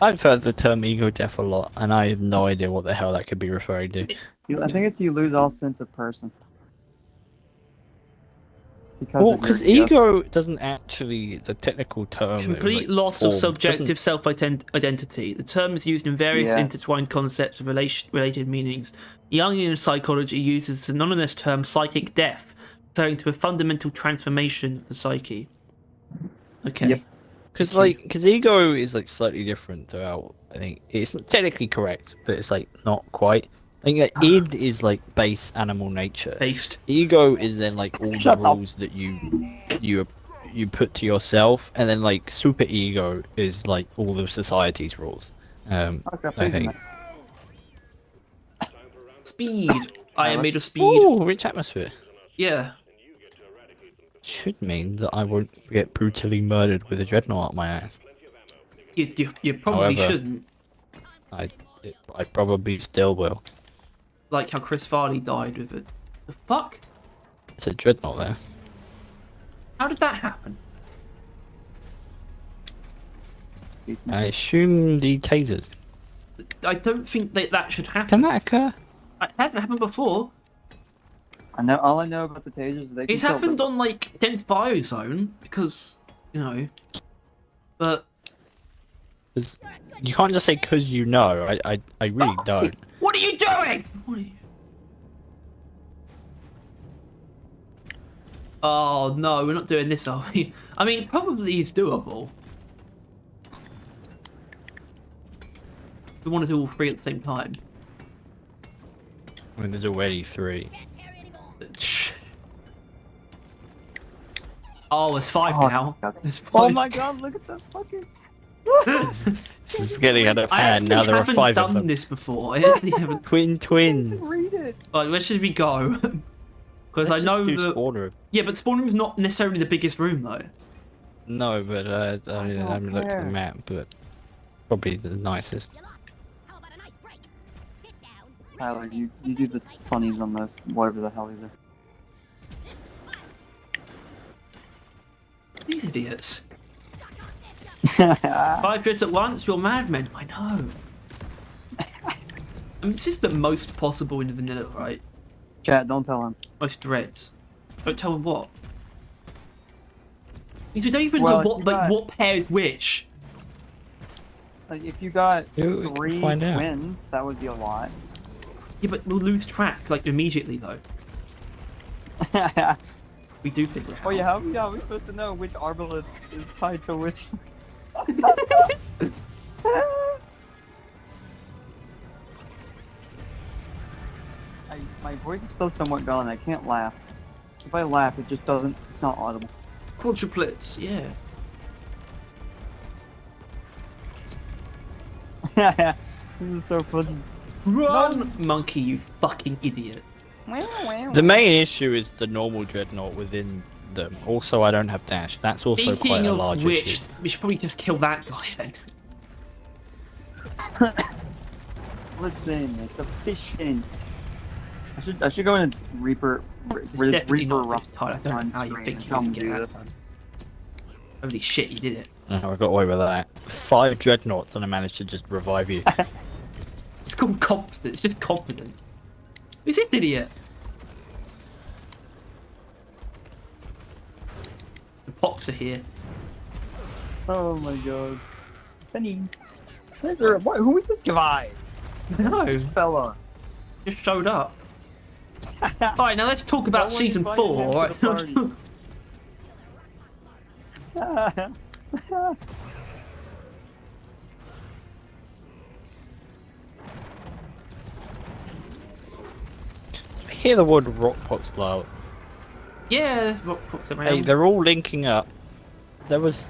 I've heard the term ego death a lot, and I have no idea what the hell that could be referring to. I think it's you lose all sense of person. Well, of because your ego doesn't actually, the technical term... it was, Complete like, loss of formed, subjective doesn't- self-identity. The term is used in various Yeah. intertwined concepts of related meanings. Jungian psychology uses the synonymous term psychic death, referring to a fundamental transformation of the psyche. Okay. Yep. Because ego is like slightly different to how I think it's not technically correct, but it's like not quite. I think that id is like base animal nature. Based. Ego is then like all the Shut up. rules that you put to yourself, and then like super ego is like all of society's rules. I think. Speed. I am made of speed. Ooh, rich atmosphere. Yeah. Should mean that I won't get brutally murdered with a dreadnought up my ass. You probably However- shouldn't. I probably still will. Like how Chris Farley died with it. The fuck? It's a dreadnought there. How did that happen? I assume the tasers. I don't think that should happen. Can that occur? It hasn't happened before. I know. All I know about the tasers is they can It's kill happened people. on like 10th Biozone because, you know. But 'Cause you can't just say "cause you know." I really don't. what are you doing? What are you... Oh no, we're not doing this, are we? I mean, probably is doable. We want to do all three at the same time. I mean, there's already 3. Shh. Oh, there's 5 Oh, now. God. There's 5. Oh my god! Look at that fucking. This is getting out of I hand. actually Now there are haven't 5 done of them. this before. I actually haven't. Twins. Read it. Right, where should we go? Because I Let's know just do that. spawn room. Yeah, but spawn room's not necessarily the biggest room though. No, but I haven't looked at the care. map, but probably the nicest. How about a nice break? Sit down. Tyler, you do the funnies on this, whatever the hell these are. These idiots. 5 dreads at once, you're madmen. I know. I mean, it's just the most possible in vanilla, right? Chat, don't tell him. Most dreads. Don't tell them what. Means we don't even Well, know what you like got- what pair is which. Like, if you got Yeah, we can 3 find out. wins, that would be a lot. Yeah, but we'll lose track like immediately though. We do figure it out. Oh yeah, how are we supposed to know which arbalist is tied to which? My voice is still somewhat gone. I can't laugh. If I laugh, it just doesn't. It's not audible. Quadruplets, yeah. This is so funny. Run, monkey, you fucking idiot. The main issue is the normal dreadnought within them. Also, I don't have dash. That's also quite Speaking a of large which, issue. we should probably just kill that guy then. Listen, it's efficient. I should go in and Reaper It's definitely Reaper not this tight. I don't know how you think you can get that done. Holy shit, you did it. Oh, I got away with that. 5 dreadnoughts and I managed to just revive you. It's called confidence. It's just confident. Who's this idiot? The pox are here. Oh my god. Penny. Who is this guy? No, Fella. just showed up. Alright, now let's talk about No one season invited 4, him to alright? the I hear the word rockpots loud. Yeah, there's rock pox around. Hey, they're all linking up. There was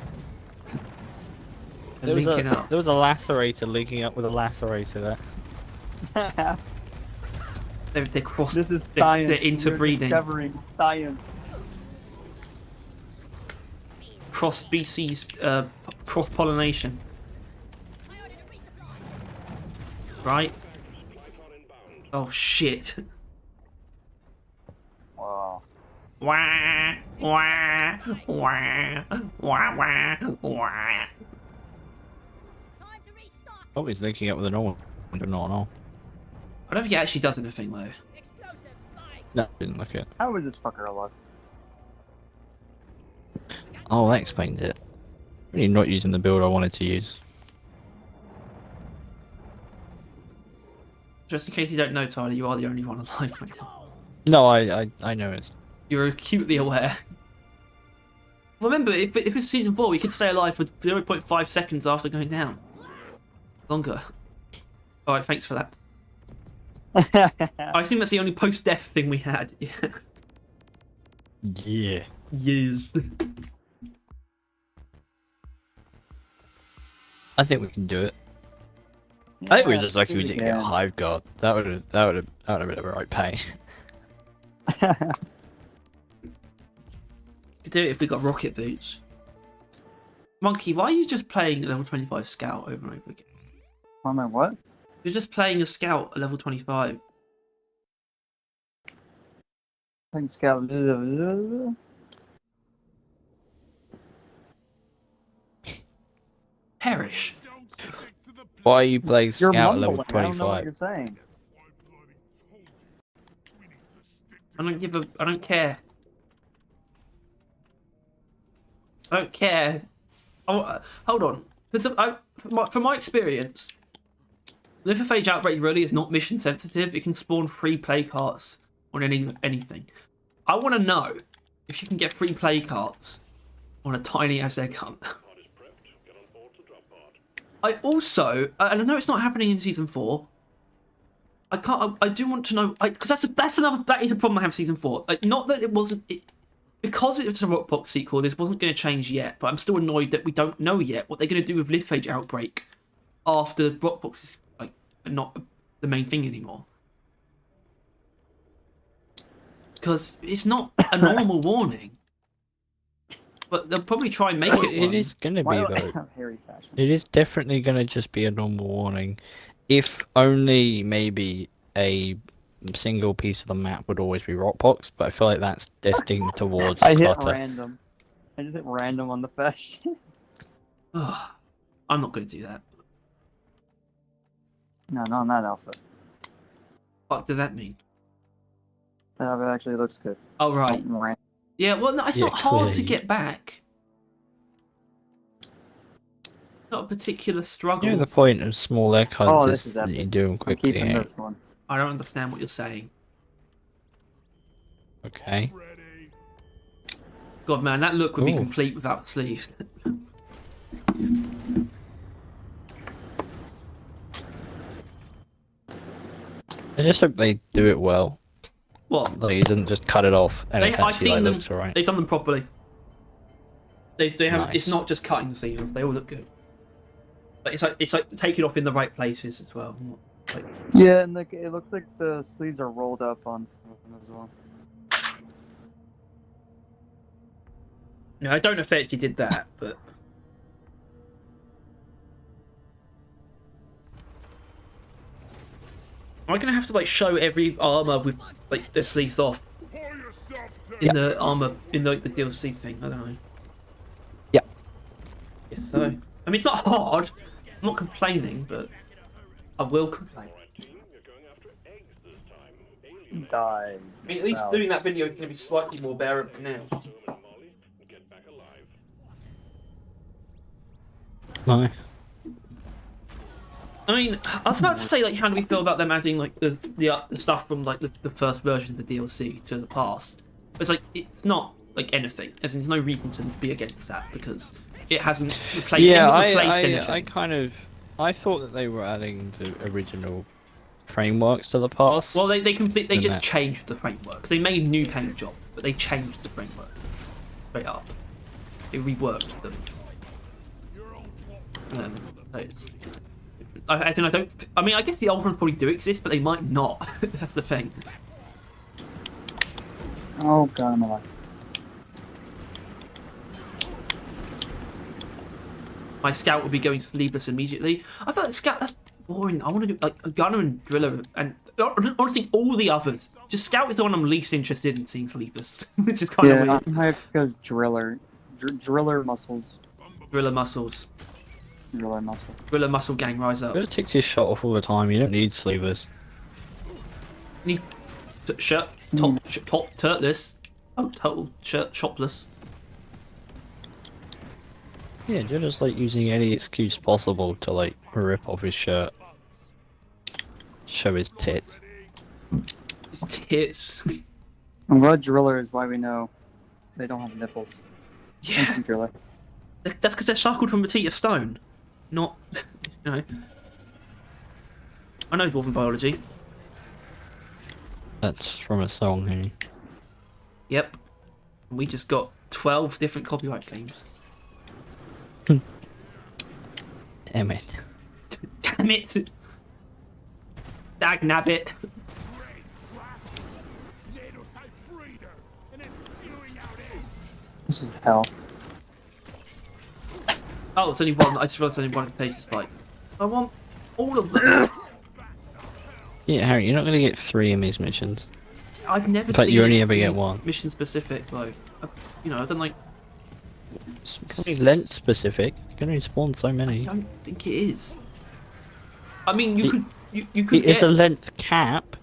They're linking up. there was a lacerator linking up with a lacerator there. They're cross. This is they're- science. They're interbreeding. We're discovering science. Cross species, cross pollination. Right? Oh shit. Wow. Wah, wah, wah, wah, wah, wah. Oh, he's linking up with a normal. But not all. I don't think it actually does anything though. No, didn't look it. How is this fucker alive? Oh, that explains it. Really not using the build I wanted to use. Just in case you don't know, Tyler, you are the only one alive right now. No, I know it's. You're acutely aware. Remember, if it's season 4, we could stay alive for 0.5 seconds after going down. Longer. Alright, thanks for that. I think that's the only post-death thing we had. Yeah. Yeah. Yes. I think we can do it. I think we're just lucky we didn't get a hive guard. That would have been a right pain. Could do it if we got rocket boots. Monkey, why are you just playing a level 25 scout over and over again? Why am I what? You're just playing a scout at level 25. Playing scout. Perish. Why are you playing You're scout at mumbling. level I don't know what 25? you're saying. I don't care. I don't care. Oh, hold on. Because from my experience, Lithophage Outbreak really is not mission sensitive. It can spawn free play cards on anything. I want to know if you can get free play cards on a tiny ass egg hunt. I also, and I know it's not happening in season 4. I do want to know, because that is a problem I have with season 4. Like, not that it wasn't, because it's a Rockbox sequel, this wasn't going to change yet, but I'm still annoyed that we don't know yet what they're going to do with Lithophage Outbreak after Rockbox is like not the main thing anymore. Because it's not a normal warning. But they'll probably try and make it one. It is gonna be though. Harry fashion. It is definitely gonna just be a normal warning. If only maybe a single piece of the map would always be Rockbox, but I feel like that's destined towards I hit clutter. random. I just hit random on the fashion. Ugh, I'm not going to do that. No, not on that outfit. What does that mean? That outfit actually looks good. Oh, right. Random. Yeah, well, no, it's Yeah, not hard to clearly. get back. It's not a particular struggle. You know the point of small egg hunts Oh, this is is that epic. you do them I'm quickly. keeping Yeah. this one. I don't understand what you're saying. Okay. God, man, that look would be Ooh. complete without the sleeves. I just hope they do it well. What? Like, you didn't just cut it off and I've essentially seen like them. looks alright. They've done them properly. They have. It's Nice. not just cutting the sleeves off. They all look good. But it's like taking off in the right places as well. Like, Yeah, and like it looks like the sleeves are rolled up on some of them as well. no, I don't know if they actually did that, but am I gonna have to like show every armor with like the sleeves off in the armor in like the DLC thing? I don't know. Yeah. Guess so. I mean, it's not hard. I'm not complaining, but I will complain. Alright, team, you're going after eggs this time. Alien Die. I mean, at least doing that video is going to be slightly more bearable now. Bowman and Molly, get back alive. No. I mean, I was about to say, like, how do we feel about them adding like the stuff from like the first version of the DLC to the past? But it's like it's not like anything, as in there's no reason to be against that because it hasn't replaced. Yeah, anything. I thought that they were adding the original frameworks to the past. Well, they just that. changed the framework. They made new paint jobs, but they changed the framework straight up. They reworked them. I mean, I guess the old ones probably do exist, but they might not. That's the thing. Oh god, I'm alive. My scout will be going sleeveless immediately. I feel like scout, that's boring. I want to do like a gunner and driller and honestly all the others. Just scout is the one I'm least interested in seeing sleeveless, which is kind of Yeah, weird. I'm hyped because driller muscles. Driller muscles. Driller muscle. Driller muscle gang, rise up. It takes your shot off all the time. You don't need sleeveless. Need shirt top turtless. Oh, total shirt shopless. Yeah, you're just like using any excuse possible to like rip off his shirt, show his tits. His tits. I'm glad driller is why we know they don't have nipples. Yeah, Thank you, driller. that's because they're suckled from a teat of stone, not you know. I know dwarven biology. That's from a song here. Yep. We just got 12 different copyright claims. Damn it. Damn it! Dag nabbit. This is hell. Oh, it's only one. I just realised only one page to spike. I want all of them. Yeah, Harry, you're not gonna get 3 in these missions. I've never But seen you only it ever be get one. mission specific though. You know, I don't like. It's probably length specific. You can only spawn so I many. don't think it is. I mean, you It- could. You could It is get. a length cap.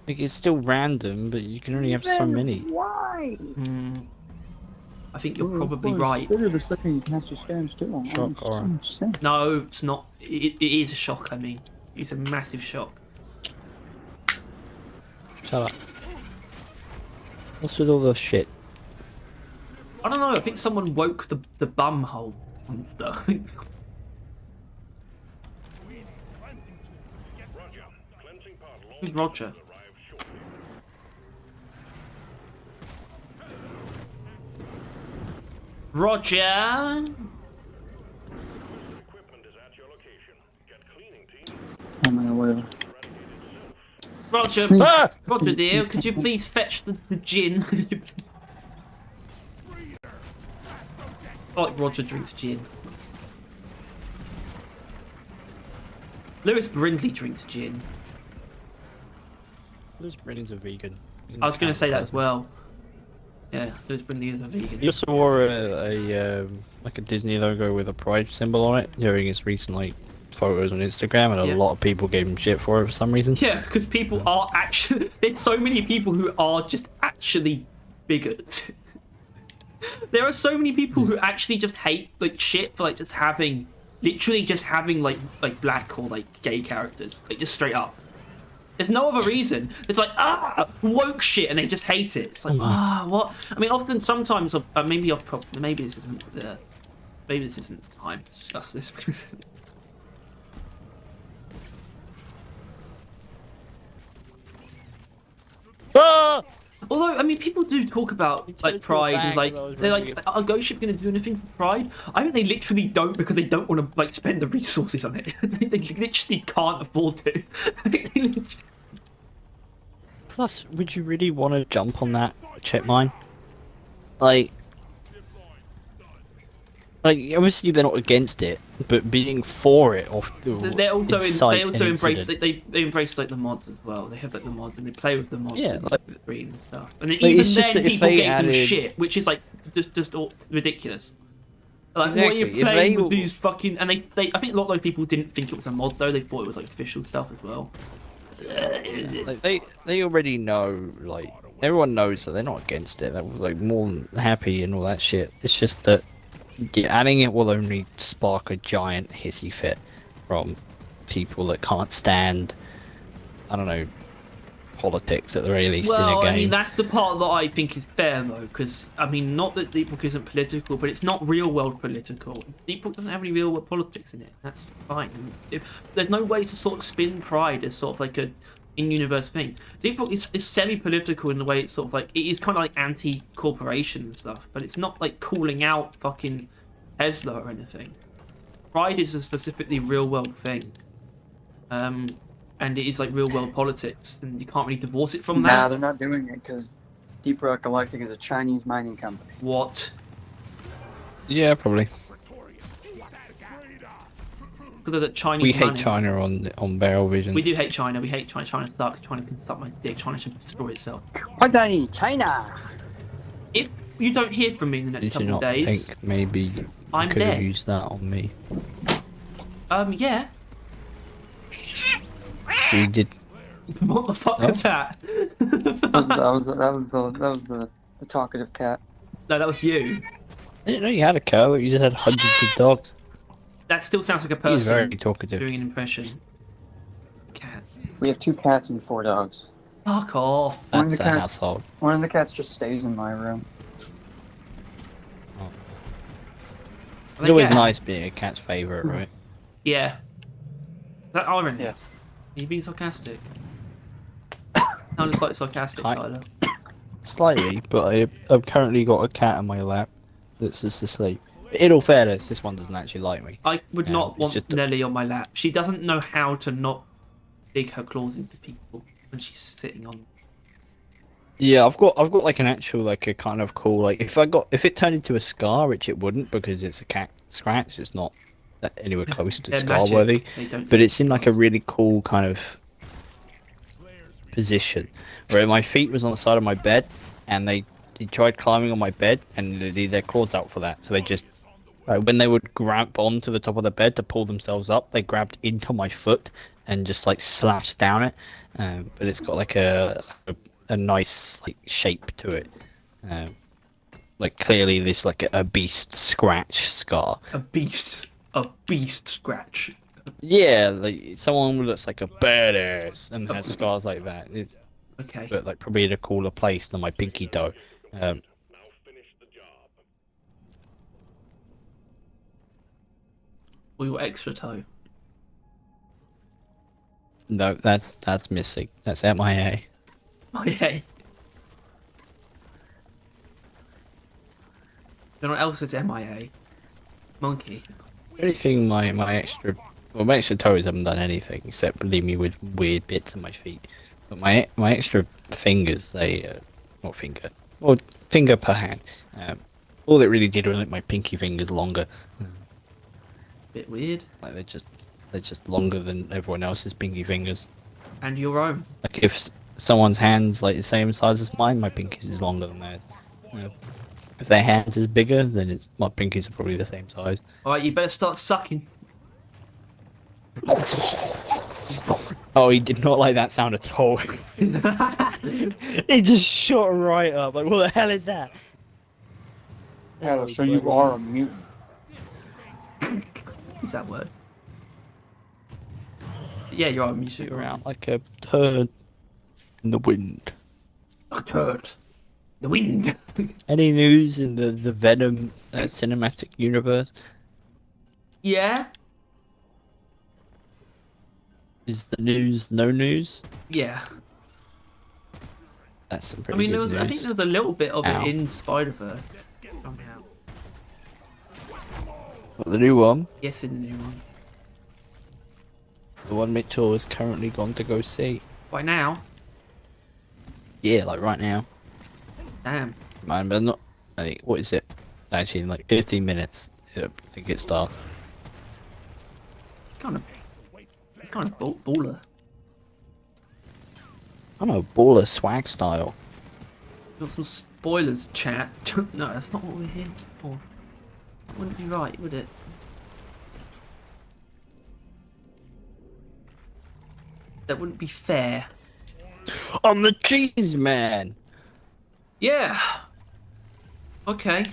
Like it's still random, but you can only have so many. Why? I think you're probably right. The second you cast your scams too. Shock horror. No, it's not. It is a shock. I mean, it's a massive shock. Shut up. What's with all the shit? I don't know. I think someone woke the bum hole monster. Roger. Cleansing pod Who's launch Roger? arrive shortly. Roger. Equipment is at your location. Get cleaning, team. Oh my god. Roger. Ah! Roger, dear. Could you please fetch the gin? Like Roger drinks gin. Lewis Brindley drinks gin. This Britain's a vegan. I was going to say that as well. Yeah, Lewis Brindley is a vegan. He also wore like a Disney logo with a pride symbol on it during his recent like photos on Instagram, and a Yeah. lot of people gave him shit for it for some reason. Yeah, because people are actually. There's so many people who are just actually bigots. There are so many people who actually just hate like shit for like just having, literally just having like black or like gay characters, like just straight up. There's no other reason. It's like woke shit, and they just hate it. It's like what? I mean, often sometimes maybe this isn't maybe this isn't time to discuss this. Ah! Although, I mean, people do talk about like Pride and like they're like, "Are Ghost Ship going to do anything for Pride?" I think they literally don't because they don't want to like spend the resources on it. They literally can't afford to. I think they literally... Plus, would you really want to jump on that chip mine? Like, obviously they're not against it, but being for it or they also incite they also an embrace incident. they embrace like the mods as well. They have like the mods and they play with the mods Yeah, and like- the screen and stuff. And then Like, even it's just then that if people they gave them added- shit, which is like just all ridiculous. Like, what are Exactly, you if playing they with all- these fucking... And they I think a lot of those people didn't think it was a mod, though. They thought it was, like, official stuff as well. Like they already know, like everyone knows that they're not against it. They're like more than happy and all that shit. It's just that adding it will only spark a giant hissy fit from people that can't stand, I don't know, politics at the very least in a Well, game. I mean, that's the part that I think is fair, though, because, I mean, not that Deep Rock isn't political, but it's not real-world political. Deep Rock doesn't have any real-world politics in it. That's fine. There's no way to sort of spin Pride as sort of like a in-universe thing. Deep Rock is semi-political in the way it's sort of like... It is kind of like anti-corporation and stuff, but it's not, like, calling out fucking Tesla or anything. Pride is a specifically real-world thing. And it is like real world politics, and you can't really divorce it from Nah, that. they're not doing it because Deep Rock Galactic is a Chinese mining company. What? Yeah, probably. Because of that Chinese We hate money. China on Barrel Vision. We do hate China. We hate China. China sucks. China can suck my dick. China should destroy itself. Padani, China! If you don't hear from me in the next Did you couple not of days, think maybe you I'm could have dead. used that on me? Yeah. So you did. What the fuck No? was that? That was the talkative cat. No, that was you. I didn't know you had a cow. You just had hundreds of dogs. That still sounds like a He's very person talkative. doing an impression. Cat. We have 2 cats and 4 dogs. Fuck off. One of That's the the cats- household. One of the cats just stays in my room. It's always Yeah. nice being a cat's favourite, right? Yeah. Is that irony? Yes. Are you being sarcastic? Sounded slightly sarcastic, Hi. Tyler. Slightly, but I've currently got a cat in my lap that's just asleep. In all fairness, this one doesn't actually like me. I would Yeah, not it's want just- Nelly on my lap. She doesn't know how to not dig her claws into people when she's sitting on. Yeah, I've got like an actual like a kind of cool like if it turned into a scar, which it wouldn't because it's a cat scratch. It's not anywhere close to They're scar magic. worthy. They don't. But it's in like a really cool kind of position where my feet was on the side of my bed and they tried climbing on my bed and they need their claws out for that, so they just when they would grab onto the top of the bed to pull themselves up, they grabbed into my foot and just like slashed down it, but it's got like a nice like shape to it, like clearly this like a beast scratch scar. A beast scratch. Yeah, like someone who looks like a badass and has scars like that. It's, Okay. but like probably in a cooler place than my pinky toe. Now finish the job. Or your extra toe. No, that's missing. That's MIA. Okay. You know what else is MIA? Monkey. Anything my extra toes haven't done anything except leave me with weird bits on my feet. But my extra fingers, they not finger, or finger per hand. All it really did was make my pinky fingers longer. Bit weird. Like they're just longer than everyone else's pinky fingers. And your own. Like if someone's hands like the same size as mine, my pinkies is longer than theirs. If their hands is bigger, then my pinkies are probably the same size. Alright, you better start sucking. Oh, he did not like that sound at all. He just shot right up. Like, what the hell is that? Tyler, so you are a mutant. What's that word? Yeah, you're on music Around like a turd in the wind. A turd. The wind. Any news in the Venom cinematic universe? Yeah? Is the news no news? Yeah. That's some I pretty mean, good I think news. there's a little bit of Ow. it in Spider-Verse somehow. But the new one, Yes, in the new one. the one Mitchell is currently gone to go see. By now, Yeah, like right now. damn. Man, but not. What is it? Actually, in like 15 minutes, I think it starts. It's kind of baller. I don't know, baller swag style. Got some spoilers, chat. No, that's not what we're here for. Wouldn't be right, would it? That wouldn't be fair. I'm the cheese man. Yeah. Okay.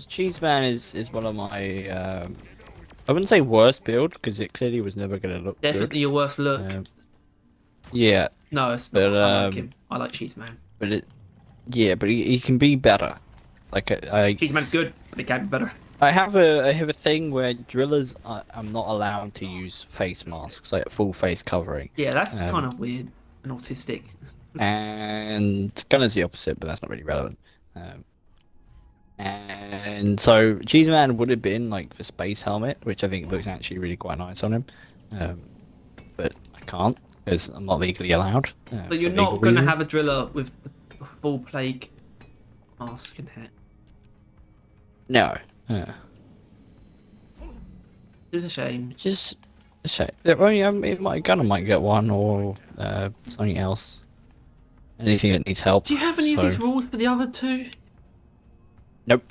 Cheese man is one of my. I wouldn't say worst build because it clearly was never gonna look Definitely good. your worst look. Yeah, No, it's not. but, I like him. I like Cheese Man. but it. Yeah, but he can be better. Like Cheese Man's good, but he can be better. I have a thing where drillers I'm not allowed to use face masks, like full face covering. Yeah, that's kind of weird and autistic. And Gunner's the opposite, but that's not really relevant. And so Cheeseman would have been like the space helmet, which I think looks actually really quite nice on him. But I can't because I'm not legally allowed. But you're not going to have a driller with a full plague mask and hat. No. It's a shame. Just a shame. Well, yeah, Gunner might get one or something else. Anything that needs help. Do you have any of these rules for the other two? Nope.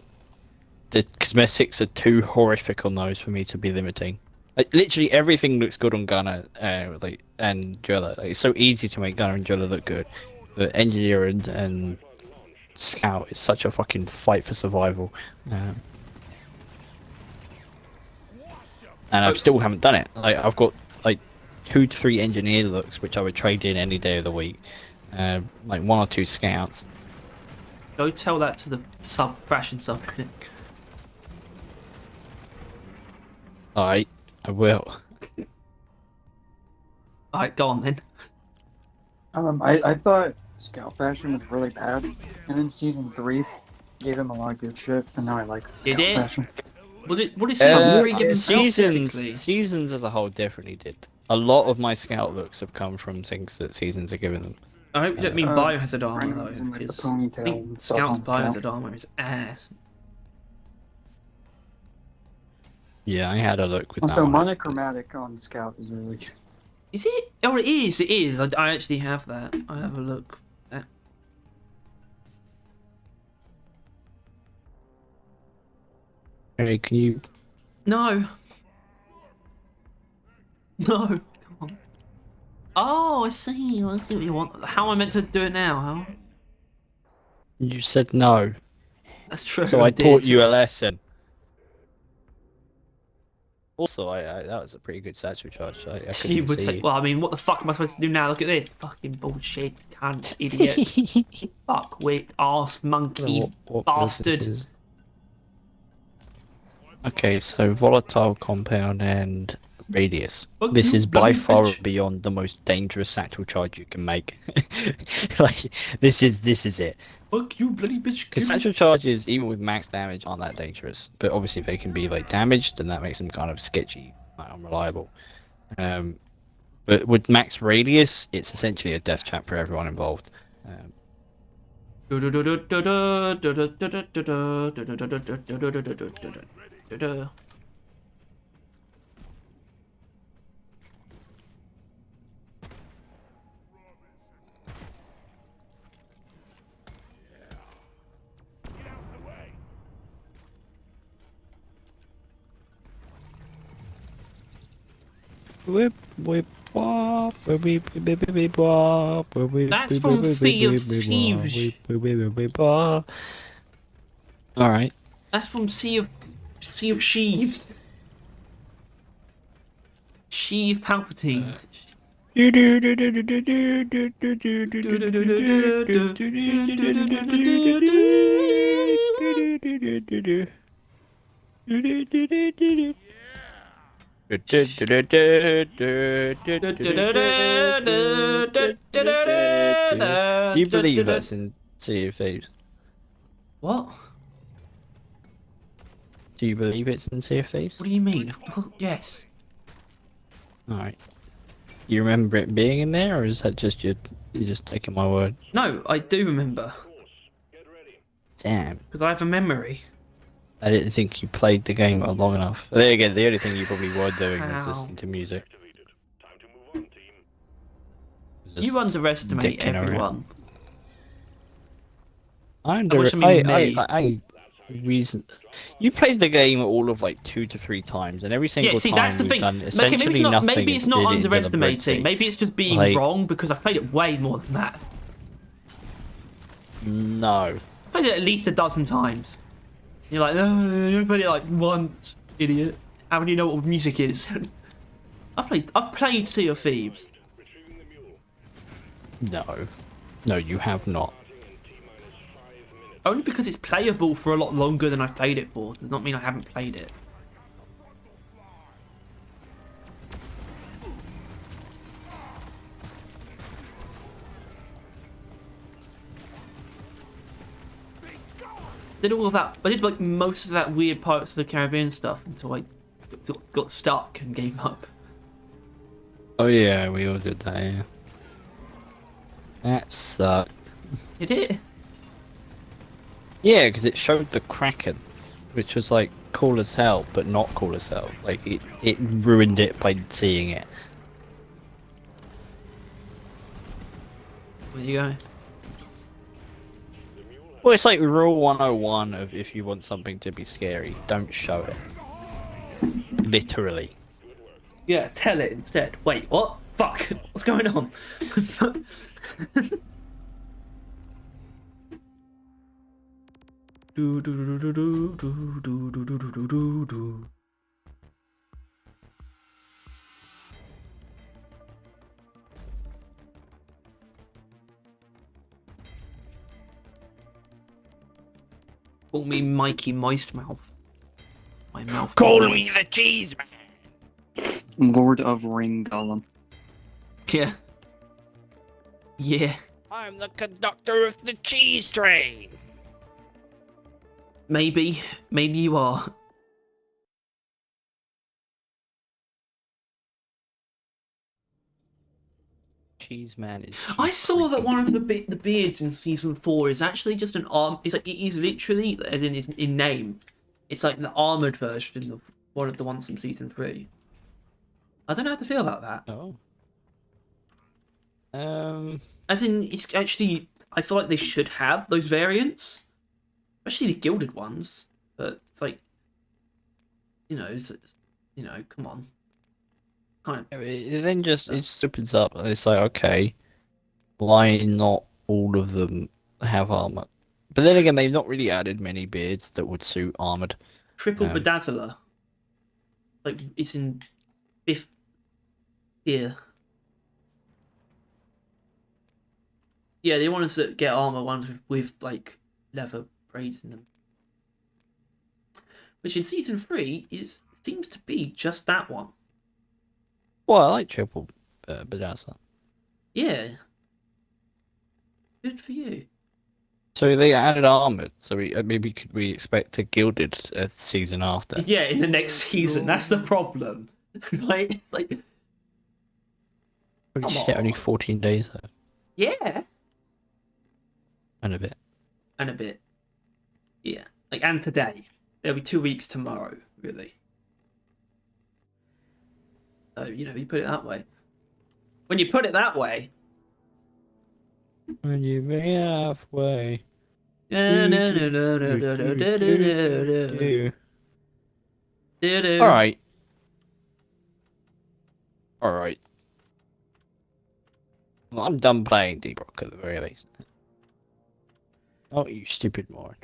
The cosmetics are too horrific on those for me to be limiting. Like, literally everything looks good on Gunner and Driller. Like, it's so easy to make Gunner and Driller look good. But Engineer and Scout is such a fucking fight for survival. And I still haven't done it. Like, I've got like 2 to 3 Engineer looks, which I would trade in any day of the week. Like 1 or 2 Scouts. Go tell that to the fashion subreddit. Alright, I will. Alright, go on then. I thought Scout Fashion was really bad, and then season 3 gave him a lot of good shit, and now I like Scout Did it? Fashion. What did season 3 give him seasons specifically? as a whole definitely did. A lot of my Scout looks have come from things that Seasons are giving them. I hope you don't mean biohazard armor though. Rhinos and, like, the because I ponytails think and stuff on Scout's Scout. biohazard armor is ass. Yeah, I had a look with Also, that one. monochromatic on Scout is really good. Is it? Oh, it is. It is. I actually have that. I have a look. Hey, can you? No. No. Come on. Oh, I see. I see what you want. How am I meant to do it now? Huh? You said no, That's true. so I did. taught you a lesson. Also, I that was a pretty good satchel charge. I You couldn't would see. say, well, I mean, what the fuck am I supposed to do now? Look at this. Fucking bullshit, cunt, idiot, fuckwit, arse, monkey, What build this bastard. is. Okay, so volatile compound and radius. Fuck This you, is by bloody far bitch. beyond the most dangerous satchel charge you can make. Like this is it. Fuck you, bloody bitch. Because satchel charges, even with max damage, aren't that dangerous. But obviously, if they can be like damaged, then that makes them kind of sketchy, like, unreliable. But with max radius, it's essentially a death trap for everyone involved. Whip, whip, wop, whip, whip, whip, whip, whip, wop, whip, whip, That's whip, from whip, Sea whip, of whip, Thieves. whip, whip, whip, whip, whip, wop. All right. That's from Sea of Sheaves. Sheev Palpatine. Do you believe that's in Sea of Thieves? What? Do you believe it's in Sea of Thieves? What do you mean? Yes. Alright. You remember it being in there, or is that just you're just taking my word? No, I do remember. Damn. Because I have a memory. I didn't think you played the game long enough. There again, the only thing you probably were doing was How? listening to music. Time to move on, team. Just You underestimate dicking around. everyone. I reason. You played the game all of like 2 to 3 times, and every single Yeah, see, time that's the we've thing. done Okay, essentially nothing. maybe it's not and did it into the underestimating. breadsticks. Maybe it's just being Like- wrong because I've played it way more than that. No. I've played it at least a dozen times. You're like, oh, you played it like once, idiot. How do you know what music is? I've played Sea of Thieves. Retrieving the mule. No. No, you have not. Starting in T-minus 5 minutes. Only because it's playable for a lot longer than I've played it for. Does not mean I haven't played it. Did all of that. I did like most of that weird Pirates of the Caribbean stuff until I got stuck and gave up. Oh yeah, we all did that, yeah. That sucked. Did it? Yeah, because it showed the Kraken, which was like cool as hell, but not cool as hell. Like it ruined it by seeing it. Where you go? Well, it's like rule 101 of if you want something to be scary, don't show it. Literally. Yeah, tell it instead. Wait, what? Fuck! What's going on? do do do do do do do do do do do do. Call me Mikey Moistmouth. My mouth. Call me the cheese man. Lord of Ring Golem. Yeah. Yeah. I'm the conductor of the cheese train. Maybe. Maybe you are. Cheese man is. I saw that one of the beards in season 4 is actually just an arm. It's like it is literally, as in name, it's like the armored version of one of the ones from season 3. I don't know how to feel about that. Oh. As in, it's actually, I feel like they should have those variants, especially the gilded ones. But it's like, come on. Kind of. It then just it opens up. And it's like, okay, why not all of them have armor? But then again, they've not really added many beards that would suit armored. Triple Bedazzler. Like, it's in 5th tier. Yeah, the ones that get armor ones with like leather braids in them. Which in season 3 seems to be just that one. Well, I like triple bedazzler. Yeah. Good for you. So they added armored. So maybe could we expect a gilded season after? Yeah, in the next season. That's the problem. Right? It's like, Holy come shit, only on. 14 days though. yeah. And a bit. And a bit. Yeah. Like, and today. There'll be 2 weeks tomorrow, really. So, you put it that way. When you put it that way. When you be halfway. Alright. Alright. Well, I'm done playing D-Rock at the very least. Oh, you stupid moron.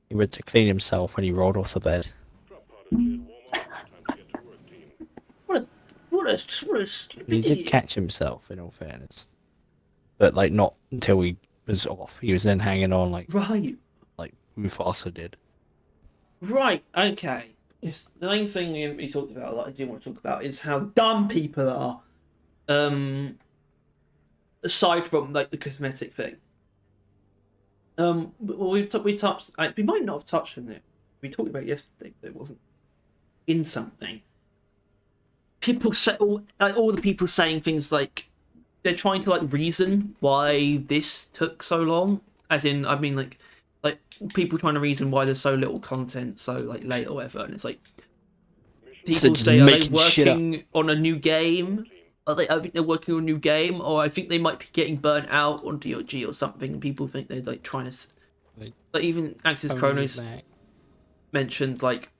He went to clean himself when he rolled off the bed. Drop pod is cleared. Warm up. Time to get to work, team. What a stupid He did idiot. catch himself, in all fairness. But, like, not until he was off. He was then hanging on, like Right. Mufasa did. Right, okay. Yes, the main thing he talked about that I do want to talk about is how dumb people are. Aside from like the cosmetic thing. Well, we touched. We might not have touched on it. We talked about it yesterday, but it wasn't in something. People say all the people saying things like they're trying to like reason why this took so long. As in, I mean, like people trying to reason why there's so little content so like late or whatever, and it's like people say, are they working on a new game? I think they're working on a new game, or I think they might be getting burnt out on DOG or something. And people think they're like trying to, like even Axis Chronos mentioned like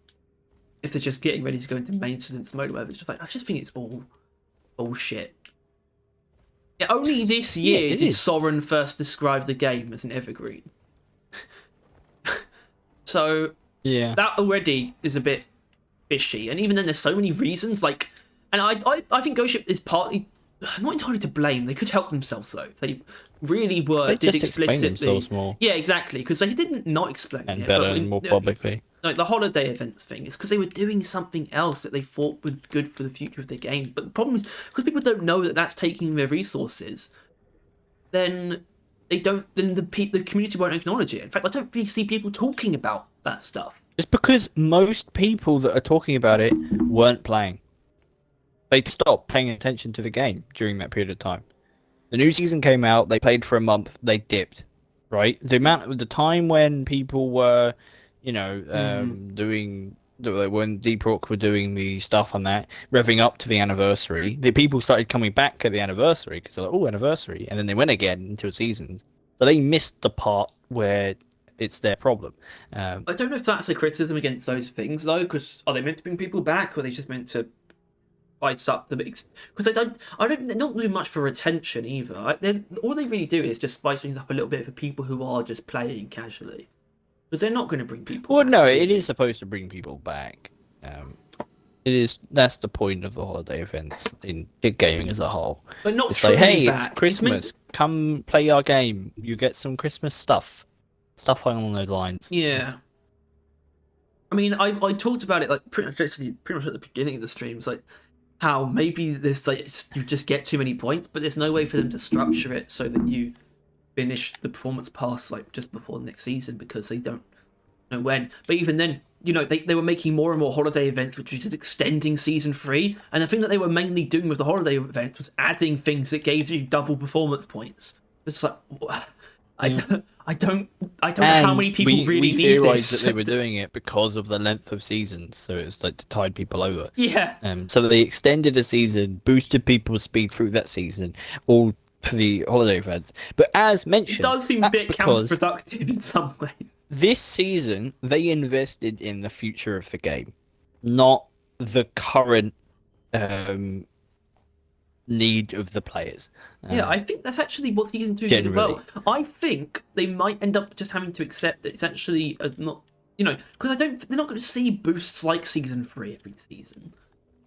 if they're just getting ready to go into maintenance mode or whatever. It's just like I just think it's all bullshit. Yeah, only this year did Soren first describe the game as an evergreen. So yeah, that already is a bit fishy. And even then, there's so many reasons. Like, and I think Ghost Ship is partly not entirely to blame. They could help themselves though. They really were. They did just explicitly themselves more. Yeah, exactly. Because they didn't not explain and it, better but and more publicly. Like the holiday events thing is because they were doing something else that they thought was good for the future of their game. But the problem is because people don't know that that's taking their resources. Then they don't. Then the community won't acknowledge it. In fact, I don't really see people talking about that stuff. It's because most people that are talking about it weren't playing. They stopped paying attention to the game during that period of time. The new season came out. They played for a month. They dipped. Right. The time when people were, doing when Deep Rock were doing the stuff on that, revving up to the anniversary, the people started coming back at the anniversary because they're like, oh, anniversary, and then they went again into seasons. So they missed the part where it's their problem. I don't know if that's a criticism against those things though, because are they meant to bring people back, or are they just meant to spice up the mix? Because they're not doing much for retention either. All they really do is just spice things up a little bit for people who are just playing casually. Because they're not going to bring people Well, back, no, really. it is supposed to bring people back. It is. That's the point of the holiday events in gaming as a whole. But not It's like, truly hey, back. it's Christmas. Come play our game. You get some Christmas stuff along those lines. Yeah. I mean, I talked about it like pretty much at the beginning of the streams, like how maybe there's like you just get too many points, but there's no way for them to structure it so that you finish the performance pass like just before the next season because they don't know when. But even then, they were making more and more holiday events, which was just extending season 3. And the thing that they were mainly doing with the holiday events was adding things that gave you double performance points. It's like I don't know how many people really need this. We theorized that they were doing it because of the length of seasons, so it's like to tide people over. Yeah. So they extended a season, boosted people's speed through that season, all for the holiday event. But as mentioned, it does seem a bit counterproductive in some ways. This season, they invested in the future of the game, not the current need of the players. Yeah, I think that's actually what season 2 did as well. I think they might end up just having to accept that it's actually not, because they're not going to see boosts like season 3 every season.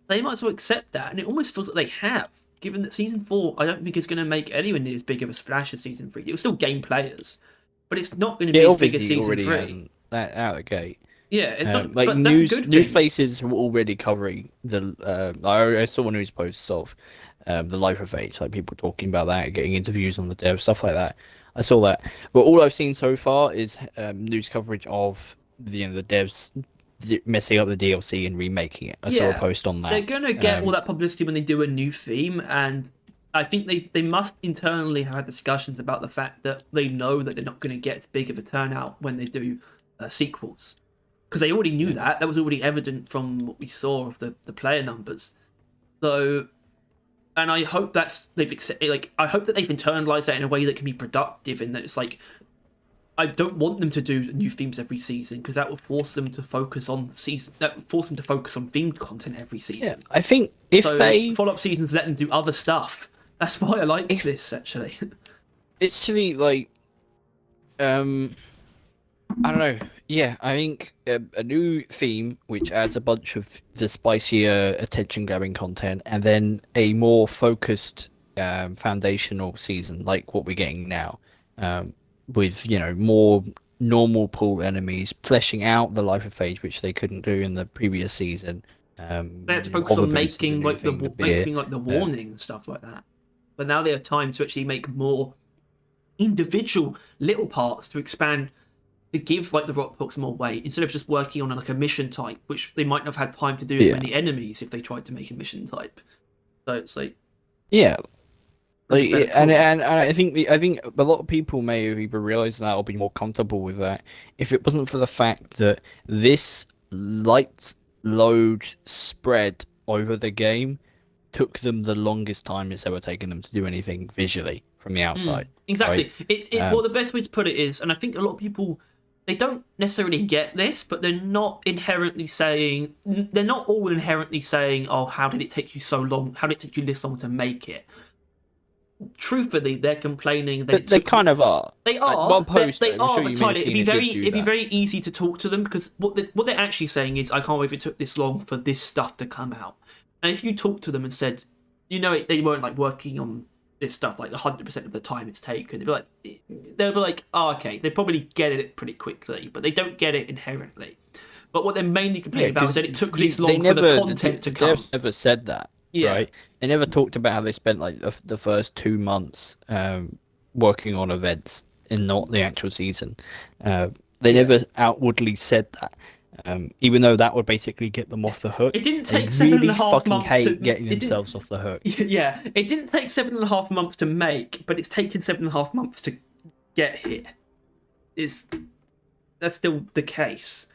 They might as well accept that, and it almost feels like they have, given that season 4 I don't think is going to make anyone near as big of a splash as season 3. It will still gain players, but it's not going to be as big as season 3. That out of the gate. Yeah, it's not like but news places were already covering the. I saw a news post of the Life of H, like people talking about that, getting interviews on the dev, stuff like that. I saw that, but all I've seen so far is news coverage of the devs messing up the DLC and remaking it. I saw a post on that. They're gonna get all that publicity when they do a new theme, and I think they must internally have discussions about the fact that they know that they're not going to get as big of a turnout when they do sequels. Because they already knew that. That was already evident from what we saw of the player numbers. So, and I hope I hope that they've internalized that in a way that can be productive, and that it's like, I don't want them to do new themes every season because that will force them to focus on themed content every season. Yeah, I think if they follow-up seasons let them do other stuff. That's why I like this actually. It's to be like, I don't know. Yeah, I think a new theme which adds a bunch of the spicier, attention-grabbing content, and then a more focused, foundational season like what we're getting now, with more normal pool enemies, fleshing out the life of phage, which they couldn't do in the previous season. They had to You know, focus hover on boots is a making new like thing, the beer. making like the warning and stuff like that. But now they have time to actually make more individual little parts to expand, to give like the rock books more weight instead of just working on like a mission type, which they might not have had time to do as many enemies if they tried to make a mission type. So it's like like, cool. and I think a lot of people may have either realized that or be more comfortable with that if it wasn't for the fact that this light load spread over the game took them the longest time it's ever taken them to do anything visually from the outside. Exactly. Right? Well, the best way to put it is, and I think a lot of people, they don't necessarily get this, but they're not all inherently saying, "Oh, how did it take you so long? How did it take you this long to make it?" Truthfully, they're complaining. They kind of are. They are. Like, one post, they I'm are. sure But you Tyler, may have it'd be seen it did do that. very easy to talk to them because what they're actually saying is, "I can't believe it took this long for this stuff to come out." And if you talk to them and said, they weren't like working on this stuff like 100% of the time it's taken, they'll be like, "Oh, okay." They probably get it pretty quickly, but they don't get it inherently. But what they're mainly complaining about is that it took this long for the content to come. Devs never said that, right? They never talked about how they spent like the first 2 months working on events and not the actual season. They never outwardly said that. Even though that would basically get them off the hook. It didn't take they 7.5 really fucking months hate getting themselves off the hook. Yeah, it didn't take 7.5 months to make, but it's taken 7.5 months to get here. That's still the case,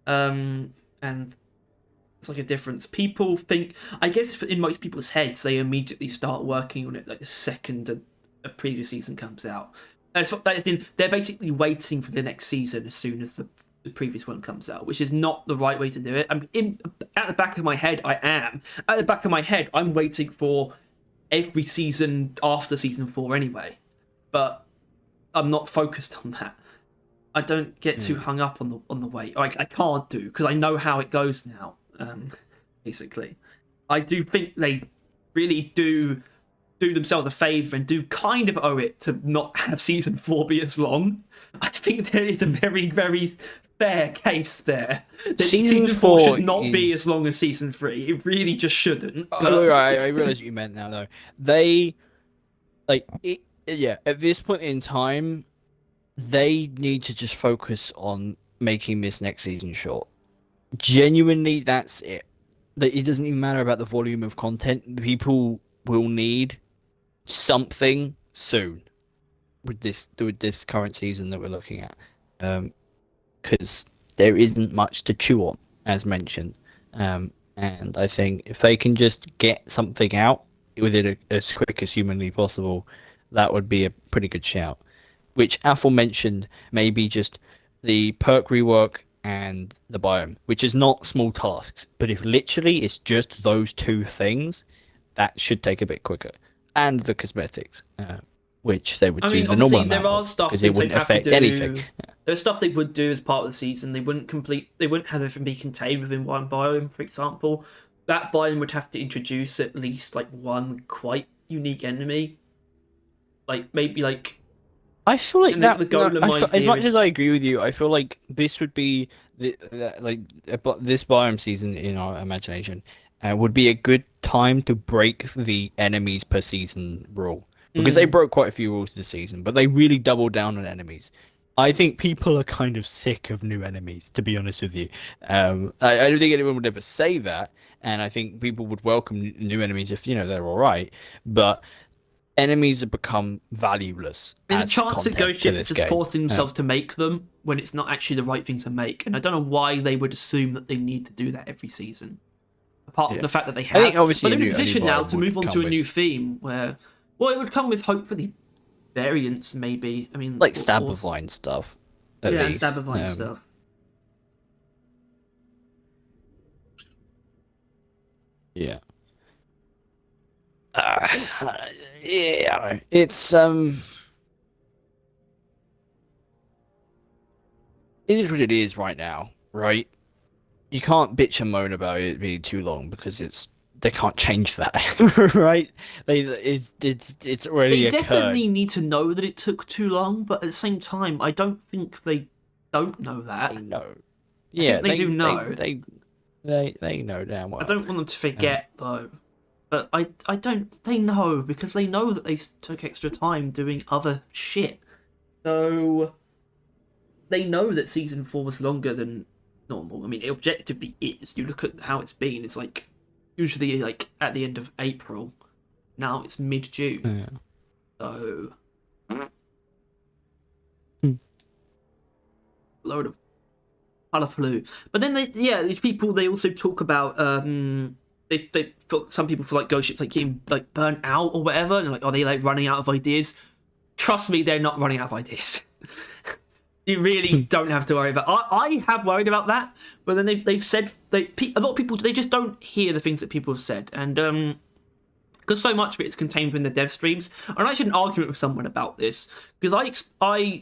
and it's like a difference. People think, I guess, in most people's heads, they immediately start working on it like the second a previous season comes out. They're basically waiting for the next season as soon as the previous one comes out, which is not the right way to do it. At the back of my head, I'm waiting for every season after season 4 anyway, but I'm not focused on that. I don't get too hung up on the wait. I can't do, because I know how it goes now. Basically, I do think they really do themselves a favour and do kind of owe it to not have season 4 be as long. I think there is a very, very fair case there. Season 4 should not be as long as season 3. It really just shouldn't. I realise what you meant now, though. At this point in time, they need to just focus on making this next season short. Genuinely, that's it. It doesn't even matter about the volume of content. People will need something soon with this current season that we're looking at, because there isn't much to chew on, as mentioned, and I think if they can just get something out with it as quick as humanly possible, that would be a pretty good shout. Which Athel mentioned, maybe just the perk rework and the biome, which is not small tasks, but if literally it's just those two things, that should take a bit quicker. And the cosmetics, which they would do the normal amount of, because it wouldn't affect anything. There's stuff they would do as part of the season. They wouldn't have everything be contained within one biome, for example. That biome would have to introduce at least like one quite unique enemy. Like maybe like, I feel like that. The golem as much as I agree with you, I feel like this would be this biome season in our imagination would be a good time to break the enemies per season rule, because they broke quite a few rules this season, but they really doubled down on enemies. I think people are kind of sick of new enemies, to be honest with you. I don't think anyone would ever say that, and I think people would welcome new enemies if they're all right, but enemies have become valueless. And the chance that Ghost Ship is just forcing themselves to make them when it's not actually the right thing to make, and I don't know why they would assume that they need to do that every season. Apart from the fact that they have, but they're in a position now to move on to a new theme where, well, it would come with hopefully variants, maybe. I mean, like Stab of Vine stuff. At least. Stab of Vine stuff. Yeah. It's it is what it is right now, right? You can't bitch and moan about it being too long, because they can't change that, right? It's already They occurred. definitely need to know that it took too long, but at the same time, I don't think they don't know that. They know. Yeah, they do know. They know damn well. I don't want them to forget though. But I don't. They know because they know that they took extra time doing other shit. So they know that season 4 was longer than normal. I mean, it objectively is. You look at how it's been. It's like usually like at the end of April. Now it's mid-June. Yeah. So load of hullabaloo. But then these people they also talk about they feel, some people feel like ghost ships like getting like burnt out or whatever, and like are they like running out of ideas? Trust me, they're not running out of ideas. You really don't have to worry about. I have worried about that, but then they've said a lot of people they just don't hear the things that people have said, and because so much of it is contained within the dev streams. And I actually had an argument with someone about this because I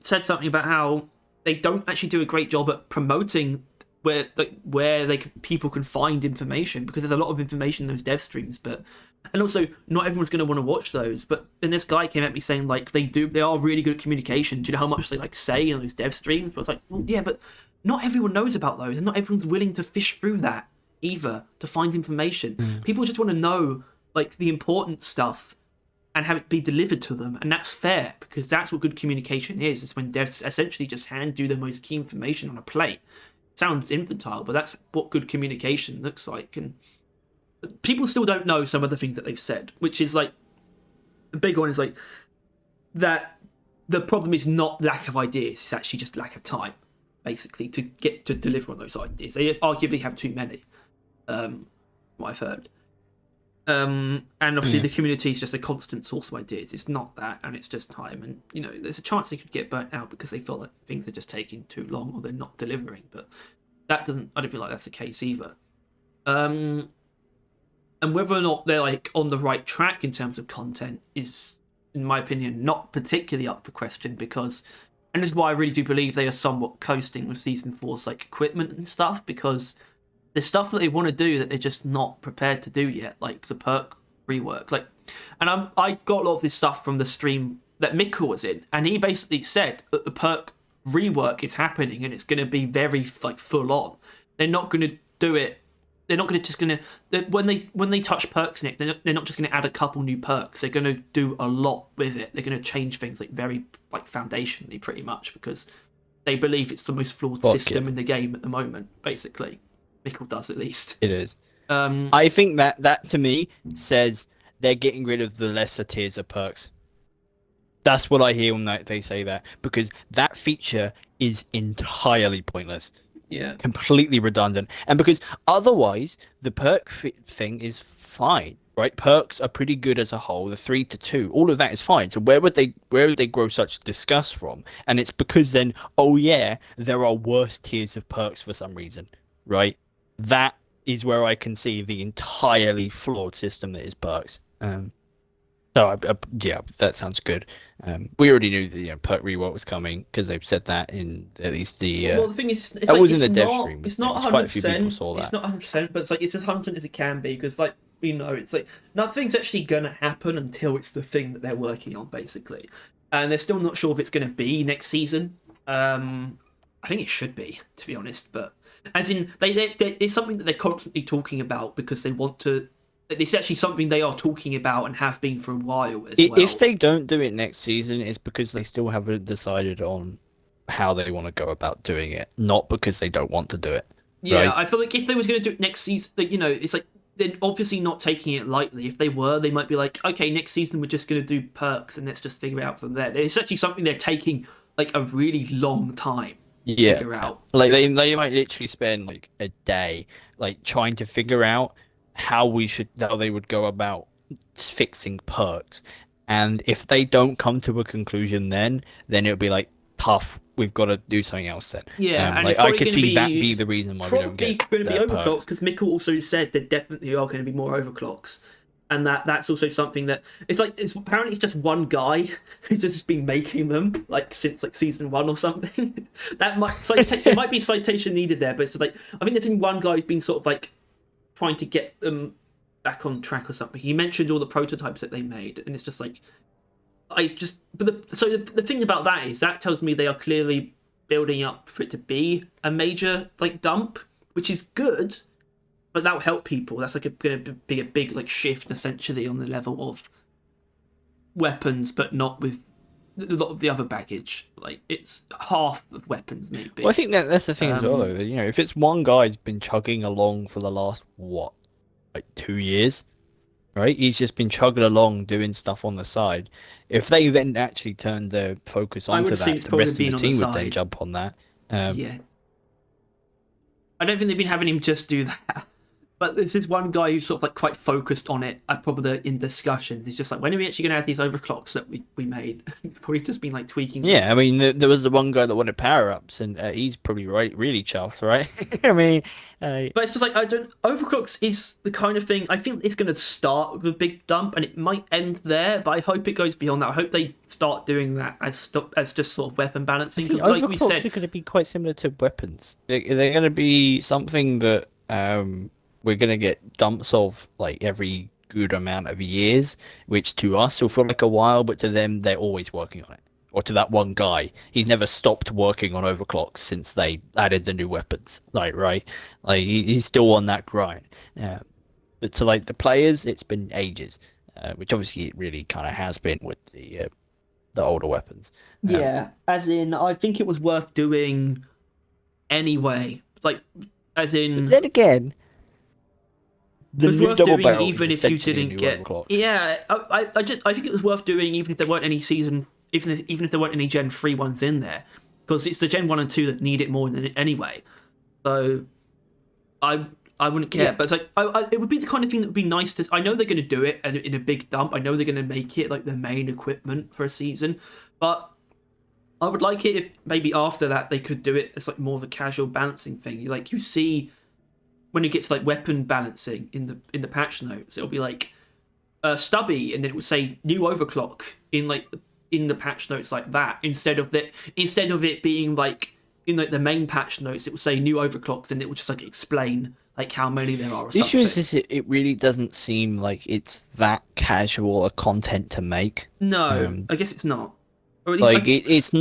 said something about how they don't actually do a great job at promoting where people can find information, because there's a lot of information in those dev streams, and also not everyone's going to want to watch those. But then this guy came at me saying like they are really good at communication. Do you know how much they like say in those dev streams? But I was like, well, yeah, but not everyone knows about those, and not everyone's willing to fish through that either to find information. People just want to know like the important stuff and have it be delivered to them, and that's fair because that's what good communication is. It's when devs essentially just hand you the most key information on a plate. It sounds infantile, but that's what good communication looks like. And people still don't know some of the things that they've said, which is like the big one is like that the problem is not lack of ideas, it's actually just lack of time, basically, to get to deliver on those ideas. They arguably have too many, what I've heard. And obviously the community is just a constant source of ideas. It's not that, and it's just time. And you know, there's a chance they could get burnt out because they feel like things are just taking too long or they're not delivering. But I don't feel like that's the case either. And whether or not they're like on the right track in terms of content is, in my opinion, not particularly up for question, because, and this is why I really do believe they are somewhat coasting with season 4's like equipment and stuff, because there's stuff that they want to do that they're just not prepared to do yet, like the perk rework. Like, and I got a lot of this stuff from the stream that Mikkel was in, and he basically said that the perk rework is happening and it's going to be very like full on. They're not going to do it. They're not going to just going to when they touch perks next. They're not just going to add a couple new perks. They're going to do a lot with it. They're going to change things like very like foundationally, pretty much, because they believe it's the most flawed system in the game at the moment. Basically, Mikkel does, at least. It is. I think that to me says they're getting rid of the lesser tiers of perks. That's what I hear when they say that, because that feature is entirely pointless. Yeah. Completely redundant. And because otherwise, the perk thing is fine, right? Perks are pretty good as a whole. The 3 to 2, all of that is fine. So where would they grow such disgust from? And it's because then, oh yeah, there are worse tiers of perks for some reason, right? That is where I can see the entirely flawed system that is perks. Yeah, that sounds good. We already knew the perk rework was coming because they've said that in at least the. Well, the thing is, it's that like, was it's in the not, dev stream. It's not 100%. Quite a few people saw that. It's not 100%, but it's like it's as 100% as it can be, because like we know it's like nothing's actually gonna happen until it's the thing that they're working on, basically, and they're still not sure if it's gonna be next season. I think it should be, to be honest, but as in it's something that they're constantly talking about because they want to. It's actually something they are talking about and have been for a while as well. If they don't do it next season, it's because they still haven't decided on how they want to go about doing it, not because they don't want to do it. Yeah, right? I feel like if they was going to do it next season, you know, it's like they're obviously not taking it lightly. If they were, they might be like, okay, next season we're just going to do perks and let's just figure it out from there. It's actually something they're taking like a really long time. Yeah, figure out. Like they might literally spend like a day like trying to figure out how they would go about fixing perks, and if they don't come to a conclusion, then it'll be like tough. We've got to do something else then. Yeah, and like I could see that be the reason why we don't get. Probably going to be overclocks, because Mikkel also said there definitely are going to be more overclocks, and that's also something that apparently it's just one guy who's just been making them like since like season 1 or something. That might there might be citation needed there, but it's just like I think there's been one guy who's been sort of like trying to get them back on track or something. He mentioned all the prototypes that they made, and it's just like the thing about that is that tells me they are clearly building up for it to be a major like dump, which is good, but that will help people. That's like going to be a big like shift essentially on the level of weapons, but not with a lot of the other baggage. Like it's half of weapons maybe. Well, I think that's the thing as well, though. That, you know, if it's one guy who's been chugging along for the last like 2 years, right? He's just been chugging along, doing stuff on the side. If they then actually turn their focus onto that, the rest of the team would then jump on that. Yeah. I don't think they've been having him just do that. But this is one guy who's sort of like quite focused on it. Probably in discussions. He's just like, when are we actually going to add these overclocks that we made? He's probably just been like tweaking. Yeah, I mean, there was the one guy that wanted power ups, and he's probably really chuffed, right? I mean, but it's just like overclocks is the kind of thing. I think it's going to start with a big dump, and it might end there. But I hope it goes beyond that. I hope they start doing that as just sort of weapon balancing. I think overclocks are going to be quite similar to weapons. They're going to be something that we're going to get dumps of like every good amount of years, which to us will feel like a while, but to them, they're always working on it. Or to that one guy, he's never stopped working on overclocks since they added the new weapons. Like, right? Like, he's still on that grind. But to like the players, it's been ages, which obviously it really kind of has been with the older weapons. Yeah, as in, I think it was worth doing anyway. Like, as in. But then again, it was worth doing even if you didn't get. Yeah, I think it was worth doing even if there weren't any season, even if there weren't any Gen 3 ones in there, because it's the Gen 1 and 2 that need it more than it anyway. So, I wouldn't care, but it's like it would be the kind of thing that would be nice to. I know they're going to do it in a big dump. I know they're going to make it like the main equipment for a season, but I would like it if maybe after that they could do it as like more of a casual balancing thing. Like you see. When you get to like weapon balancing in the patch notes, it'll be like stubby, and then it would say new overclock in the patch notes like that. Instead of it being like in like the main patch notes, it would say new overclocks, and it would just like explain like how many there are. The issue is it really doesn't seem like it's that casual a content to make. No, I guess it's not. Or at least it's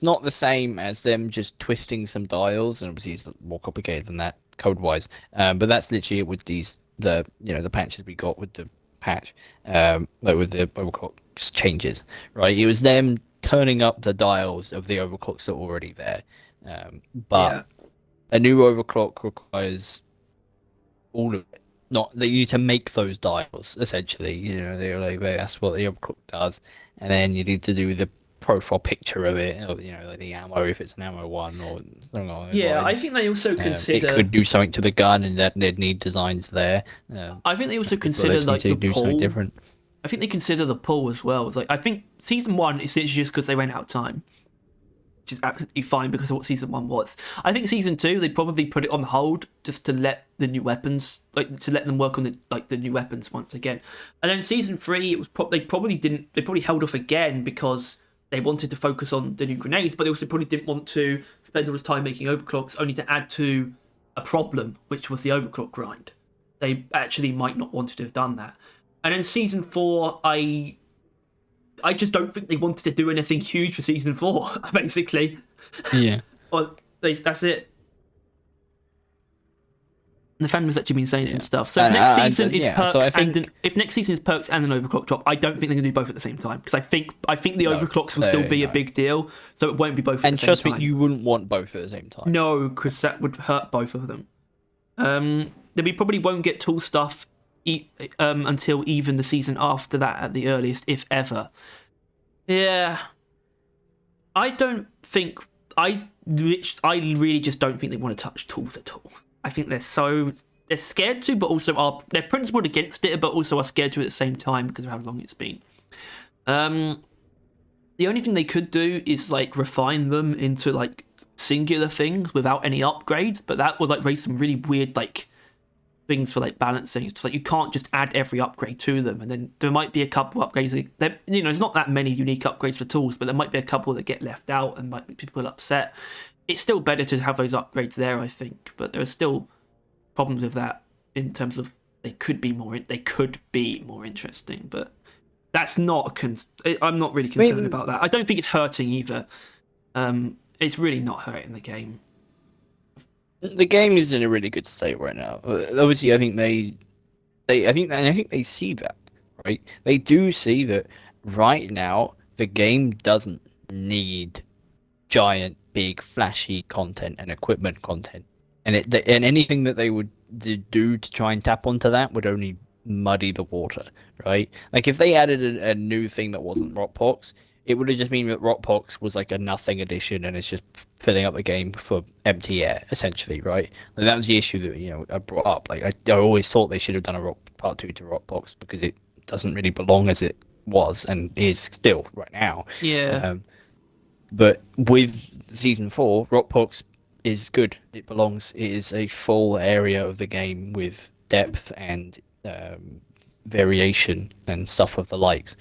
not the same as them just twisting some dials, and obviously it's more complicated than that code wise. But that's literally it with the patches we got with the patch, like with the overclocks changes, right? It was them turning up the dials of the overclocks that were already there. But a new overclock requires all of it. Not that you need to make those dials essentially. You know, that's what the overclock does, and then you need to do the profile picture of it, or, you know, like the ammo if it's an ammo one, or something like that. Yeah, I think they also consider it could do something to the gun, and that they'd need designs there. I think they also consider like the pull. Something different. I think they consider the pull as well. It's like I think season 1 is literally just because they ran out of time, which is absolutely fine because of what season 1 was. I think season 2 they probably put it on hold just to let the new weapons, like to let them work on the new weapons once again. And then season 3 it was they probably held off again because they wanted to focus on the new grenades, but they also probably didn't want to spend all this time making overclocks only to add to a problem, which was the overclock grind. They actually might not want to have done that. And then season 4, I just don't think they wanted to do anything huge for season 4, basically. Yeah. Well, that's it. The fandom's actually been saying some stuff. So if next season is perks, if next season is perks and an overclock drop, I don't think they're going to do both at the same time because I think the overclocks will still be a big deal, so it won't be both at the same time. And trust me, you wouldn't want both at the same time. No, because that would hurt both of them. Then we probably won't get tool stuff until even the season after that at the earliest, if ever. Yeah, I really just don't think they want to touch tools at all. I think they're scared to, but also they're principled against it, but also are scared to at the same time because of how long it's been. The only thing they could do is like refine them into like singular things without any upgrades, but that would like raise some really weird like things for like balancing. It's like you can't just add every upgrade to them, and then there might be a couple of upgrades. There's not that many unique upgrades for tools, but there might be a couple that get left out and might make people upset. It's still better to have those upgrades there, I think, but there are still problems with that in terms of they could be more interesting, but that's not I'm not really concerned about that. I don't think it's hurting either. It's really not hurting the game. The game is in a really good state right now. Obviously, I think I think they see that, right? They do see that right now the game doesn't need giant, big, flashy content and equipment content, and anything that they would do to try and tap onto that would only muddy the water, right? Like if they added a new thing that wasn't Rockpox, it would have just mean that Rockpox was like a nothing addition and it's just filling up the game for empty air, essentially, right? And that was the issue that I brought up. Like I always thought they should have done a part 2 to Rockpox because it doesn't really belong as it was and is still right now. Yeah. But with season 4, Rockpox is good. It belongs. It is a full area of the game with depth and variation and stuff of the likes,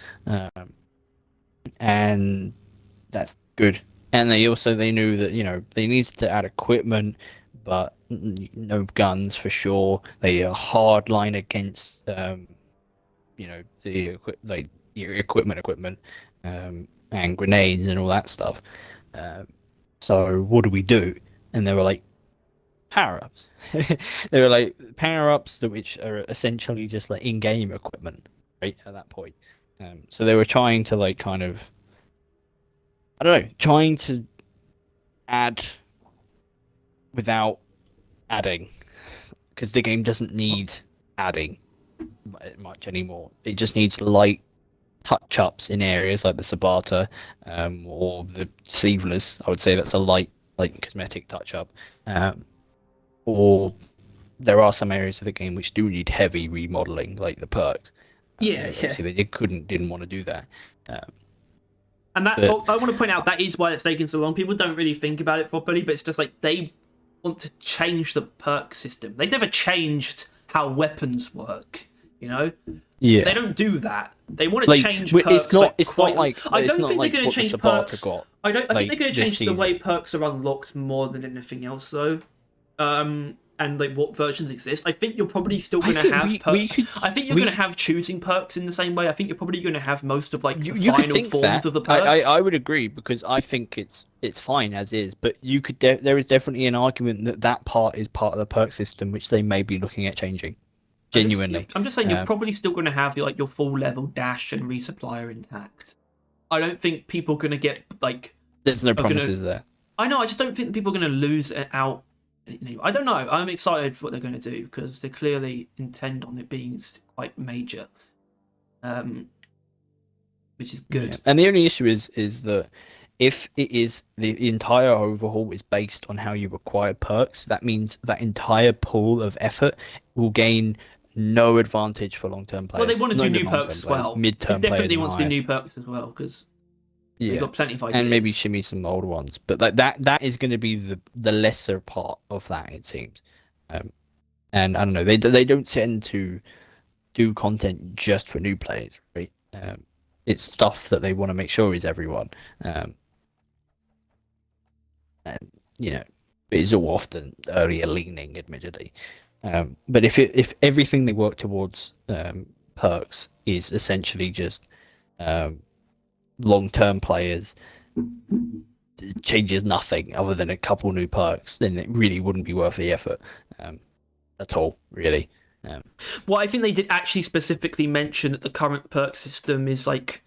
and that's good. And they knew that they needed to add equipment, but no guns for sure. They are hard line against your equipment, and grenades and all that stuff. So what do we do? And they were like, power-ups. They were like power-ups which are essentially just like in-game equipment, right, at that point. So they were trying to like kind of, I don't know, trying to add without adding, because the game doesn't need adding much anymore. It just needs light touch-ups in areas like the Sabata, or the Sleeveless. I would say that's a light cosmetic touch-up. Or there are some areas of the game which do need heavy remodeling, like the perks. Yeah. So they didn't want to do that. And I want to point out that is why it's taking so long. People don't really think about it properly, but it's just like they want to change the perk system. They've never changed how weapons work, Yeah. They don't do that. They want to change perks. I don't think they're going to change perks. I think they're going to change the way perks are unlocked more than anything else, though. And like what versions exist. I think you're probably still going to have perks. I think you're going to have choosing perks in the same way. I think you're probably going to have most of like the final forms of the perks. I would agree, because I think it's fine as is. But you could there is definitely an argument that part is part of the perk system, which they may be looking at changing. Genuinely, I'm just saying you're probably still going to have like your full level dash and resupplier intact. I don't think people are going to get like. There's no promises there. I know. I just don't think people are going to lose it out. I don't know. I'm excited for what they're going to do because they clearly intend on it being quite major, which is good. Yeah. And the only issue is that if it is the entire overhaul is based on how you acquire perks, that means that entire pool of effort will gain no advantage for long-term players. Well, they want to do new perks as well. Mid-term they definitely players want to do new perks as well because they've got plenty of ideas. And maybe shimmy some old ones, but that is going to be the lesser part of that, it seems. And I don't know, they don't tend to do content just for new players, right? It's stuff that they want to make sure is everyone. And it is all often earlier leaning, admittedly. But if everything they work towards perks is essentially just long-term players, it changes nothing other than a couple new perks, then it really wouldn't be worth the effort at all, really. Well, I think they did actually specifically mention that the current perk system is like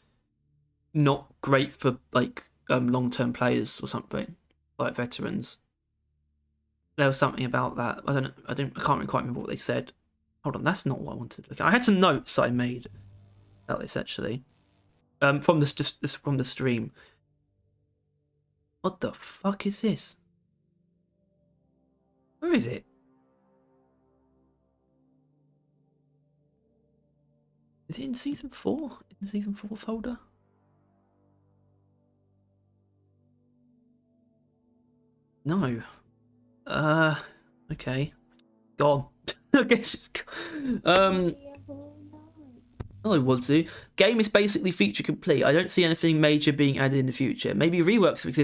not great for like long-term players or something, like veterans. There was something about that. I can't quite remember what they said. Hold on, that's not what I wanted to look at. I had some notes I made about this actually. From the stream. What the fuck is this? Where is it? Is it in season 4? In the season 4 folder? No. Okay. Gone. I guess it's gone. Hello, Woodsy. Game is basically feature complete. I don't see anything major being added in the future. Maybe reworks of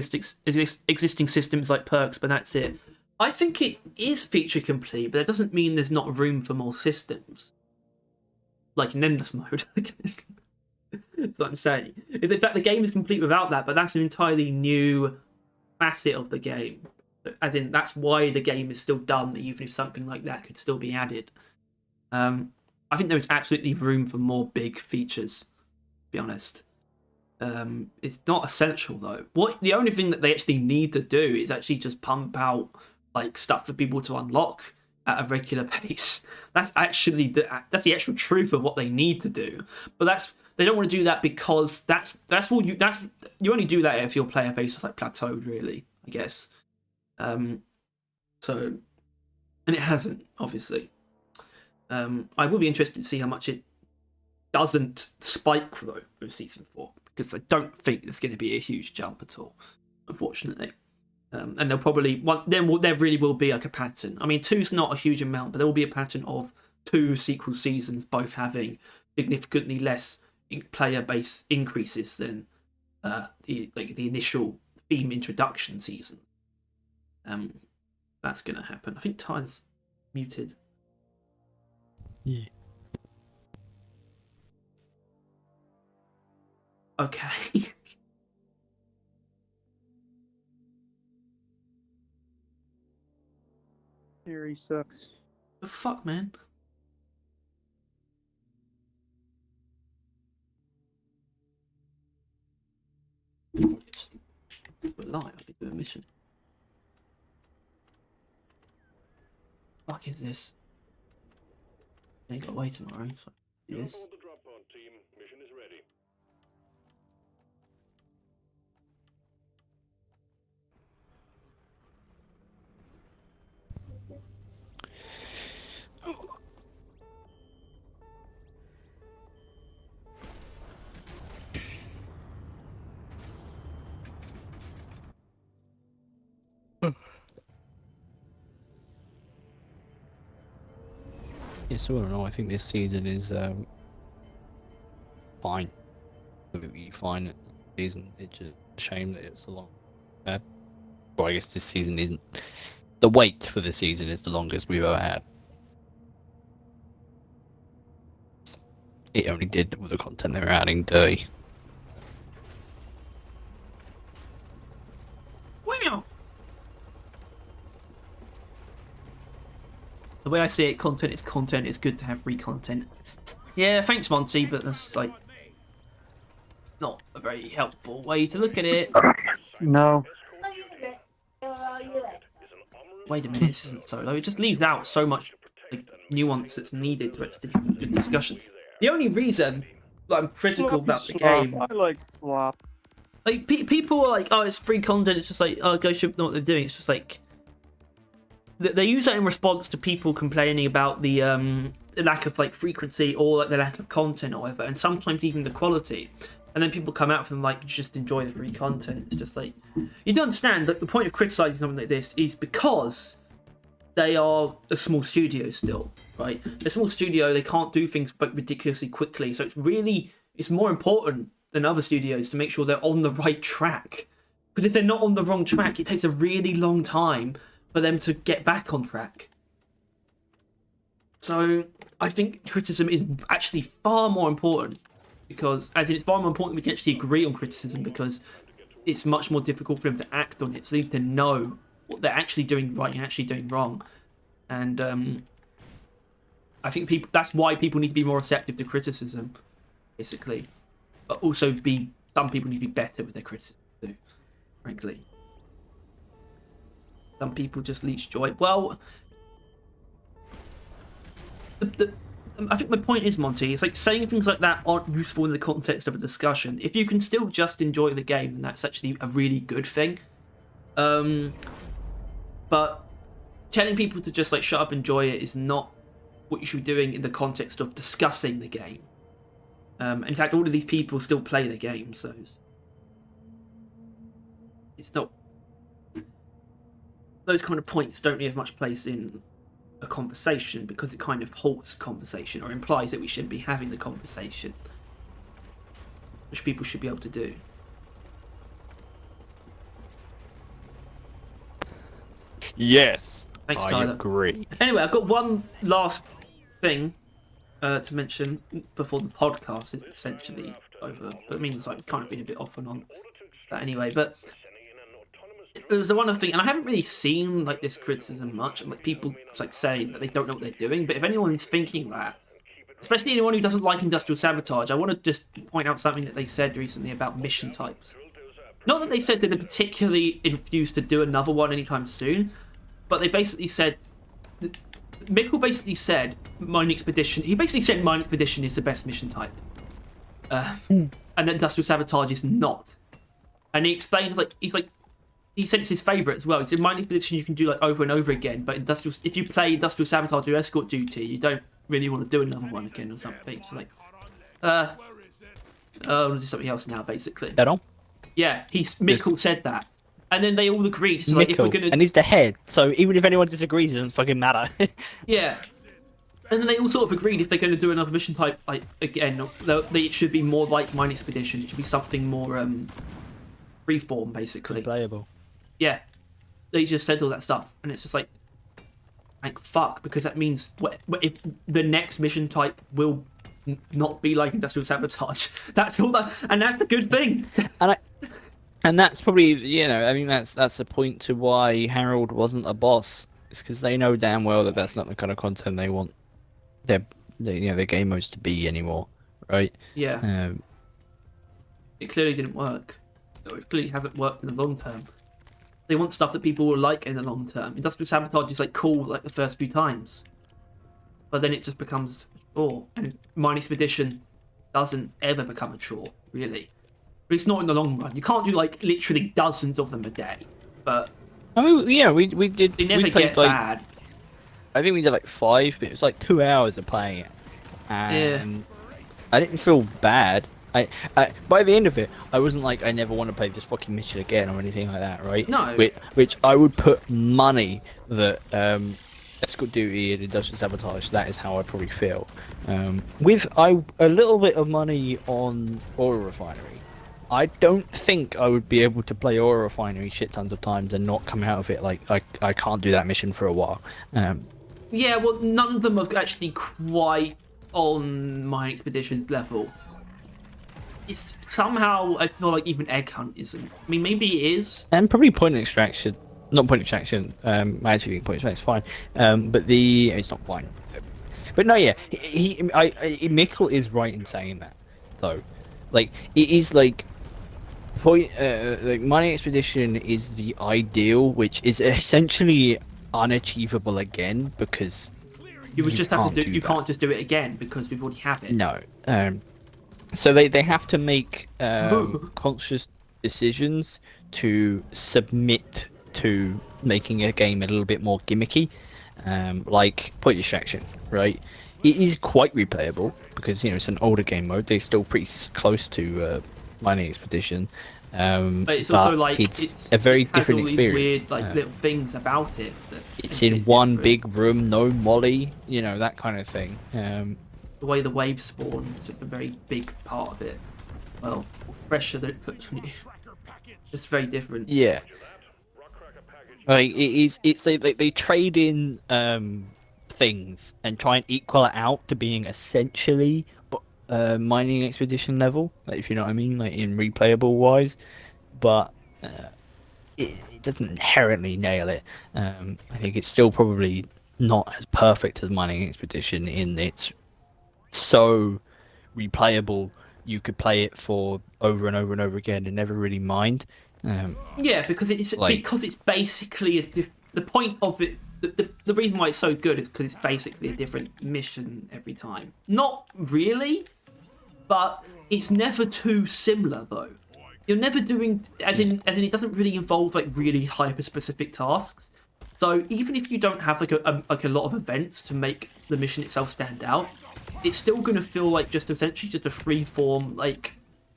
existing systems like perks, but that's it. I think it is feature complete, but it doesn't mean there's not room for more systems. Like in endless mode. That's what I'm saying. In fact, the game is complete without that, but that's an entirely new facet of the game. As in, that's why the game is still done, even if something like that could still be added. I think there is absolutely room for more big features, to be honest. It's not essential, though. The only thing that they actually need to do is actually just pump out like stuff for people to unlock at a regular pace. That's actually that's the actual truth of what they need to do. But they don't want to do that because you only do that if your player base is like plateaued, really, I guess. And it hasn't, obviously. I will be interested to see how much it doesn't spike though with season 4, because I don't think there's going to be a huge jump at all, unfortunately. And they'll probably there really will be like a pattern. I mean, 2's not a huge amount, but there will be a pattern of 2 sequel seasons both having significantly less player base increases than the initial theme introduction season. That's going to happen. I think Ty's muted. Yeah. Okay. Theory sucks. The fuck, man? But lie, I could do a mission. Fuck is this? Ain't got away tomorrow, so yes. Jump on the drop pod, team. Mission is ready. Yeah, so I don't know. I think this season is fine. Completely fine at the season. It's just a shame that it's a long. Well, I guess this season isn't. The wait for the season is the longest we've ever had. It only did with the content they were adding dirty. Wow. The way I see it, content is content. It's good to have free content. Yeah, thanks, Monty, but that's like not a very helpful way to look at it. No. Wait a minute, this isn't solo. It just leaves out so much like, nuance that's needed to actually have a good discussion. The only reason that I'm critical about the game, I like slop. like people are like, oh, it's free content. It's just like, oh, guys should know what they're doing. It's just like they use that in response to people complaining about the lack of like frequency or like the lack of content or whatever, and sometimes even the quality. And then people come out from like, just enjoy the free content. It's just like, you don't understand that the point of criticizing something like this is because they are a small studio still, right? They're a small studio, they can't do things but ridiculously quickly. So it's more important than other studios to make sure they're on the right track. Because if they're not on the wrong track, it takes a really long time for them to get back on track. So I think criticism is actually far more important. Because, as in, it's far more important we can actually agree on criticism because it's much more difficult for them to act on it. So they need to know what they're actually doing right and actually doing wrong. And I think that's why people need to be more receptive to criticism, basically. But also some people need to be better with their criticism too, frankly. Some people just leech joy. Well, I think my point is, Monty, it's like saying things like that aren't useful in the context of a discussion. If you can still just enjoy the game, then that's actually a really good thing. But telling people to just like shut up and enjoy it is not what you should be doing in the context of discussing the game. In fact, all of these people still play the game, so it's not. Those kind of points don't really have much place in a conversation because it kind of halts conversation or implies that we shouldn't be having the conversation, which people should be able to do. Yes, Thanks, I Tyler. agree. Anyway, I've got one last thing to mention before the podcast is essentially over. But I mean, it's like kind of been a bit off and on that anyway. But there was the one other thing, and I haven't really seen like this criticism much, and like people like say that they don't know what they're doing. But if anyone is thinking that, especially anyone who doesn't like industrial sabotage, I want to just point out something that they said recently about mission types. Not that they said that they're particularly enthused to do another one anytime soon, but they basically said. Mickle basically said Mine Expedition. He basically said Mine Expedition is the best mission type, and that Industrial Sabotage is not. And he explains he said it's his favourite as well. He said Mine Expedition you can do like over and over again, but if you play Industrial Sabotage or Escort Duty, you don't really want to do another one again or something. So like, I want to do something else now, basically. That all? Yeah, Mickle said that. And then they all agreed. So like, if we're gonna... And he's the head, so even if anyone disagrees, it doesn't fucking matter. Yeah. And then they all sort of agreed if they're going to do another mission type, like, again, it should be more like Mine Expedition. It should be something more freeform, basically. Playable. Yeah. They just said all that stuff. And it's just like fuck, because that means if the next mission type will not be like Industrial Sabotage. That's all that... And that's a good thing. And that's probably, I mean, that's a point to why Harold wasn't a boss. It's because they know damn well that that's not the kind of content they want their game modes to be anymore, right? Yeah. It clearly didn't work. It clearly haven't worked in the long term. They want stuff that people will like in the long term. Industrial Sabotage is like cool like the first few times, but then it just becomes a chore. And Mine Expedition doesn't ever become a chore, really. But it's not in the long run. You can't do like literally dozens of them a day. But I mean, yeah, we did. They never played, get bad. I think we did like 5, but it was like 2 hours of playing it, and I didn't feel bad. I by the end of it, I wasn't like I never want to play this fucking mission again or anything like that, right? No. Which I would put money that Escort Duty and Industrial Sabotage. That is how I probably feel. With a little bit of money on Oil Refinery. I don't think I would be able to play Oil Refinery shit tons of times and not come out of it like I can't do that mission for a while. Yeah, well, none of them are actually quite on Mine Expedition's level. It's somehow, I feel like even Egg Hunt isn't. I mean, maybe it is. And probably Point Extraction. Not Point Extraction. I actually think Point Extraction is fine. But it's not fine. But no, yeah. Mikkel is right in saying that, though. Like, it is like... Mining Expedition is the ideal, which is essentially unachievable again because you would just have to do. You that. Can't just do it again because we've already have it. No. So they have to make conscious decisions to submit to making a game a little bit more gimmicky, like Point Extraction, right? It is quite replayable because it's an older game mode. They're still pretty close to Mining Expedition. But it's also like it's a very different experience. Weird little things about it. It's in one big room, no molly, that kind of thing. The way the waves spawn is just a very big part of it. Well, pressure that it puts on you. It's very different. Yeah. Like it's like they trade in things and try and equal it out to being essentially Mining Expedition level, like, if you know what I mean, like in replayable wise, but it doesn't inherently nail it. I think it's still probably not as perfect as Mining Expedition in it's so replayable. You could play it for over and over and over again and never really mind. Yeah, because it's basically the point of it. The reason why it's so good is because it's basically a different mission every time. Not really, but it's never too similar though. You're never doing as in it doesn't really involve like really hyper specific tasks. So even if you don't have like a lot of events to make the mission itself stand out, it's still going to feel like just essentially just a free form like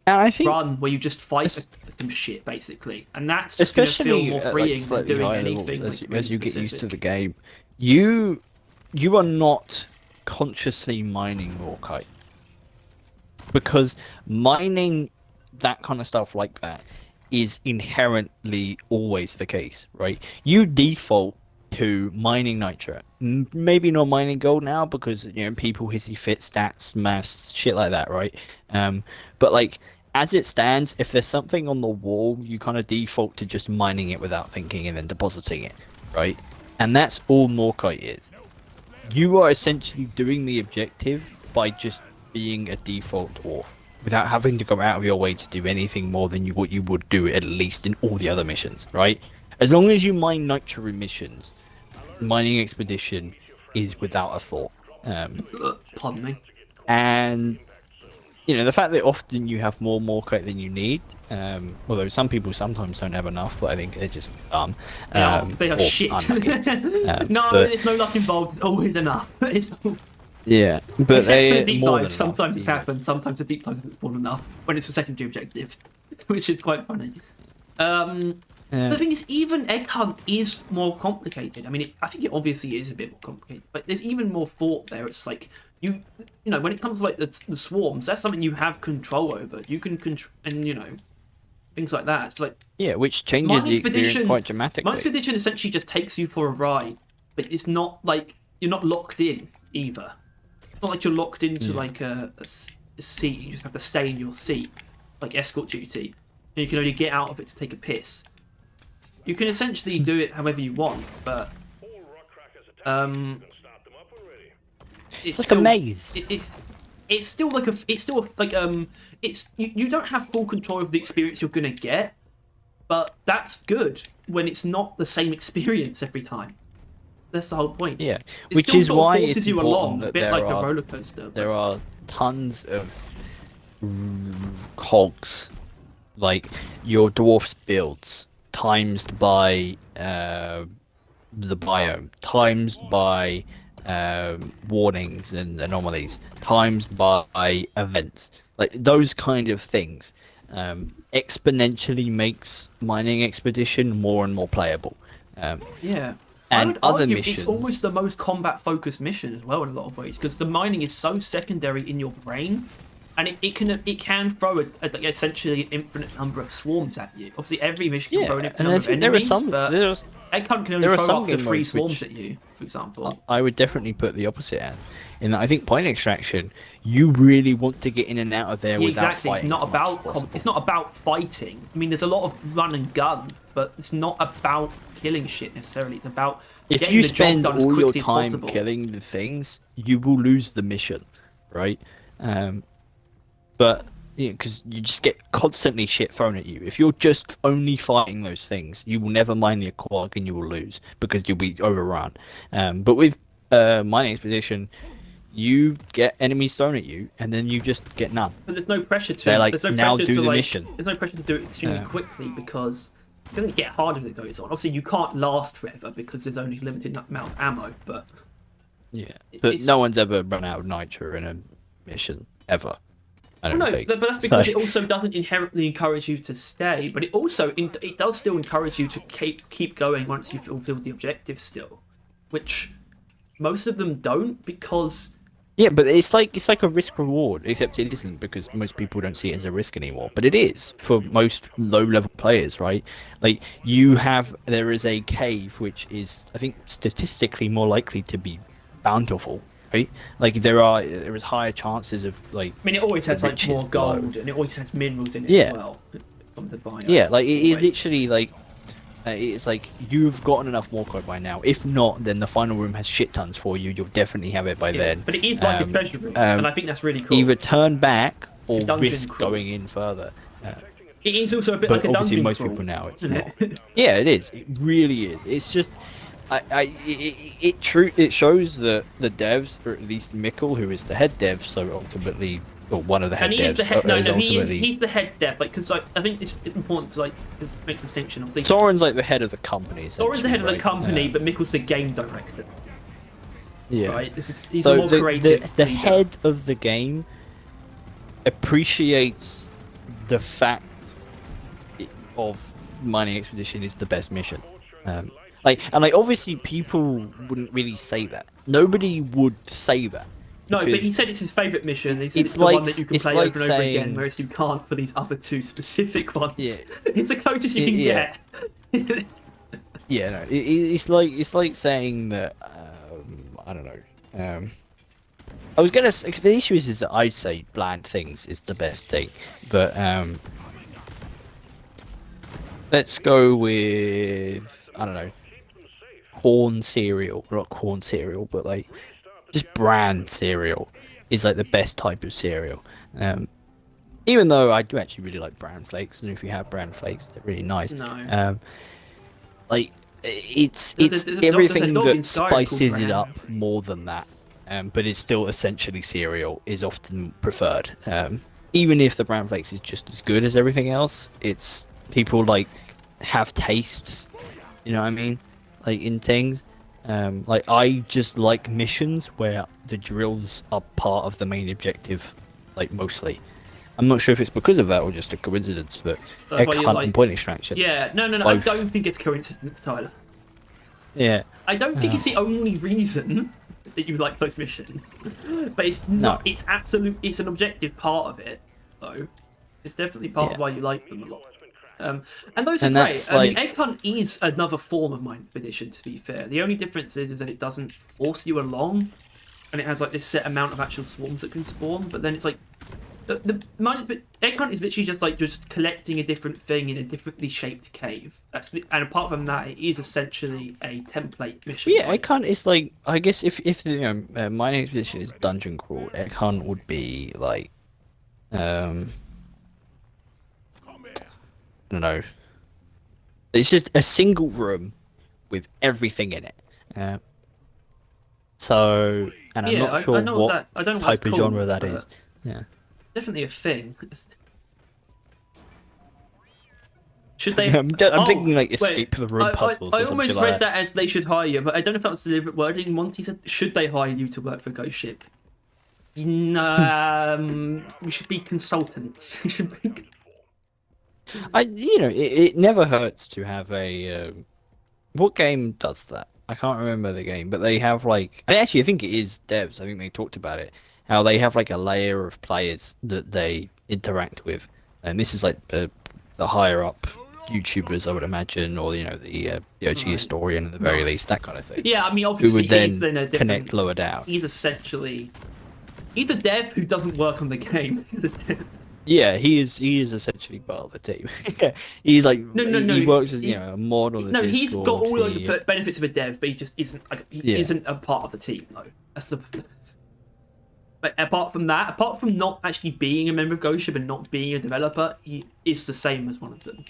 run where you just fight some shit basically, and that's just going to feel more freeing than doing anything as you get used to the game. You are not consciously mining Mordecai, because mining that kind of stuff like that is inherently always the case, right? You default to mining nitro. Maybe not mining gold now because people hissy fit stats, mass shit like that, right? But like as it stands, if there's something on the wall, you kind of default to just mining it without thinking and then depositing it, right? And that's all Morkite is. You are essentially doing the objective by just being a default dwarf without having to go out of your way to do anything more than what you would do at least in all the other missions, right? As long as you mine nitro missions, mining expedition is without a thought. Pardon me. And the fact that often you have more Morkite than you need, although some people sometimes don't have enough, but I think they're just dumb. They are or shit. No, there's no luck involved. It's always enough. Yeah, but Except for they the deep more dive. than Sometimes enough, it's happened. Sometimes the deep dive isn't enough when it's a secondary objective, which is quite funny. The thing is, even egg hunt is more complicated. I mean, I think it obviously is a bit more complicated, but there's even more thought there. It's like you know, when it comes to like the swarms, that's something you have control over. You can control, and things like that. It's like which changes the experience quite dramatically. Mining Expedition essentially just takes you for a ride, but it's not like you're not locked in either. It's not like you're locked into like a seat. You just have to stay in your seat, like escort duty, and you can only get out of it to take a piss. You can essentially do it however you want, but it's like a maze. It's still like you don't have full control of the experience you're gonna get, but that's good when it's not the same experience every time. That's the whole point. Yeah, It which still is sort of why forces it's you along, important a that bit like a roller coaster. there are tons of cogs, like your dwarf's builds, times by the biome, times by warnings and anomalies, times by events, like those kind of things, exponentially makes mining expedition more and more playable. Yeah. And I would other argue missions. it's almost the most combat-focused mission as well in a lot of ways, because the mining is so secondary in your brain, and it can throw essentially an infinite number of swarms at you. Obviously, every mission can throw an infinite number of enemies, but Egg Hunt can only throw up to 3 swarms at you, for example. I would definitely put the opposite end. In that, I think point extraction, you really want to get in and out of there without fighting. It's not about fighting. I mean, there's a lot of run and gun, but it's not about killing shit necessarily. It's about if you spend all your time killing the things, you will lose the mission, right? But because you just get constantly shit thrown at you. If you're just only fighting those things, you will never mine the aquag and you will lose because you'll be overrun. But with mining expedition, you get enemies thrown at you and then you just get none. But there's no pressure to. They're like, there's no now pressure do to, the like, mission. There's no pressure to do it extremely quickly because it's going to get harder as it goes on. Obviously, you can't last forever because there's only a limited amount of ammo. But but no one's ever run out of nitro in a mission ever. I don't think. But that's because it also doesn't inherently encourage you to stay, but it also it does still encourage you to keep going once you've fulfilled the objective still, which most of them don't because. Yeah, but it's like a risk reward, except it isn't because most people don't see it as a risk anymore. But it is for most low level players, right? Like there is a cave which is, I think, statistically more likely to be bountiful. Right? Like there is higher chances of like. I mean, it always has like more gold, and it always has minerals in it as well. From the biome. Yeah, like it is literally like it's like you've gotten enough Morkite by now. If not, then the final room has shit tons for you. You'll definitely have it by then. But it is like a treasure room, and I think that's really cool. Either turn back or risk going in further. It is also a bit like a dungeon obviously most crawl, people now it's not. Yeah, it is. It really is. It's just. It shows that the devs, or at least Mikkel, who is the head dev, so ultimately, or one of the head devs, he's the head dev, like because like I think it's important to like just make a distinction. Obviously, Soren's like the head of the company. Soren's the head of the company, but Mikkel's the game director. Yeah, right. He's so more creative. The head of the game appreciates the fact of Mining Expedition is the best mission. Like obviously people wouldn't really say that. Nobody would say that. No, but he said it's his favourite mission. He said it's the one that you can play over and over again, whereas you can't for these other 2 specific ones. Yeah. It's the closest you can get. Yeah, no, it's like saying that I don't know. I was gonna say, the issue is that I'd say bland things is the best thing, but let's go with I don't know, corn cereal, not corn cereal, but like just bran cereal is like the best type of cereal. Even though I do actually really like bran flakes, and if you have bran flakes, they're really nice. No. Like it's There's a everything dog in that Skyrim called spices it Bran. up more than that, but it's still essentially cereal is often preferred. Even if the bran flakes is just as good as everything else, it's people like have tastes. You know what I mean? Like in things. Like I just like missions where the drills are part of the main objective, like mostly. I'm not sure if it's because of that or just a coincidence, but egg why you hunt like- and point extraction. Yeah, no. Both. I don't think it's coincidence, Tyler. Yeah. I don't think it's the only reason that you like those missions, but it's not. No. It's absolute. It's an objective part of it, though. It's definitely part of Yeah. why you like them a lot. And those are And great. that's I mean, like- Egg Hunt is another form of Mine Expedition. To be fair, the only difference is that it doesn't force you along, and it has like this set amount of actual swarms that can spawn. But then it's like Egg Hunt is literally just collecting a different thing in a differently shaped cave. And apart from that, it is essentially a template mission. Yeah, egg hunt is like I guess if the mining expedition is dungeon crawl, egg hunt would be like I don't know. It's just a single room with everything in it. So, and I'm Yeah, not sure I know what that. I don't know what type it's of called, genre that but is. Yeah. definitely a thing. Should they? I'm thinking like wait, escape the room puzzles I or something almost like read that as they should hire you, but I don't know if that was deliberate wording. Monty said, "Should they hire you to work for Ghost Ship?" We should be consultants. We should be. it never hurts to have a. What game does that? I can't remember the game, but they have like. I think it is devs. I think they talked about it. How they have like a layer of players that they interact with, and this is like the higher up YouTubers, I would imagine, or the OG historian at the very least, that kind of thing. Yeah, I mean, Who obviously would then he's in a different. connect lower down. He's essentially. He's a dev who doesn't work on the game. He's a dev. Yeah, he is essentially part of the team. He's like No, he works as a mod on the No, Discord. he's got all of the benefits of a dev, but he just isn't. He isn't a part of the team, though. That's the. But apart from that, apart from not actually being a member of Ghost Ship and not being a developer, he is the same as one of them,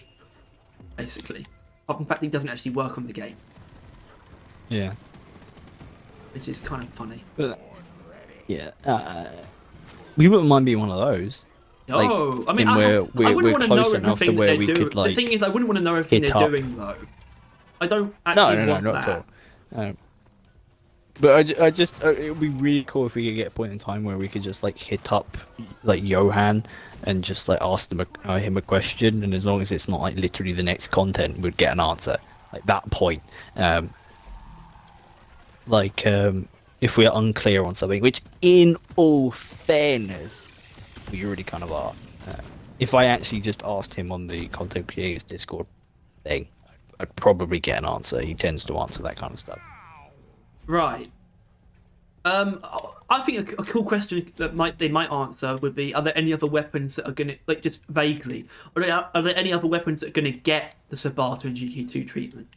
basically. Apart from the fact that he doesn't actually work on the game, Yeah. which is kind of funny. But, yeah. We wouldn't mind being one of those. No, I mean, we're I wouldn't want to know close enough to everything where that we they do. could, like, the thing is, I wouldn't want to know everything hit they're up. doing, though. I don't actually No, want not that. at all. But it would be really cool if we could get a point in time where we could just like hit up like Johan and just like ask him a question, and as long as it's not like literally the next content, we'd get an answer. Like that point. If we are unclear on something, which in all fairness, we already kind of are. If I actually just asked him on the content creators Discord thing, I'd probably get an answer. He tends to answer that kind of stuff. Right. I think a cool question that they might answer would be: are there any other weapons that are gonna, like, just vaguely, are there any other weapons that are gonna get the Sabata and GT2 treatment?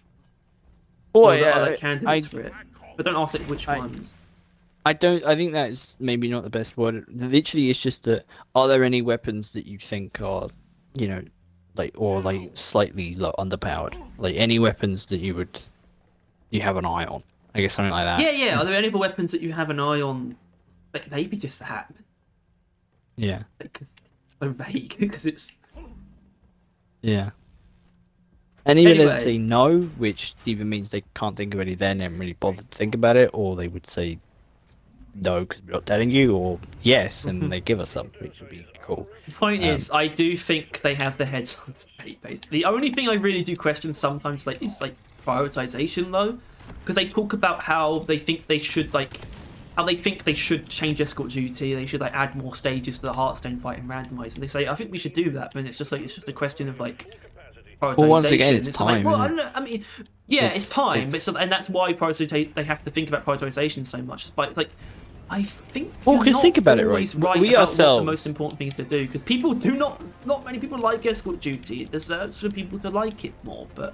Or are there candidates for it? But don't ask it which ones. I think that is maybe not the best word. Literally, it's just that. Are there any weapons that you think are, slightly underpowered? Like any weapons that you have an eye on? I guess something like that. Yeah. Are there any other weapons that you have an eye on? Like maybe just that. Yeah. Because it's so vague. Because it's. Yeah. And even Anyway. if they say no, which either means they can't think of any then and really bother to think about it, or they would say no because we're not telling you, or yes and they give us some, which would be cool. The point is, I do think they have their heads on straight. Basically, the only thing I really do question sometimes is prioritization, though, because they talk about how they think they should change escort duty. They should add more stages to the Hearthstone fight and randomize. And they say, I think we should do that, but it's just a question of prioritization. Well, once again, it's like, time. well, I Isn't don't it? know. I mean, yeah, it's time, It's- and that's why they have to think about prioritization so much. But like, I think Well, you're 'cause not think about it, always right? right We about ourselves- what the most important thing is to do, because people do not many people like escort duty. It deserves for people to like it more, but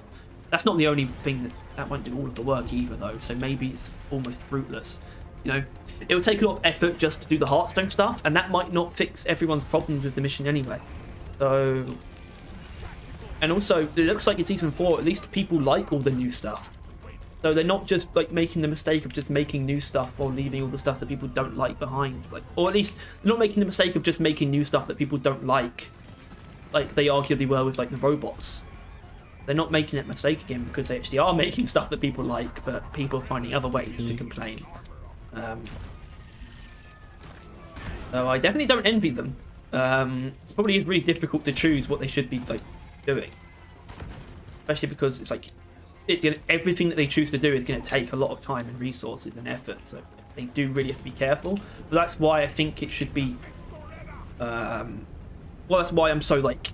that's not the only thing that won't do all of the work either, though. So maybe it's almost fruitless. You know, it will take a lot of effort just to do the Hearthstone stuff, and that might not fix everyone's problems with the mission anyway. So, and also, it looks like in Season 4, at least people like all the new stuff. So they're not just like making the mistake of just making new stuff or leaving all the stuff that people don't like behind. Like, or at least they're not making the mistake of just making new stuff that people don't like they arguably were with like the robots. They're not making that mistake again because they actually are making stuff that people like, but people are finding other ways to complain. So I definitely don't envy them. Probably is really difficult to choose what they should be like doing, especially because it's like everything that they choose to do is going to take a lot of time and resources and effort. So they do really have to be careful. But that's why I think it should be. Well, that's why I'm so like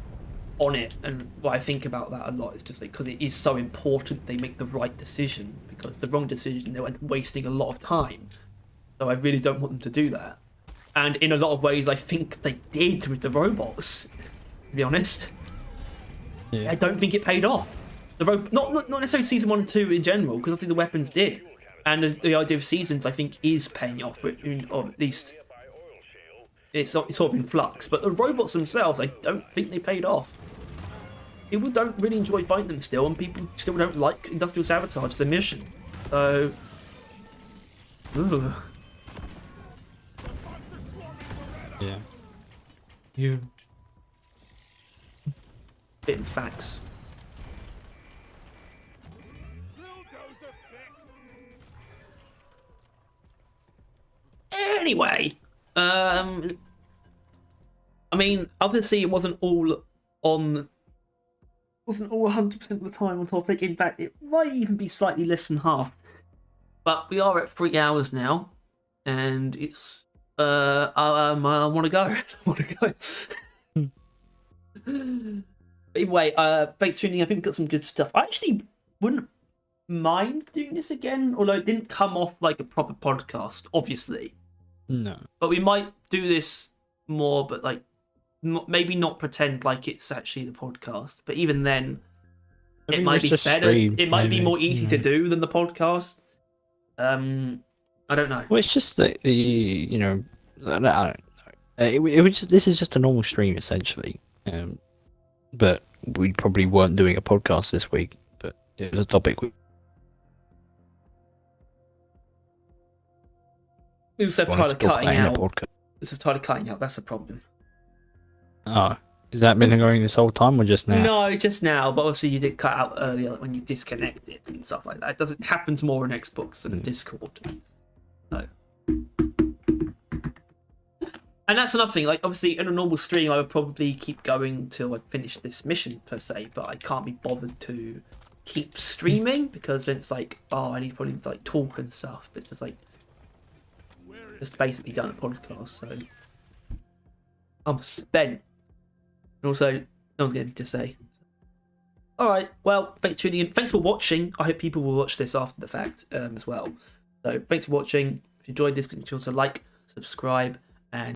on it, and what I think about that a lot is just like because it is so important they make the right decision, because the wrong decision they're wasting a lot of time. So I really don't want them to do that. And in a lot of ways, I think they did with the robots. To be honest, Yeah. I don't think it paid off. Not necessarily Season 1 and 2 in general, because I think the weapons did, and the idea of seasons I think is paying off, or at least it's sort of in flux. But the robots themselves, I don't think they paid off. People don't really enjoy fighting them still, and people still don't like industrial sabotage, the mission. So, ugh. Yeah. Yeah. Bit in facts. Anyway, I mean, obviously it wasn't all 100% of the time on topic. In fact, it might even be slightly less than half. But we are at 3 hours now, and it's I want to go. I want to go. Anyway, thanks for tuning in. I think we've got some good stuff. I actually wouldn't mind doing this again, although it didn't come off like a proper podcast, obviously. No. But we might do this more, but like maybe not pretend like it's actually the podcast. But even then, Maybe it might be just better. stream, It might be maybe, more easy you to know. do than the podcast. I don't know. Well, it's just that you know, I don't know. It was just, this is just a normal stream essentially. But we probably weren't doing a podcast this week. But it was a topic. We also wanted tried to talk cutting about in a out. podcast. We've tried cutting out. That's a problem. Oh, has that been going this whole time or just now? No, just now. But obviously, you did cut out earlier like when you disconnected and stuff like that. It doesn't happens more on Xbox than Discord. No. And that's another thing. Like, obviously, in a normal stream, I would probably keep going till I finish this mission per se. But I can't be bothered to keep streaming because then it's like, oh, I need to probably like talk and stuff. But it's just like, just basically done a podcast. So I'm spent. And also, no one's going to say. Alright, well, thanks for tuning in. Thanks for watching. I hope people will watch this after the fact as well. So, thanks for watching. If you enjoyed this, make sure to like, subscribe,